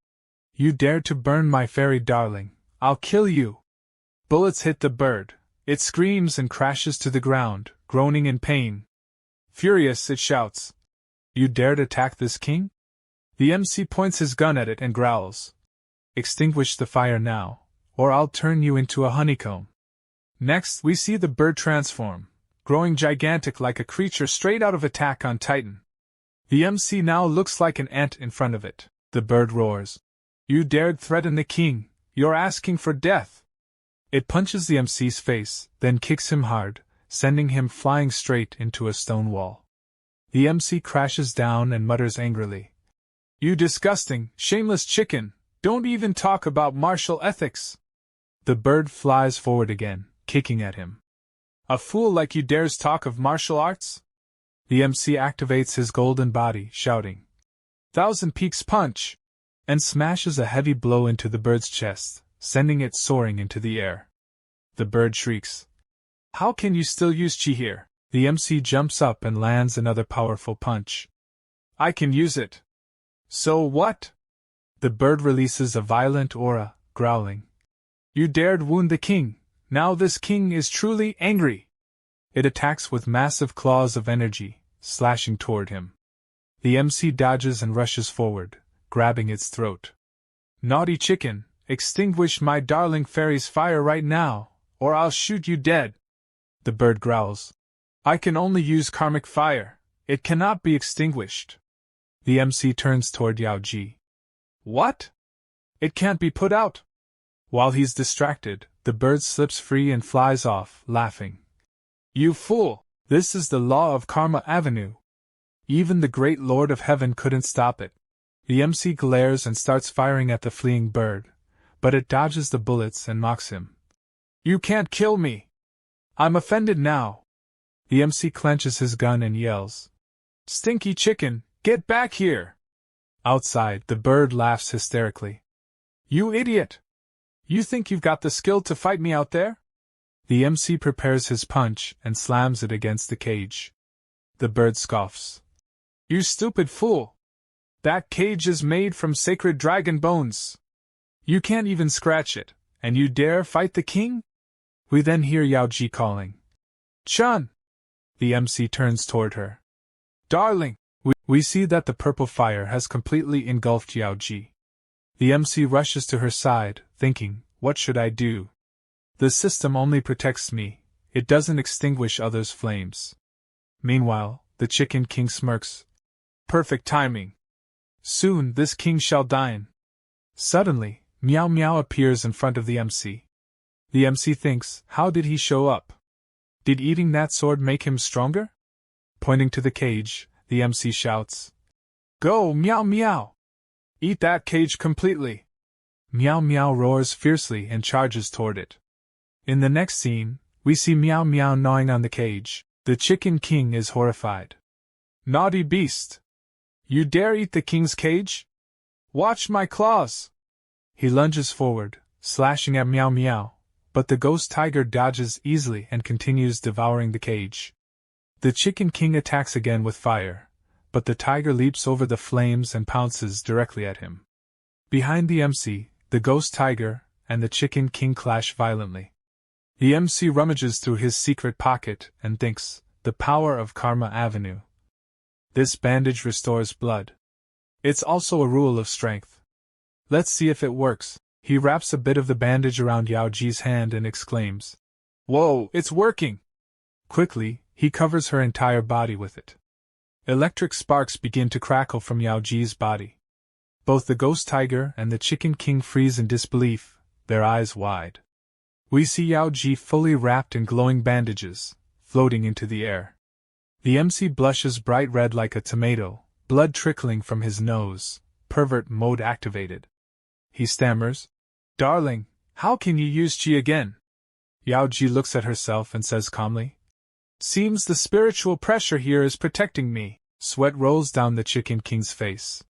You dared to burn my fairy darling, I'll kill you!" Bullets hit the bird, it screams and crashes to the ground, groaning in pain. Furious, it shouts, "You dared attack this king?" The MC points his gun at it and growls, "Extinguish the fire now, or I'll turn you into a honeycomb." Next, we see the bird transform, growing gigantic like a creature straight out of Attack on Titan. The MC now looks like an ant in front of it. The bird roars, "You dared threaten the king, you're asking for death!" It punches the MC's face, then kicks him hard, sending him flying straight into a stone wall. The MC crashes down and mutters angrily, "You disgusting, shameless chicken, don't even talk about martial ethics!" The bird flies forward again, kicking at him. "A fool like you dares talk of martial arts?" The MC activates his golden body, shouting, "Thousand Peaks Punch!" and smashes a heavy blow into the bird's chest, sending it soaring into the air. The bird shrieks, "How can you still use chi here?" The MC jumps up and lands another powerful punch. "I can use it." "So what?" The bird releases a violent aura, growling, "You dared wound the king, now this king is truly angry." It attacks with massive claws of energy, slashing toward him. The MC dodges and rushes forward, grabbing its throat. "Naughty chicken, extinguish my darling fairy's fire right now, or I'll shoot you dead." The bird growls, "I can only use karmic fire, it cannot be extinguished." The MC turns toward Yao Ji. "What? It can't be put out?" While he's distracted, the bird slips free and flies off, laughing. "You fool! This is the law of Karma Avenue. Even the great Lord of Heaven couldn't stop it." The MC glares and starts firing at the fleeing bird, but it dodges the bullets and mocks him. You can't kill me! I'm offended now! The MC clenches his gun and yells. Stinky chicken, get back here! Outside, the bird laughs hysterically. You idiot! You think you've got the skill to fight me out there? The MC prepares his punch and slams it against the cage. The bird scoffs. You stupid fool! That cage is made from sacred dragon bones! You can't even scratch it, and you dare fight the king? We then hear Yaoji calling. Chun! The MC turns toward her. Darling! We see that the purple fire has completely engulfed Yaoji. The MC rushes to her side, thinking, what should I do? The system only protects me, it doesn't extinguish others' flames. Meanwhile, the Chicken King smirks. Perfect timing. Soon this king shall dine. Suddenly, Meow Meow appears in front of the MC. The MC thinks, how did he show up? Did eating that sword make him stronger? Pointing to the cage, the MC shouts. Go, Meow Meow! Eat that cage completely! Meow Meow roars fiercely and charges toward it. In the next scene, we see Meow Meow gnawing on the cage. The Chicken King is horrified. Naughty beast! You dare eat the king's cage? Watch my claws! He lunges forward, slashing at Meow Meow, but the ghost tiger dodges easily and continues devouring the cage. The Chicken King attacks again with fire, but the tiger leaps over the flames and pounces directly at him. Behind the MC, the ghost tiger and the Chicken King clash violently. The MC rummages through his secret pocket and thinks, the power of Karma Avenue. This bandage restores blood. It's also a rule of strength. Let's see if it works. He wraps a bit of the bandage around Yaoji's hand and exclaims, Whoa, it's working! Quickly, he covers her entire body with it. Electric sparks begin to crackle from Yaoji's body. Both the ghost tiger and the Chicken King freeze in disbelief, their eyes wide. We see Yaoji fully wrapped in glowing bandages, floating into the air. The MC blushes bright red like a tomato, blood trickling from his nose, pervert mode activated. He stammers, Darling, how can you use Chi again? Yaoji looks at herself and says calmly, Seems the spiritual pressure here is protecting me. Sweat rolls down the Chicken King's face.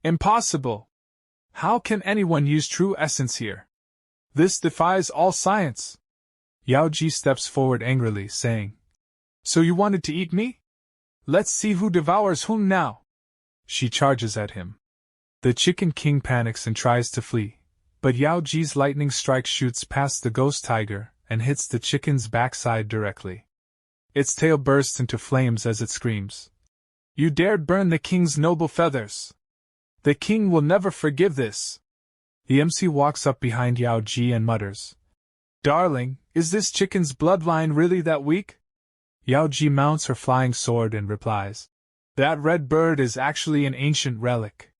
Impossible! How can anyone use true essence here? This defies all science. Yaoji steps forward angrily, saying, So you wanted to eat me? Let's see who devours whom now. She charges at him. The Chicken King panics and tries to flee, but Yaoji's lightning strike shoots past the ghost tiger and hits the chicken's backside directly. Its tail bursts into flames as it screams. You dared burn the king's noble feathers! The king will never forgive this! The MC walks up behind Yaoji and mutters, Darling, is this chicken's bloodline really that weak? Yaoji mounts her flying sword and replies, That red bird is actually an ancient relic.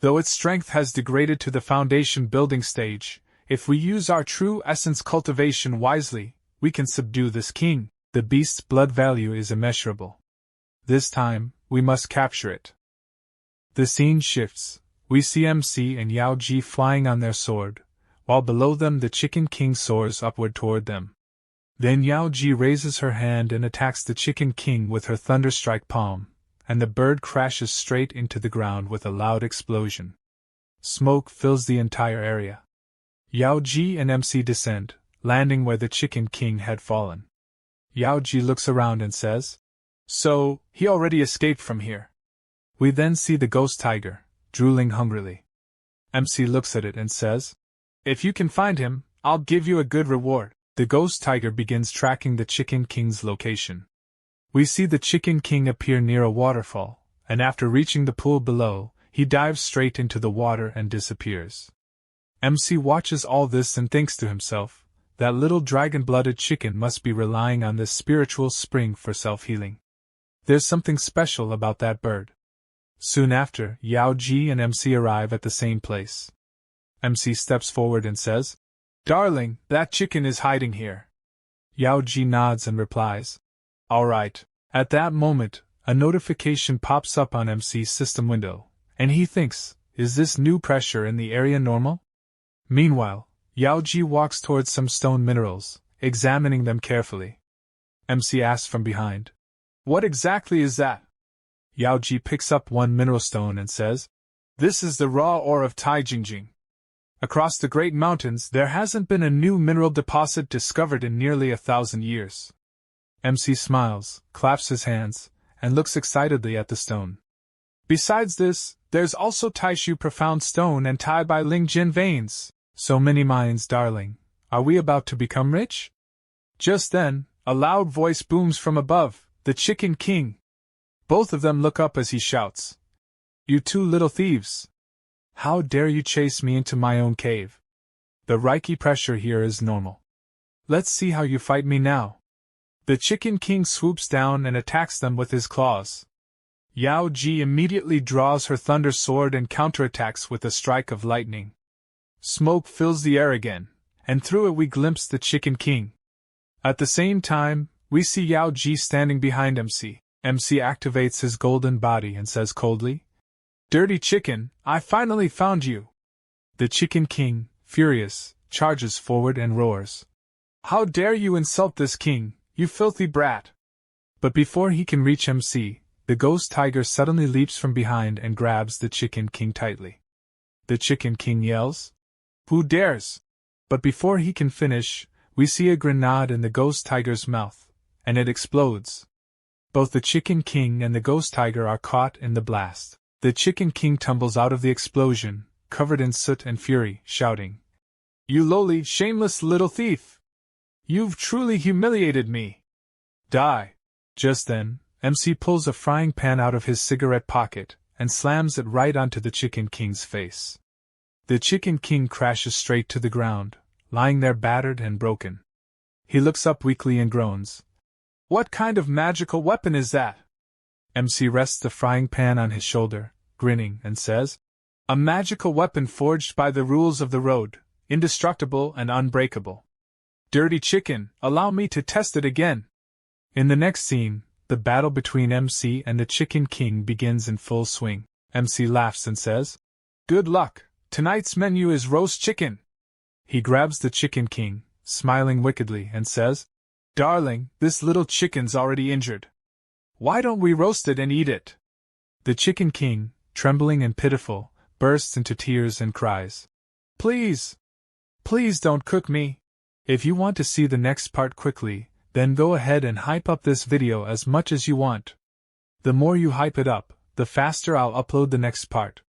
Though its strength has degraded to the foundation building stage, if we use our true essence cultivation wisely, we can subdue this king. The beast's blood value is immeasurable. This time, we must capture it. The scene shifts. We see MC and Yaoji flying on their sword, while below them the Chicken King soars upward toward them. Then Yaoji raises her hand and attacks the Chicken King with her thunderstrike palm, and the bird crashes straight into the ground with a loud explosion. Smoke fills the entire area. Yaoji and MC descend, landing where the Chicken King had fallen. Yaoji looks around and says, So, he already escaped from here. We then see the ghost tiger, drooling hungrily. MC looks at it and says, If you can find him, I'll give you a good reward. The ghost tiger begins tracking the Chicken King's location. We see the Chicken King appear near a waterfall, and after reaching the pool below, he dives straight into the water and disappears. MC watches all this and thinks to himself, that little dragon-blooded chicken must be relying on this spiritual spring for self-healing. There's something special about that bird. Soon after, Yaoji and MC arrive at the same place. MC steps forward and says, Darling, that chicken is hiding here. Yaoji nods and replies, All right. At that moment, a notification pops up on MC's system window, and he thinks, Is this new pressure in the area normal? Meanwhile, Yaoji walks towards some stone minerals, examining them carefully. MC asks from behind, "What exactly is that?" Yaoji picks up one mineral stone and says, "This is the raw ore of Taijingjing. Across the Great Mountains there hasn't been a new mineral deposit discovered in nearly 1,000 years. MC smiles, claps his hands, and looks excitedly at the stone. Besides this, there's also Taishu Profound Stone and Tai Bai Ling Jin veins. So many mines, darling. Are we about to become rich? Just then, a loud voice booms from above, the Chicken King. Both of them look up as he shouts, "You two little thieves! How dare you chase me into my own cave? The Reiki pressure here is normal. Let's see how you fight me now." The Chicken King swoops down and attacks them with his claws. Yao Ji immediately draws her thunder sword and counterattacks with a strike of lightning. Smoke fills the air again, and through it we glimpse the Chicken King. At the same time, we see Yao Ji standing behind MC. MC activates his golden body and says coldly, "Dirty chicken, I finally found you." The Chicken King, furious, charges forward and roars, "How dare you insult this king, you filthy brat!" But before he can reach MC, the ghost tiger suddenly leaps from behind and grabs the Chicken King tightly. The Chicken King yells, "Who dares?" But before he can finish, we see a grenade in the ghost tiger's mouth, and it explodes. Both the Chicken King and the ghost tiger are caught in the blast. The Chicken King tumbles out of the explosion, covered in soot and fury, shouting, "You lowly, shameless little thief! You've truly humiliated me! Die!" Just then, MC pulls a frying pan out of his cigarette pocket and slams it right onto the Chicken King's face. The Chicken King crashes straight to the ground, lying there battered and broken. He looks up weakly and groans, "What kind of magical weapon is that?" MC rests the frying pan on his shoulder, grinning, and says, "A magical weapon forged by the rules of the road, indestructible and unbreakable. Dirty chicken, allow me to test it again." In the next scene, the battle between MC and the Chicken King begins in full swing. MC laughs and says, "Good luck, tonight's menu is roast chicken." He grabs the Chicken King, smiling wickedly, and says, "Darling, this little chicken's already injured. Why don't we roast it and eat it?" The Chicken King, trembling and pitiful, bursts into tears and cries, "Please! Please don't cook me!" If you want to see the next part quickly, then go ahead and hype up this video as much as you want. The more you hype it up, the faster I'll upload the next part.